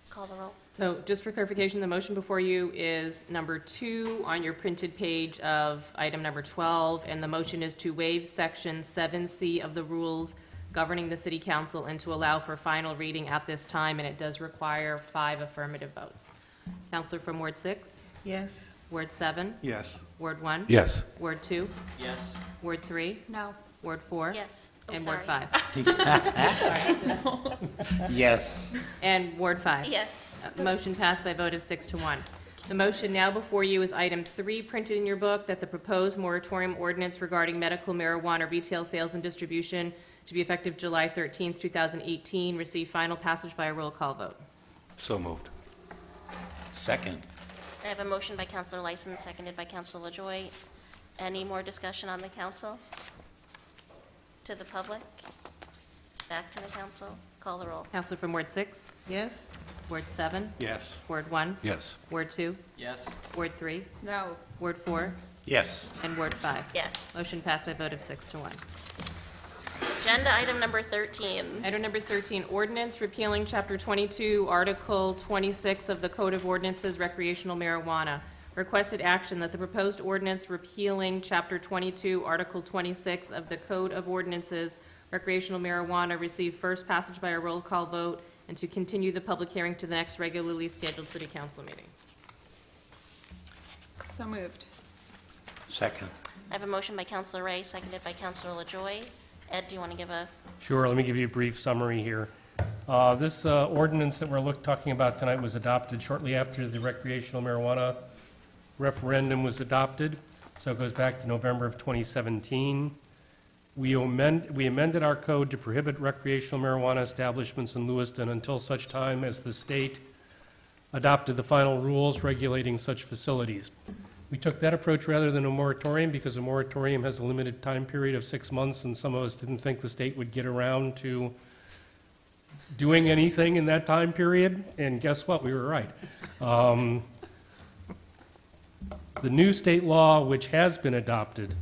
Speaker 1: Call the roll.
Speaker 3: So just for clarification, the motion before you is number 2 on your printed page of item number 12, and the motion is to waive section 7C of the rules governing the city council and to allow for final reading at this time, and it does require 5 affirmative votes. Counselor from Ward 6?
Speaker 12: Yes.
Speaker 3: Ward 7?
Speaker 18: Yes.
Speaker 3: Ward 1?
Speaker 13: Yes.
Speaker 3: Ward 2?
Speaker 2: Yes.
Speaker 3: Ward 3?
Speaker 19: No.
Speaker 3: Ward 4?
Speaker 1: Yes. Oh,
Speaker 3: And
Speaker 1: sorry.
Speaker 3: Ward 5?
Speaker 9: Yes.
Speaker 3: And Ward 5?
Speaker 1: Yes.
Speaker 3: Motion passed by a vote of 6 to 1. The motion now before you is item 3 printed in your book, that the proposed moratorium ordinance regarding medical marijuana retail sales and distribution to be effective July 13th, 2018, receive final passage by a roll call vote.
Speaker 9: So moved. Second.
Speaker 1: I have a motion by Councilor Lyson, seconded by Councilor LaJoy. Any more discussion on the council? To the public? Back to the council? Call the roll.
Speaker 3: Counselor from Ward 6?
Speaker 12: Yes.
Speaker 3: Ward 7?
Speaker 18: Yes.
Speaker 3: Ward 1?
Speaker 13: Yes.
Speaker 3: Ward 2?
Speaker 2: Yes.
Speaker 3: Ward 3?
Speaker 19: No.
Speaker 3: Ward 4?
Speaker 9: Yes.
Speaker 3: And Ward 5?
Speaker 1: Yes.
Speaker 3: Motion passed by a vote of 6 to 1.
Speaker 1: Agenda item number 13.
Speaker 3: Item number 13, ordinance repealing Chapter 22, Article 26 of the Code of Ordinances, recreational marijuana. Requested action that the proposed ordinance repealing Chapter 22, Article 26 of the Code of Ordinances, recreational marijuana receive first passage by a roll call vote and to continue the public hearing to the next regularly scheduled city council meeting.
Speaker 19: So moved.
Speaker 9: Second.
Speaker 1: I have a motion by Councilor Ray, seconded by Councilor LaJoy. Ed, do you want to give a?
Speaker 23: Sure, let me give you a brief summary here. This ordinance that we're talking about tonight was adopted shortly after the recreational marijuana referendum was adopted, so it goes back to November of 2017. We amended our code to prohibit recreational marijuana establishments in Lewiston until such time as the state adopted the final rules regulating such facilities. We took that approach rather than a moratorium because a moratorium has a limited time period of 6 months, and some of us didn't think the state would get around to doing anything in that time period, and guess what? We were right. The new state law, which has been adopted,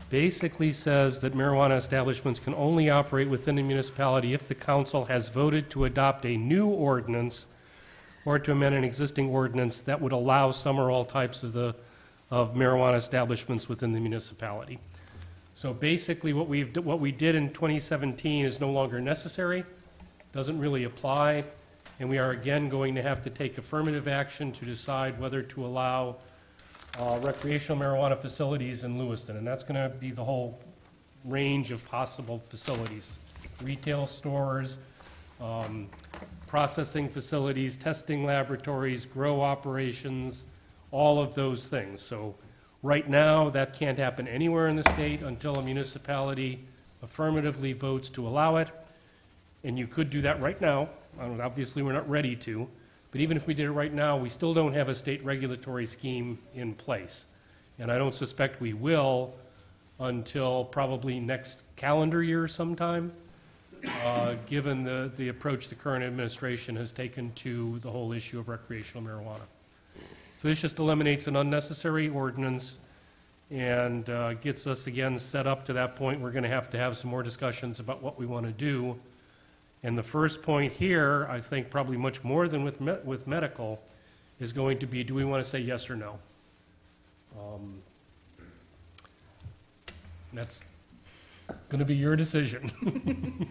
Speaker 23: basically says that marijuana establishments can only operate within a municipality if the council has voted to adopt a new ordinance or to amend an existing ordinance that would allow some or all types of marijuana establishments within the municipality. So basically what we did in 2017 is no longer necessary, doesn't really apply, and we are again going to have to take affirmative action to decide whether to allow recreational marijuana facilities in Lewiston, and that's going to be the whole range of possible facilities. Retail stores, processing facilities, testing laboratories, grow operations, all of those things. So right now, that can't happen anywhere in the state until a municipality affirmatively votes to allow it, and you could do that right now. Obviously, we're not ready to. But even if we did it right now, we still don't have a state regulatory scheme in place. And I don't suspect we will until probably next calendar year sometime, given the approach the current administration has taken to the whole issue of recreational marijuana. So this just eliminates an unnecessary ordinance and gets us again set up to that point. We're going to have some more discussions about what we want to do. And the first point here, I think probably much more than with medical, is going to be, do we want to say yes or no? That's going to be your decision.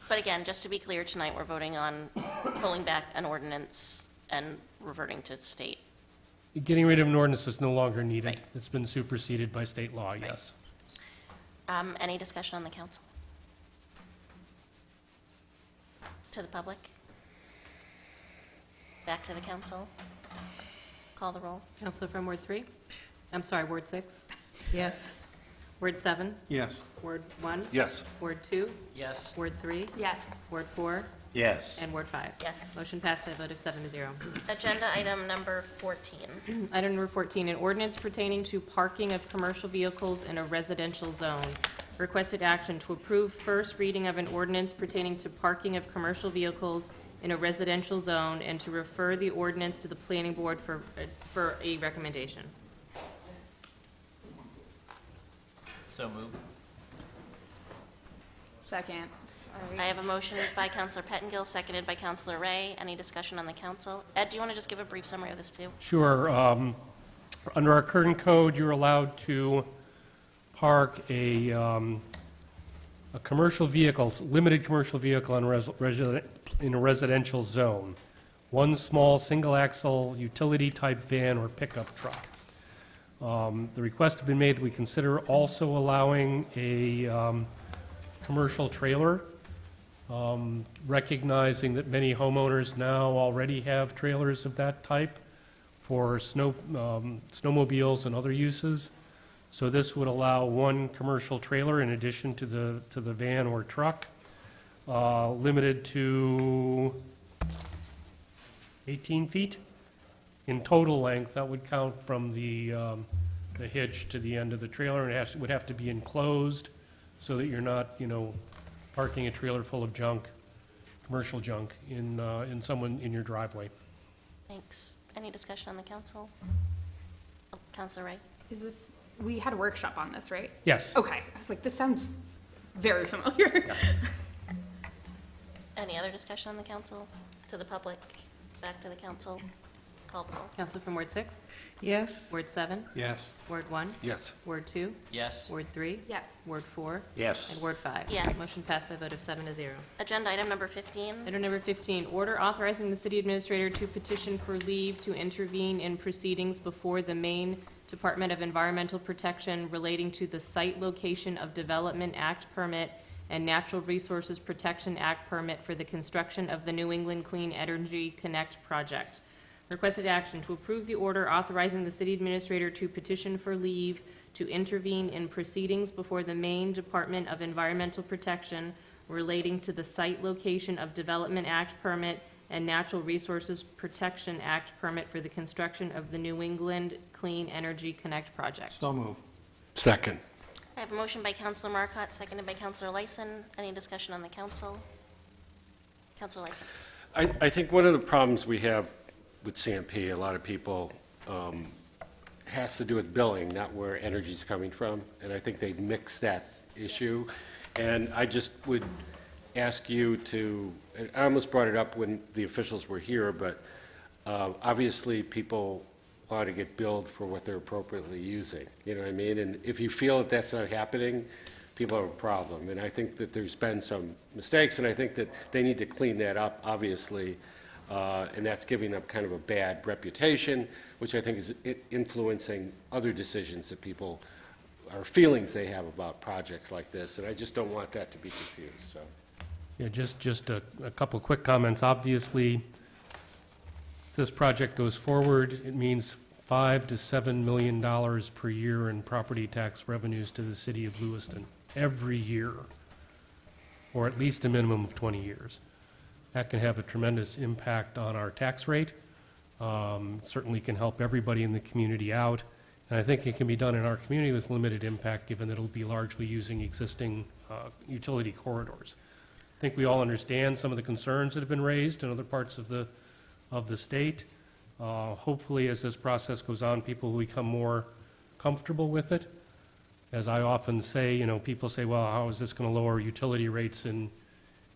Speaker 1: But again, just to be clear, tonight we're voting on pulling back an ordinance and reverting to state.
Speaker 23: Getting rid of an ordinance is no longer needed.
Speaker 1: Right.
Speaker 23: It's been superseded by state law, yes.
Speaker 1: Any discussion on the council? To the public? Back to the council? Call the roll.
Speaker 3: Counselor from Ward 3? I'm sorry, Ward 6?
Speaker 12: Yes.
Speaker 3: Ward 7?
Speaker 18: Yes.
Speaker 3: Ward 1?
Speaker 8: Yes.
Speaker 3: Ward 2?
Speaker 2: Yes.
Speaker 3: Ward 3?
Speaker 19: Yes.
Speaker 3: Ward 4?
Speaker 9: Yes.
Speaker 3: And Ward 5?
Speaker 1: Yes.
Speaker 3: Motion passed by a vote of 7-0.
Speaker 1: Agenda item number 14.
Speaker 3: Item number 14, an ordinance pertaining to parking of commercial vehicles in a residential zone. Requested action to approve first reading of an ordinance pertaining to parking of commercial vehicles in a residential zone and to refer the ordinance to the planning board for a recommendation.
Speaker 2: So moved.
Speaker 19: Second. Sorry.
Speaker 1: I have a motion by Councilor Pettingill, seconded by Councilor Ray. Any discussion on the council? Ed, do you want to just give a brief summary of this too?
Speaker 23: Sure. Under our current code, you're allowed to park a commercial vehicle, limited commercial vehicle in a residential zone. One small single-axle utility-type van or pickup truck. The request has been made that we consider also allowing a commercial trailer, recognizing that many homeowners now already have trailers of that type for snowmobiles and other uses. So this would allow one commercial trailer in addition to the van or truck, limited to 18 feet in total length. That would count from the hitch to the end of the trailer, and it would have to be enclosed so that you're not, parking a trailer full of junk, commercial junk, in your driveway.
Speaker 1: Thanks. Any discussion on the council? Councilor Ray?
Speaker 19: We had a workshop on this, right?
Speaker 23: Yes.
Speaker 19: Okay. I was like, this sounds very familiar.
Speaker 1: Any other discussion on the council? To the public? Back to the council? Call the roll.
Speaker 3: Council from Ward 6?
Speaker 12: Yes.
Speaker 3: Ward 7?
Speaker 18: Yes.
Speaker 3: Ward 1?
Speaker 8: Yes.
Speaker 3: Ward 2?
Speaker 2: Yes.
Speaker 3: Ward 3?
Speaker 19: Yes.
Speaker 3: Ward 4?
Speaker 9: Yes.
Speaker 3: And Ward 5?
Speaker 1: Yes.
Speaker 3: Motion passed by a vote of 7-0.
Speaker 1: Agenda item number 15.
Speaker 3: Item number 15, order authorizing the city administrator to petition for leave to intervene in proceedings before the Maine Department of Environmental Protection relating to the Site Location of Development Act permit and Natural Resources Protection Act permit for the construction of the New England Clean Energy Connect project. Requested action to approve the order authorizing the city administrator to petition for leave to intervene in proceedings before the Maine Department of Environmental Protection relating to the Site Location of Development Act permit and Natural Resources Protection Act permit for the construction of the New England Clean Energy Connect project.
Speaker 18: So move.
Speaker 8: Second.
Speaker 1: I have a motion by Councilor Marcotte, seconded by Councilor Lyson. Any discussion on the council? Councilor Lyson.
Speaker 8: I think one of the problems we have with CMP, a lot of people, has to do with billing, not where energy's coming from. And I think they mix that issue. And I just would ask you to, I almost brought it up when the officials were here, but obviously people want to get billed for what they're appropriately using. You know what I mean? And if you feel that that's not happening, people have a problem. And I think that there's been some mistakes, and I think that they need to clean that up, obviously. And that's giving them kind of a bad reputation, which I think is influencing other decisions that people, or feelings they have about projects like this. And I just don't want that to be confused, so.
Speaker 23: Yeah, just a couple quick comments. Obviously, if this project goes forward, it means $5 to $7 million per year in property tax revenues to the city of Lewiston every year, or at least a minimum of 20 years. That can have a tremendous impact on our tax rate. Certainly can help everybody in the community out. And I think it can be done in our community with limited impact, given that it'll be largely using existing utility corridors. I think we all understand some of the concerns that have been raised in other parts of the state. Hopefully, as this process goes on, people will become more comfortable with it. As I often say, you know, people say, well, how is this going to lower utility rates in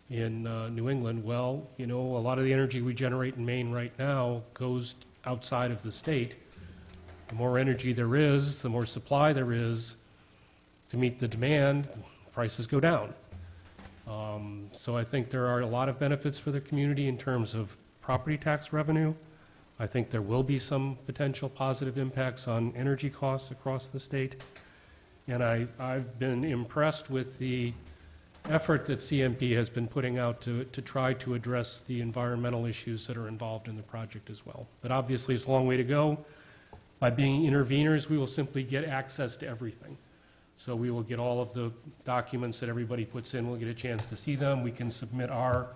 Speaker 23: New England? Well, you know, a lot of the energy we generate in Maine right now goes outside of the state. The more energy there is, the more supply there is to meet the demand, prices go down. So I think there are a lot of benefits for the community in terms of property tax revenue. I think there will be some potential positive impacts on energy costs across the state. And I've been impressed with the effort that CMP has been putting out to try to address the environmental issues that are involved in the project as well. But obviously, it's a long way to go. By being interveners, we will simply get access to everything. So we will get all of the documents that everybody puts in. We'll get a chance to see them. We can submit our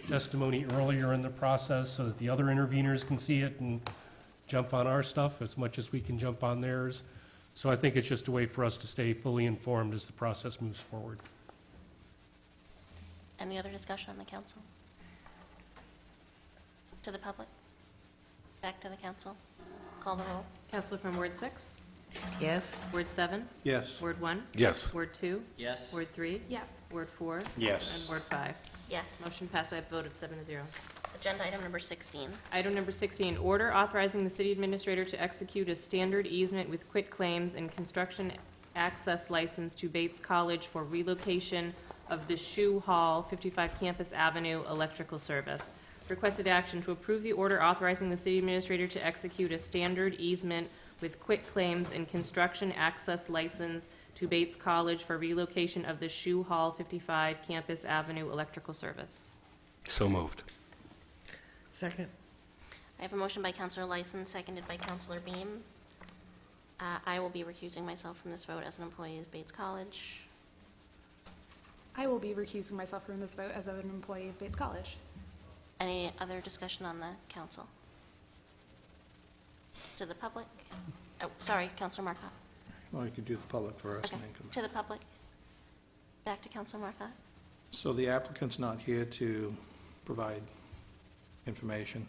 Speaker 23: testimony earlier in the process so that the other interveners can see it and jump on our stuff as much as we can jump on theirs. So I think it's just a way for us to stay fully informed as the process moves forward.
Speaker 1: Any other discussion on the council? To the public? Back to the council? Call the roll.
Speaker 3: Councilor from Ward 6?
Speaker 12: Yes.
Speaker 3: Ward 7?
Speaker 18: Yes.
Speaker 3: Ward 1?
Speaker 8: Yes.
Speaker 3: Ward 2?
Speaker 2: Yes.
Speaker 3: Ward 3?
Speaker 19: Yes.
Speaker 3: Ward 4?
Speaker 9: Yes.
Speaker 3: And Ward 5?
Speaker 1: Yes.
Speaker 3: Motion passed by a vote of 7-0.
Speaker 1: Agenda item number 16.
Speaker 3: Item number 16, order authorizing the city administrator to execute a standard easement with quit claims and construction access license to Bates College for relocation of the Shoe Hall, 55 Campus Avenue, electrical service. Requested action to approve the order authorizing the city administrator to execute a standard easement with quit claims and construction access license to Bates College for relocation of the Shoe Hall, 55 Campus Avenue, electrical service.
Speaker 8: So moved.
Speaker 12: Second.
Speaker 1: I have a motion by Councilor Lyson, seconded by Councilor Beam. I will be recusing myself from this vote as an employee of Bates College.
Speaker 19: I will be recusing myself from this vote as an employee of Bates College.
Speaker 1: Any other discussion on the council? To the public? Oh, sorry, Councilor Marcotte.
Speaker 18: Well, you could do the public first
Speaker 1: Okay,
Speaker 18: and then come back.
Speaker 1: to the public. Back to Councilor Marcotte.
Speaker 18: So the applicant's not here to provide information.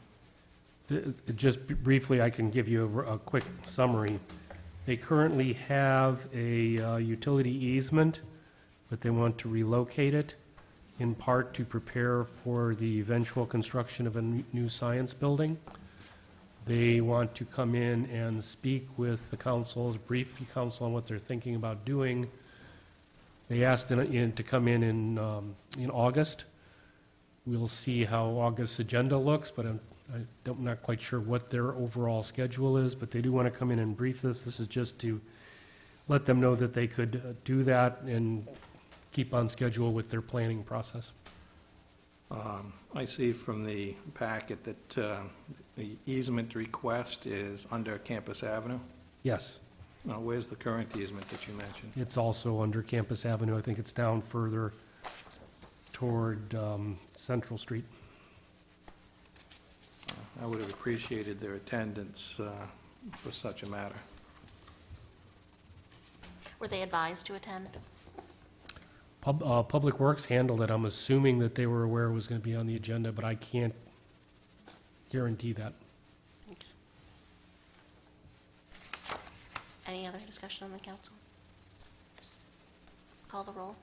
Speaker 23: Just briefly, I can give you a quick summary. They currently have a utility easement but they want to relocate it in part to prepare for the eventual construction of a new science building. They want to come in and speak with the council, brief the council on what they're thinking about doing. They asked to come in August. We'll see how August's agenda looks, but I'm not quite sure what their overall schedule is, but they do want to come in and brief this. This is just to let them know that they could do that and keep on schedule with their planning process.
Speaker 18: I see from the packet that the easement request is under Campus Avenue.
Speaker 23: Yes.
Speaker 18: Now, where's the current easement that you mentioned?
Speaker 23: It's also under Campus Avenue. I think it's down further toward Central Street.
Speaker 18: I would have appreciated their attendance for such a matter.
Speaker 1: Were they advised to attend?
Speaker 23: Public Works handled it. I'm assuming that they were aware it was going to be on the agenda, but I can't guarantee that.
Speaker 1: Thanks. Any other discussion on the council? Call the roll.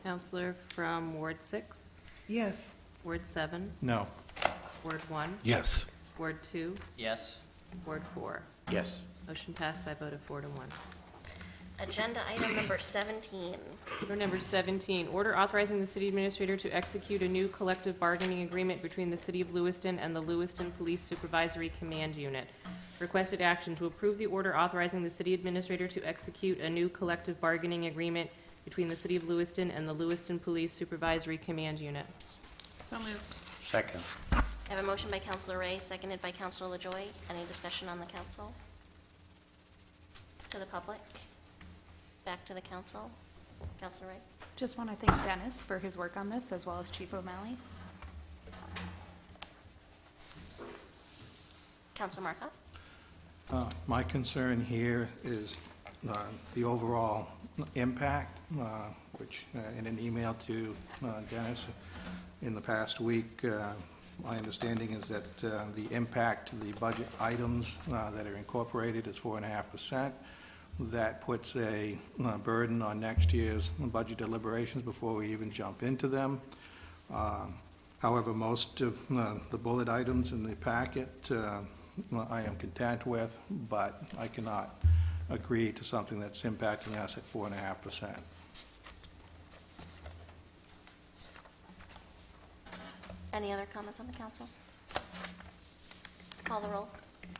Speaker 3: Counselor from Ward 6,
Speaker 12: Yes.
Speaker 3: Ward 7,
Speaker 18: No.
Speaker 3: Ward 1,
Speaker 8: Yes.
Speaker 3: Ward 2,
Speaker 2: Yes.
Speaker 3: Ward 4.
Speaker 9: Yes.
Speaker 3: Motion passed by a vote of 4 to 1.
Speaker 1: Agenda item number 17.
Speaker 3: Order number 17, order authorizing the city administrator to execute a new collective bargaining agreement between the City of Lewiston and the Lewiston Police Supervisory Command Unit. Requested action to approve the order authorizing the city administrator to execute a new collective bargaining agreement between the City of Lewiston and the Lewiston Police Supervisory Command Unit.
Speaker 19: So moved.
Speaker 9: Second.
Speaker 1: I have a motion by Councilor Ray, seconded by Councilor LaJoy. Any discussion on the council? To the public? Back to the council. Councilor Ray.
Speaker 19: Just want to thank Dennis for his work on this, as well as Chief O'Malley.
Speaker 1: Councilor Marcotte.
Speaker 18: My concern here is the overall impact, which in an email to Dennis in the past week, my understanding is that the impact to the budget items that are incorporated is 4.5%. That puts a burden on next year's budget deliberations before we even jump into them. However, most of the bullet items in the packet I am content with, but I cannot agree to something that's impacting us at 4.5%.
Speaker 1: Any other comments on the council? Call the roll.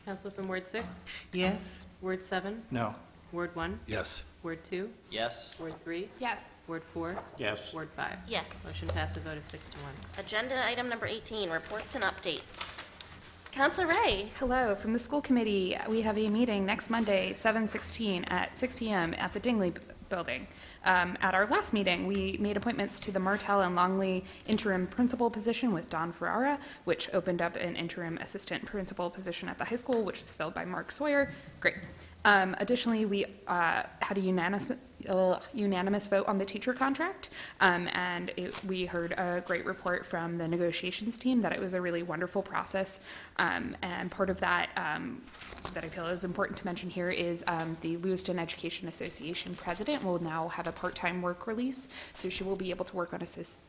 Speaker 3: Counselor from Ward 6,
Speaker 12: Yes.
Speaker 3: Ward 7,
Speaker 18: No.
Speaker 3: Ward 1,
Speaker 8: Yes.
Speaker 3: Ward 2,
Speaker 2: Yes.
Speaker 3: Ward 3,
Speaker 19: Yes.
Speaker 3: Ward 4,
Speaker 9: Yes.
Speaker 3: Ward 5.
Speaker 1: Yes.
Speaker 3: Motion passed by a vote of 6 to 1.
Speaker 1: Agenda item number 18, reports and updates. Councilor Ray.
Speaker 19: Hello, from the school committee, we have a meeting next Monday, 7/16 at 6 p.m. at the Dingley Building. At our last meeting, we made appointments to the Martell and Longley interim principal position with Don Ferrara, which opened up an interim assistant principal position at the high school, which was filled by Mark Sawyer. Great. Additionally, we had a unanimous vote on the teacher contract, and we heard a great report from the negotiations team that it was a really wonderful process. And part of that that I feel is important to mention here is the Lewiston Education Association president will now have a part-time work release, so she will be able to work on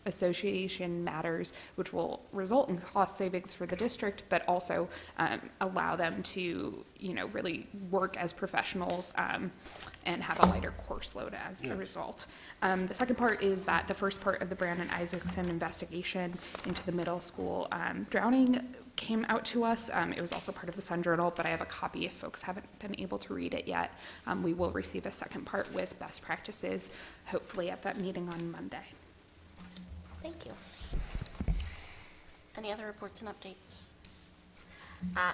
Speaker 19: association matters, which will result in cost savings for the district, but also allow them to, really work as professionals and have a lighter course load as a result. The second part is that the first part of the Brandon Isaacson investigation into the middle school drowning came out to us. It was also part of the Sun Journal, but I have a copy if folks haven't been able to read it yet. We will receive a second part with best practices, hopefully at that meeting on Monday.
Speaker 1: Thank you. Any other reports and updates?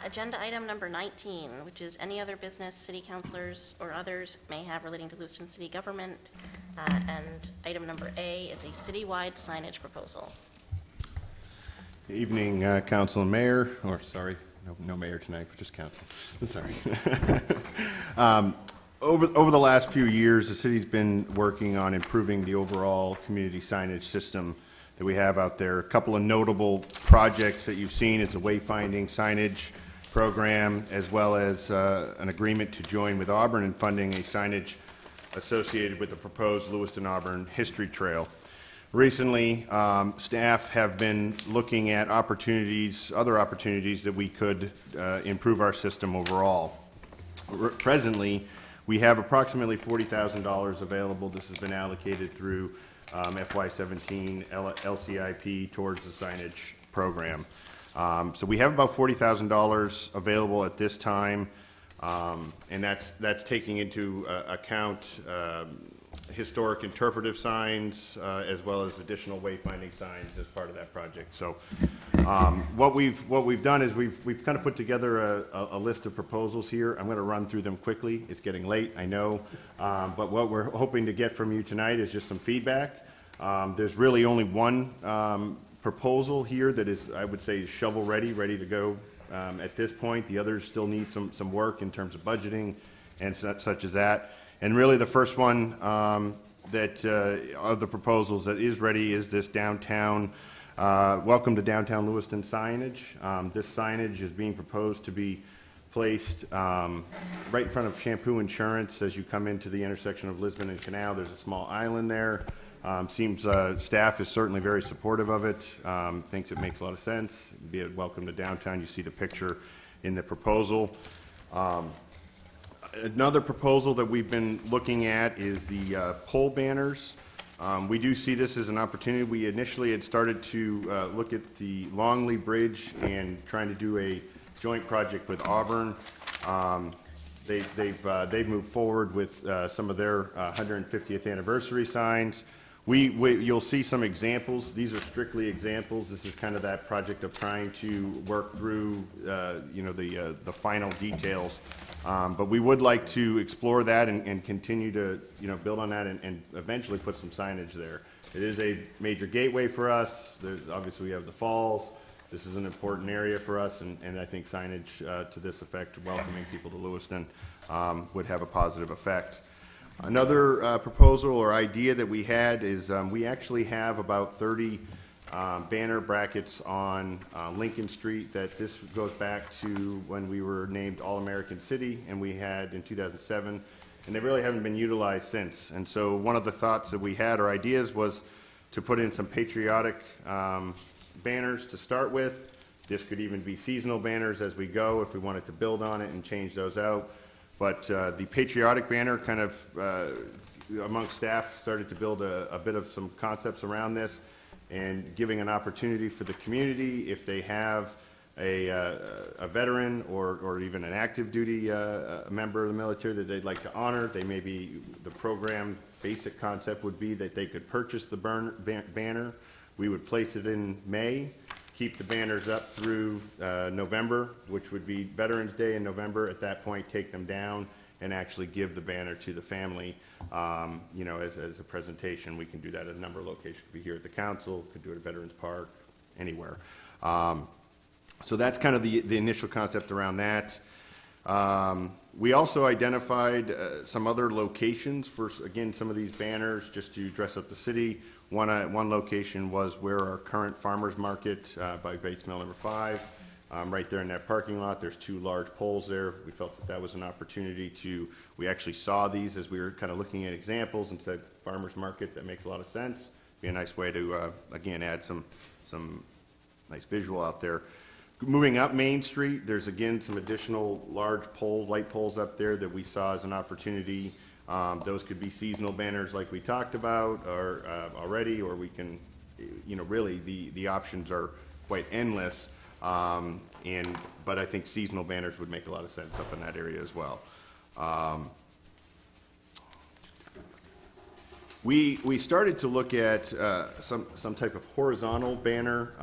Speaker 1: Agenda item number 19, which is any other business city councilors or others may have relating to Lewiston City Government. And item number A is a citywide signage proposal.
Speaker 14: Good evening, council and mayor, or sorry, no mayor tonight, but just council. Sorry. Over the last few years, the city's been working on improving the overall community signage system that we have out there. A couple of notable projects that you've seen is a wayfinding signage program, as well as an agreement to join with Auburn in funding a signage associated with the proposed Lewiston Auburn History Trail. Recently, staff have been looking at other opportunities that we could improve our system overall. Presently, we have approximately $40,000 available. This has been allocated through FY17 LCIP towards the signage program. So we have about $40,000 available at this time, and that's taking into account historic interpretive signs as well as additional wayfinding signs as part of that project. So what we've done is we've kind of put together a list of proposals here. I'm going to run through them quickly. It's getting late, I know, but what we're hoping to get from you tonight is just some feedback. There's really only one proposal here that is, I would say, shovel ready to go at this point. The others still need some work in terms of budgeting and such as that. And really the first one that of the proposals that is ready is this downtown, welcome to downtown Lewiston signage. This signage is being proposed to be placed right in front of Shampoo Insurance as you come into the intersection of Lisbon and Canal. There's a small island there. Seems staff is certainly very supportive of it, thinks it makes a lot of sense. Be it welcome to downtown. You see the picture in the proposal. Another proposal that we've been looking at is the pole banners. We do see this as an opportunity. We initially had started to look at the Longley Bridge and trying to do a joint project with Auburn. They've moved forward with some of their 150th anniversary signs. You'll see some examples. These are strictly examples. This is kind of that project of trying to work through, the final details. But we would like to explore that and continue to, build on that and eventually put some signage there. It is a major gateway for us. Obviously, we have the falls. This is an important area for us, and I think signage to this effect, welcoming people to Lewiston, would have a positive effect. Another proposal or idea that we had is we actually have about 30 banner brackets on Lincoln Street. That this goes back to when we were named All-American City, and we had in 2007, and they really haven't been utilized since. And so one of the thoughts that we had or ideas was to put in some patriotic banners to start with. This could even be seasonal banners as we go if we wanted to build on it and change those out. But the patriotic banner kind of, amongst staff, started to build a bit of some concepts around this and giving an opportunity for the community, if they have a veteran or even an active duty member of the military that they'd like to honor. They may be, the program basic concept would be that they could purchase the banner. We would place it in May, keep the banners up through November, which would be Veterans Day in November. At that point, take them down and actually give the banner to the family, as a presentation. We can do that at a number of locations. Could be here at the council, could do it at Veterans Park, anywhere. So that's kind of the initial concept around that. We also identified some other locations for, again, some of these banners just to dress up the city. One location was where our current farmers market by Bates Mill number 5, right there in that parking lot. There's 2 large poles there. We felt that was an opportunity to, we actually saw these as we were kind of looking at examples and said, farmers market, that makes a lot of sense. Be a nice way to, again, add some nice visual out there. Moving up Main Street, there's again some additional large light poles up there that we saw as an opportunity. Those could be seasonal banners like we talked about or already, or we can, really the options are quite endless. But I think seasonal banners would make a lot of sense up in that area as well. We started to look at some type of horizontal banner.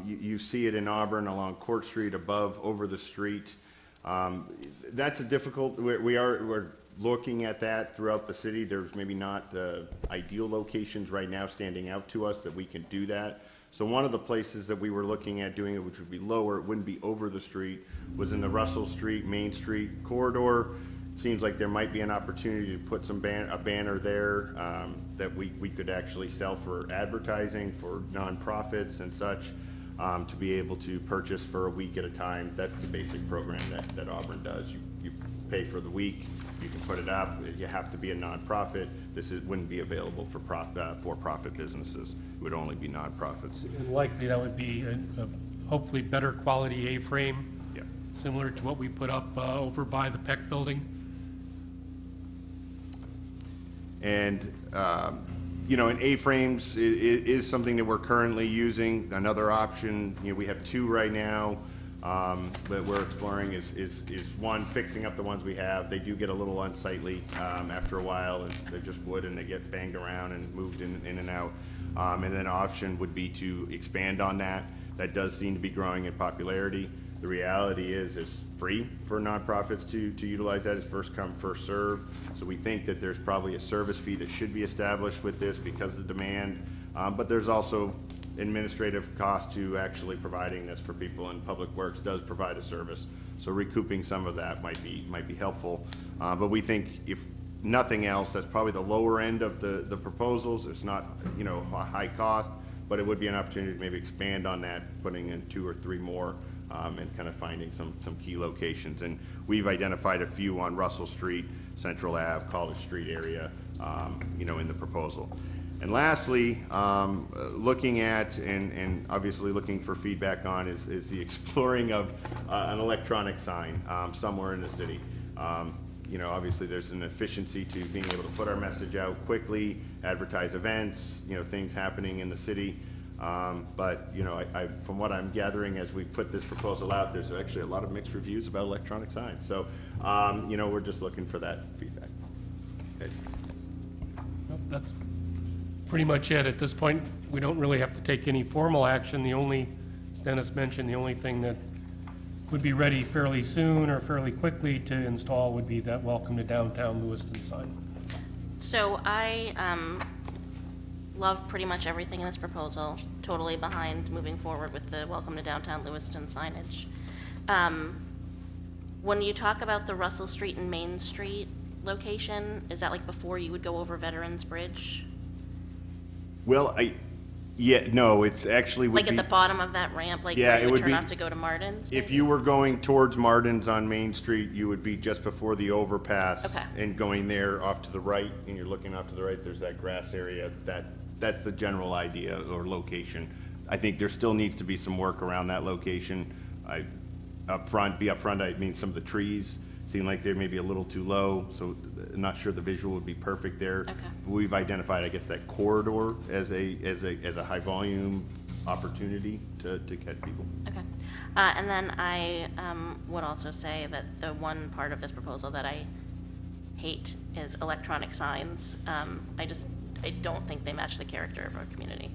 Speaker 14: You see it in Auburn along Court Street, over the street. That's a difficult. We're looking at that throughout the city. There's maybe not ideal locations right now standing out to us that we can do that. So one of the places that we were looking at doing it, which would be lower, it wouldn't be over the street, was in the Russell Street, Main Street corridor. Seems like there might be an opportunity to put a banner there that we could actually sell for advertising for nonprofits and such, to be able to purchase for a week at a time. That's the basic program that Auburn does. You pay for the week, you can put it up. You have to be a nonprofit. Wouldn't be available for for-profit businesses. It would only be nonprofits.
Speaker 23: And likely that would be a hopefully better quality A-frame,
Speaker 14: Yeah.
Speaker 23: similar to what we put up over by the Peck Building.
Speaker 14: And, and A-frames is something that we're currently using. Another option, we have two right now that we're exploring is one, fixing up the ones we have. They do get a little unsightly after a while. They're just wood and they get banged around and moved in and out. And then an option would be to expand on that. That does seem to be growing in popularity. The reality is it's free for nonprofits to utilize that. It's first come, first serve. So we think that there's probably a service fee that should be established with this because of the demand. But there's also administrative cost to actually providing this for people, and Public Works does provide a service. So recouping some of that might be helpful. But we think if nothing else, that's probably the lower end of the proposals. It's not, a high cost, but it would be an opportunity to maybe expand on that, putting in 2 or 3 more. And kind of finding some key locations. And we've identified a few on Russell Street, Central Ave, College Street area, in the proposal. And lastly, looking at and obviously looking for feedback on is the exploring of an electronic sign somewhere in the city. Obviously there's an efficiency to being able to put our message out quickly, advertise events, things happening in the city. But from what I'm gathering as we put this proposal out, there's actually a lot of mixed reviews about electronic signs. So, we're just looking for that feedback. Okay.
Speaker 23: Well, that's pretty much it. At this point, we don't really have to take any formal action. As Dennis mentioned, the only thing that would be ready fairly soon or fairly quickly to install would be that Welcome to Downtown Lewiston sign.
Speaker 1: So I love pretty much everything in this proposal, totally behind moving forward with the Welcome to Downtown Lewiston signage. When you talk about the Russell Street and Main Street location, is that like before you would go over Veterans Bridge?
Speaker 14: Well, no, it's actually would
Speaker 1: like at the bottom of that ramp, like where you would turn off to go to Martin's?
Speaker 14: If you were going towards Martin's on Main Street, you would be just before the overpass.
Speaker 1: Okay.
Speaker 14: And going there off to the right, and you're looking off to the right, there's that grass area. That's the general idea or location. I think there still needs to be some work around that location. Up front, I mean, some of the trees seem like they're maybe a little too low, so I'm not sure the visual would be perfect there.
Speaker 1: Okay.
Speaker 14: We've identified, I guess, that corridor as a high volume opportunity to catch people.
Speaker 1: Okay. And then I would also say that the one part of this proposal that I hate is electronic signs. I don't think they match the character of our community.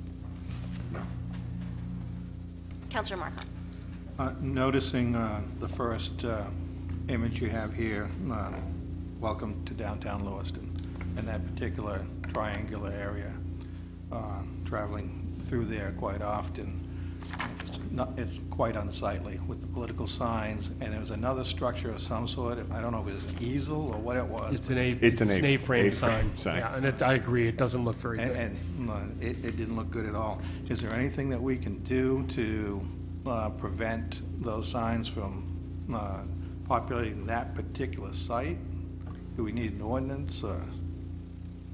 Speaker 1: Councilor Markon.
Speaker 18: Noticing the first image you have here, welcome to downtown Lewiston, and that particular triangular area, traveling through there quite often, it's quite unsightly with the political signs, and there's another structure of some sort. I don't know if it's an easel or what it was.
Speaker 23: It's an A-frame sign. Yeah, and I agree, it doesn't look very good.
Speaker 18: And it didn't look good at all. Is there anything that we can do to prevent those signs from populating that particular site? Do we need an ordinance?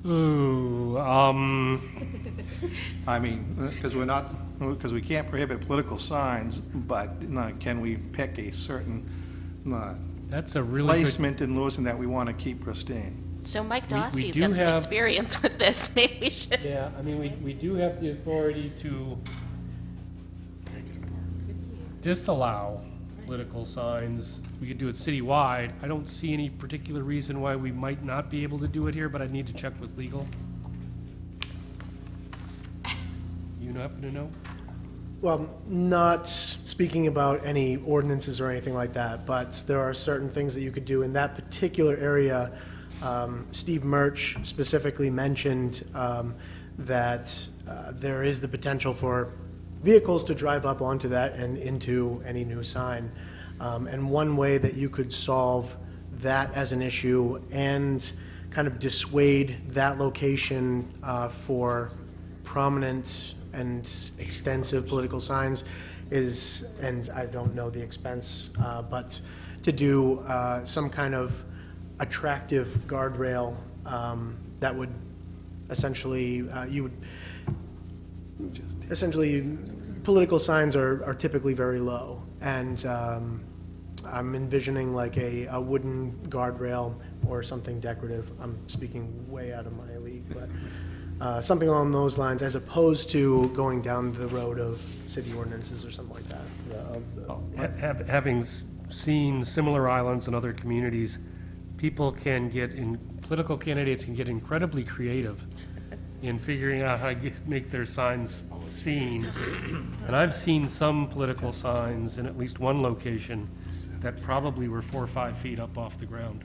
Speaker 23: Ooh,
Speaker 18: I mean, because we can't prohibit political signs, but can we pick a certain
Speaker 23: that's a really
Speaker 18: placement in Lewiston that we want to keep pristine?
Speaker 1: So Mike Dosty's got some experience with this. Maybe we should.
Speaker 23: Yeah, I mean, we do have the authority to disallow political signs. We could do it citywide. I don't see any particular reason why we might not be able to do it here, but I need to check with legal. You happen to know?
Speaker 17: Well, not speaking about any ordinances or anything like that, but there are certain things that you could do in that particular area. Steve Murch specifically mentioned that there is the potential for vehicles to drive up onto that and into any new sign. And one way that you could solve that as an issue and kind of dissuade that location for prominent and extensive political signs is, and I don't know the expense, but to do some kind of attractive guardrail that would essentially, political signs are typically very low, and I'm envisioning like a wooden guardrail or something decorative. I'm speaking way out of my league, but something along those lines, as opposed to going down the road of city ordinances or something like that.
Speaker 23: Having seen similar islands in other communities, political candidates can get incredibly creative in figuring out how to make their signs seen. And I've seen some political signs in at least one location that probably were 4 or 5 feet up off the ground.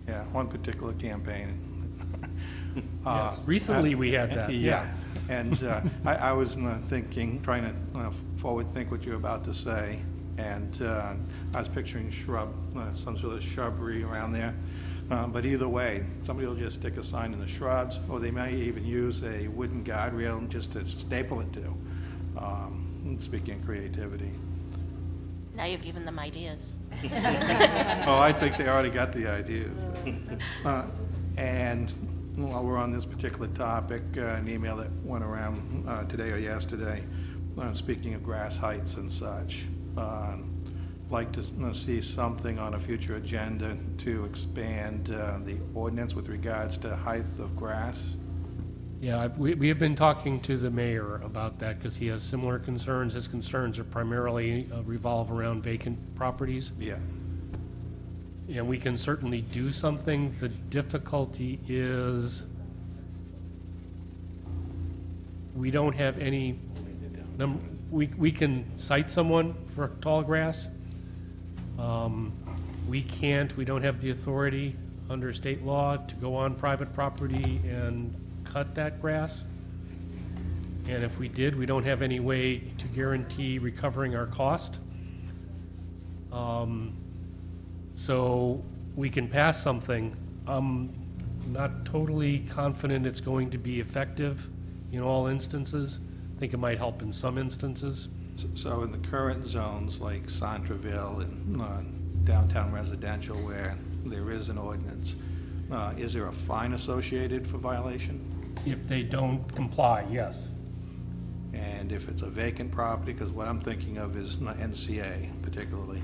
Speaker 18: Yeah, one particular campaign.
Speaker 23: Yes, recently we had that.
Speaker 18: Yeah, and I was trying to forward think what you're about to say, and I was picturing some sort of shrubbery around there. But either way, somebody will just stick a sign in the shrubs, or they may even use a wooden guardrail just to staple it to. Speaking of creativity.
Speaker 1: Now you've given them ideas.
Speaker 18: Oh, I think they already got the ideas. And while we're on this particular topic, an email that went around today or yesterday, speaking of grass heights and such. Like to see something on a future agenda to expand the ordinance with regards to height of grass.
Speaker 23: Yeah, we have been talking to the mayor about that because he has similar concerns. His concerns are primarily revolve around vacant properties.
Speaker 18: Yeah.
Speaker 23: And we can certainly do something. The difficulty is we don't have any, we can cite someone for tall grass. We don't have the authority under state law to go on private property and cut that grass. And if we did, we don't have any way to guarantee recovering our cost. So we can pass something. I'm not totally confident it's going to be effective in all instances. I think it might help in some instances.
Speaker 18: So in the current zones like Centreville and downtown residential where there is an ordinance, is there a fine associated for violation?
Speaker 23: If they don't comply, yes.
Speaker 18: And if it's a vacant property, because what I'm thinking of is NCA particularly.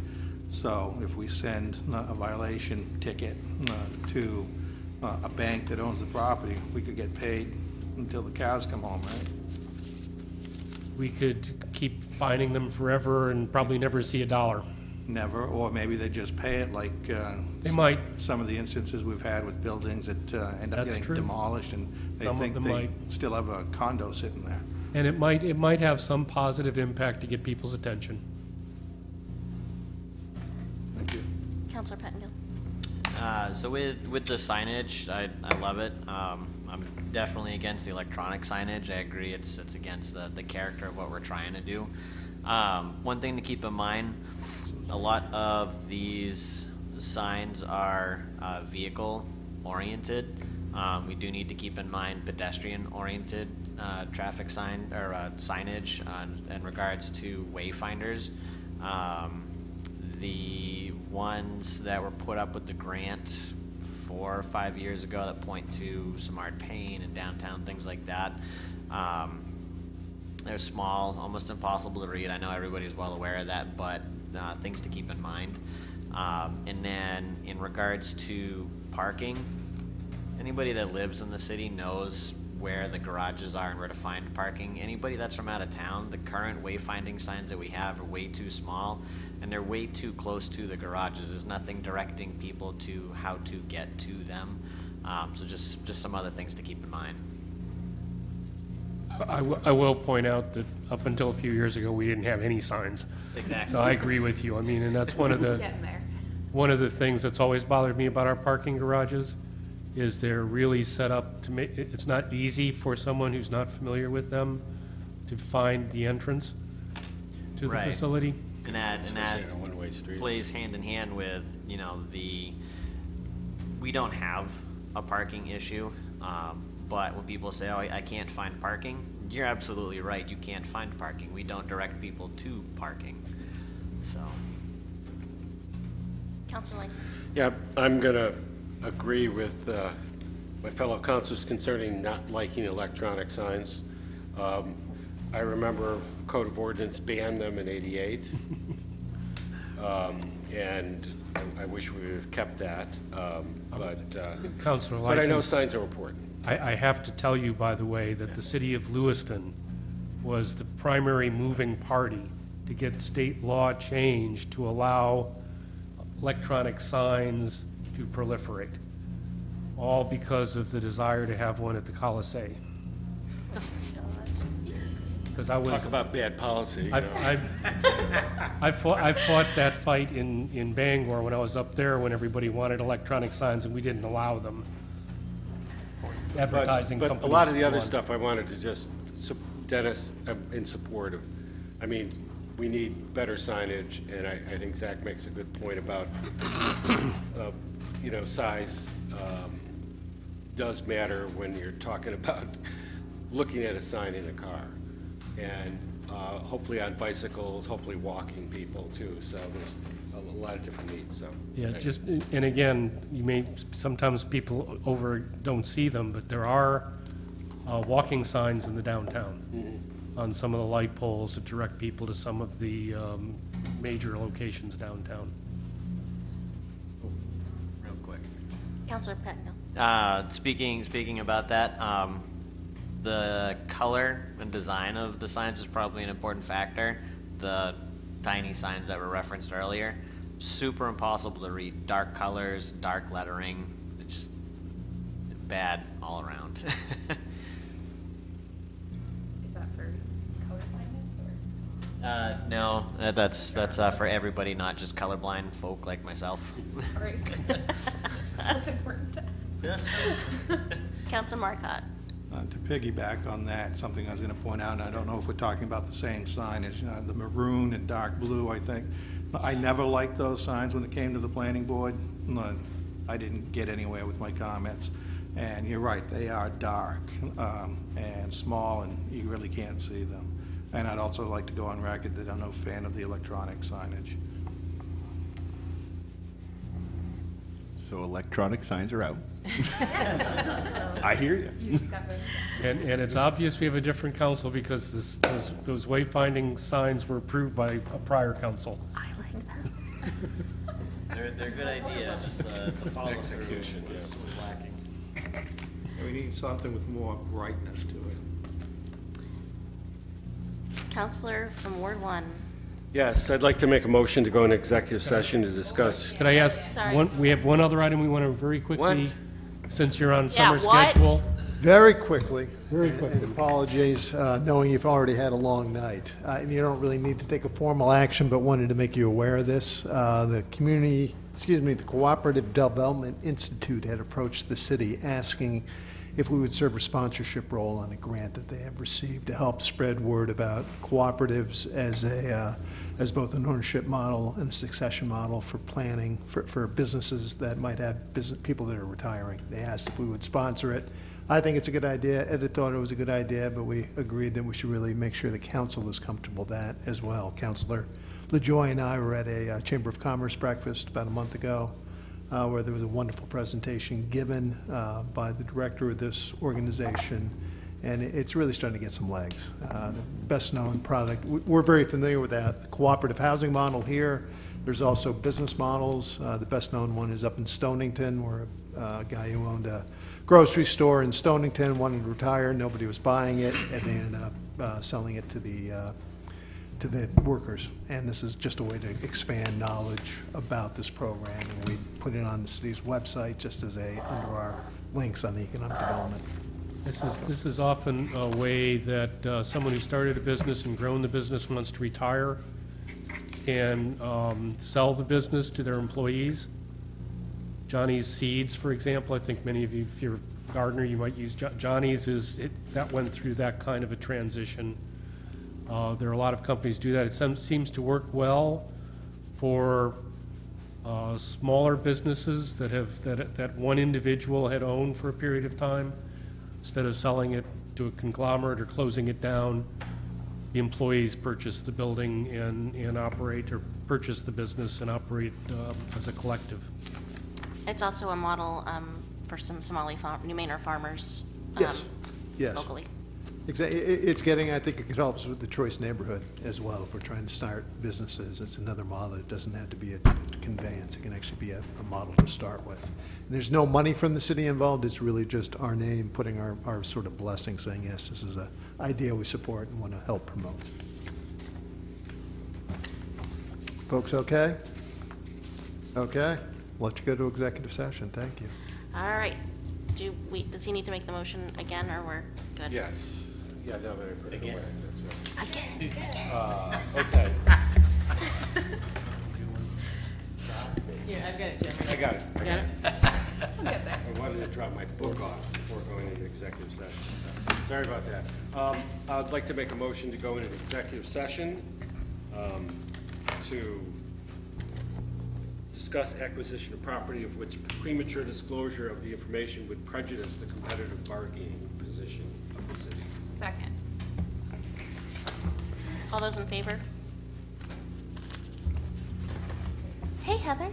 Speaker 18: So if we send a violation ticket to a bank that owns the property, we could get paid until the cows come home, right?
Speaker 23: We could keep fining them forever and probably never see a dollar.
Speaker 18: Never, or maybe they just pay it like
Speaker 23: they might.
Speaker 18: Some of the instances we've had with buildings that end up getting demolished and they think they still have a condo sitting there.
Speaker 23: And it might have some positive impact to get people's attention.
Speaker 18: Thank you.
Speaker 1: Councilor Pettingill.
Speaker 2: So with the signage, I love it. I'm definitely against the electronic signage. I agree it's against the character of what we're trying to do. One thing to keep in mind, a lot of these signs are vehicle oriented. We do need to keep in mind pedestrian oriented traffic sign or signage in regards to wayfinders. The ones that were put up with the grant 4 or 5 years ago that point to Samard Payne and downtown, things like that. They're small, almost impossible to read. I know everybody's well aware of that, but things to keep in mind. And then in regards to parking, anybody that lives in the city knows where the garages are and where to find parking. Anybody that's from out of town, the current wayfinding signs that we have are way too small and they're way too close to the garages. There's nothing directing people to how to get to them. So just some other things to keep in mind.
Speaker 23: I will point out that up until a few years ago, we didn't have any signs.
Speaker 2: Exactly.
Speaker 23: So I agree with you. I mean, and that's one of the things that's always bothered me about our parking garages is they're really set up to make, it's not easy for someone who's not familiar with them to find the entrance to the facility.
Speaker 2: And that plays hand in hand with, we don't have a parking issue, but when people say, oh, I can't find parking, you're absolutely right, you can't find parking. We don't direct people to parking, so.
Speaker 1: Councilor Lyson.
Speaker 8: Yeah, I'm going to agree with my fellow councilors concerning not liking electronic signs. I remember Code of Ordinance banned them in '88, and I wish we would have kept that.
Speaker 23: Councilor
Speaker 8: but I know
Speaker 23: Lyson,
Speaker 8: signs are important.
Speaker 23: I have to tell you, by the way, that the city of Lewiston was the primary moving party to get state law changed to allow electronic signs to proliferate, all because of the desire to have one at the Coliseum. Because I was
Speaker 8: Talk about bad policy. You know.
Speaker 23: I fought that fight in Bangor when I was up there, when everybody wanted electronic signs and we didn't allow them. Advertising
Speaker 8: but
Speaker 23: companies.
Speaker 8: a lot of the other
Speaker 23: won.
Speaker 8: stuff I wanted to just, Dennis, in support of, I mean, we need better signage, and I think Zach makes a good point about, you know, size does matter when you're talking about looking at a sign in a car. And hopefully on bicycles, hopefully walking people too, so there's a lot of different needs, so.
Speaker 23: Yeah,
Speaker 8: thanks.
Speaker 23: just, and again, you may, sometimes people don't see them, but there are walking signs in the downtown on some of the light poles that direct people to some of the major locations downtown.
Speaker 2: Real quick.
Speaker 1: Councilor Pecknell.
Speaker 2: Speaking about that, the color and design of the signs is probably an important factor. The tiny signs that were referenced earlier, super impossible to read. Dark colors, dark lettering, it's just bad all around.
Speaker 3: Is that for color blindness or?
Speaker 2: No, that's for everybody, not just colorblind folk like myself.
Speaker 3: Right. That's important to ask.
Speaker 1: Councilor Marcotte.
Speaker 18: To piggyback on that, something I was going to point out, and I don't know if we're talking about the same sign, is the maroon and dark blue, I think. I never liked those signs when it came to the planning board. I didn't get anywhere with my comments. And you're right, they are dark and small, and you really can't see them. And I'd also like to go on record that I'm no fan of the electronic signage.
Speaker 14: So electronic signs are out. I hear you.
Speaker 23: And it's obvious we have a different council because those wayfinding signs were approved by a prior council.
Speaker 1: I like that.
Speaker 2: They're a good idea, just the follow through was lacking.
Speaker 18: We need something with more brightness to it.
Speaker 1: Councilor from Ward 1.
Speaker 8: Yes, I'd like to make a motion to go in executive session to discuss.
Speaker 23: Could I ask,
Speaker 1: Sorry.
Speaker 23: we have one other item we want to very quickly, since you're on summer
Speaker 1: what?
Speaker 23: schedule.
Speaker 15: Very quickly. And apologies, knowing you've already had a long night. And you don't really need to take a formal action, but wanted to make you aware of this. The Cooperative Development Institute had approached the city asking if we would serve a sponsorship role on a grant that they have received to help spread word about cooperatives as both an ownership model and a succession model for planning for businesses that might have people that are retiring. They asked if we would sponsor it. I think it's a good idea. Ed thought it was a good idea, but we agreed that we should really make sure the council is comfortable with that as well. Councilor LaJoy and I were at a Chamber of Commerce breakfast about a month ago, where there was a wonderful presentation given by the director of this organization, and it's really starting to get some legs. The best-known product, we're very familiar with that, the cooperative housing model here. There's also business models. The best-known one is up in Stonington, where a guy who owned a grocery store in Stonington wanted to retire. Nobody was buying it, and they ended up selling it to the workers. And this is just a way to expand knowledge about this program, and we put it on the city's website just as under our links on the economic development.
Speaker 23: This is often a way that someone who started a business and grown the business wants to retire can sell the business to their employees. Johnny's Seeds, for example, I think many of you, if you're a gardener, you might use Johnny's. That went through that kind of a transition. There are a lot of companies do that. It seems to work well for smaller businesses that one individual had owned for a period of time. Instead of selling it to a conglomerate or closing it down, the employees purchase the building and operate or purchase the business and operate as a collective.
Speaker 1: It's also a model for some Somali New Manor farmers
Speaker 15: Yes, yes.
Speaker 1: locally.
Speaker 15: Exactly. It's getting, I think it help us with the choice neighborhood as well. If we're trying to start businesses, it's another model. It doesn't have to be a conveyance. It can actually be a model to start with. And there's no money from the city involved. It's really just our name, putting our sort of blessing, saying, yes, this is an idea we support and want to help promote. Folks okay? Okay. Let you go to executive session. Thank you.
Speaker 1: All right. Does he need to make the motion again, or we're good?
Speaker 8: Yes. Yeah, no, but I put it away. That's right.
Speaker 1: Again.
Speaker 8: Okay.
Speaker 3: Yeah, I've got it, Jeremy.
Speaker 8: I got it.
Speaker 3: Got it?
Speaker 8: I wanted to drop my book off before going into executive session. So, sorry about that. I'd like to make a motion to go into executive session to discuss acquisition of property of which premature disclosure of the information would prejudice the competitive bargaining position of the city.
Speaker 3: Second.
Speaker 1: All those in favor? Hey, Heather.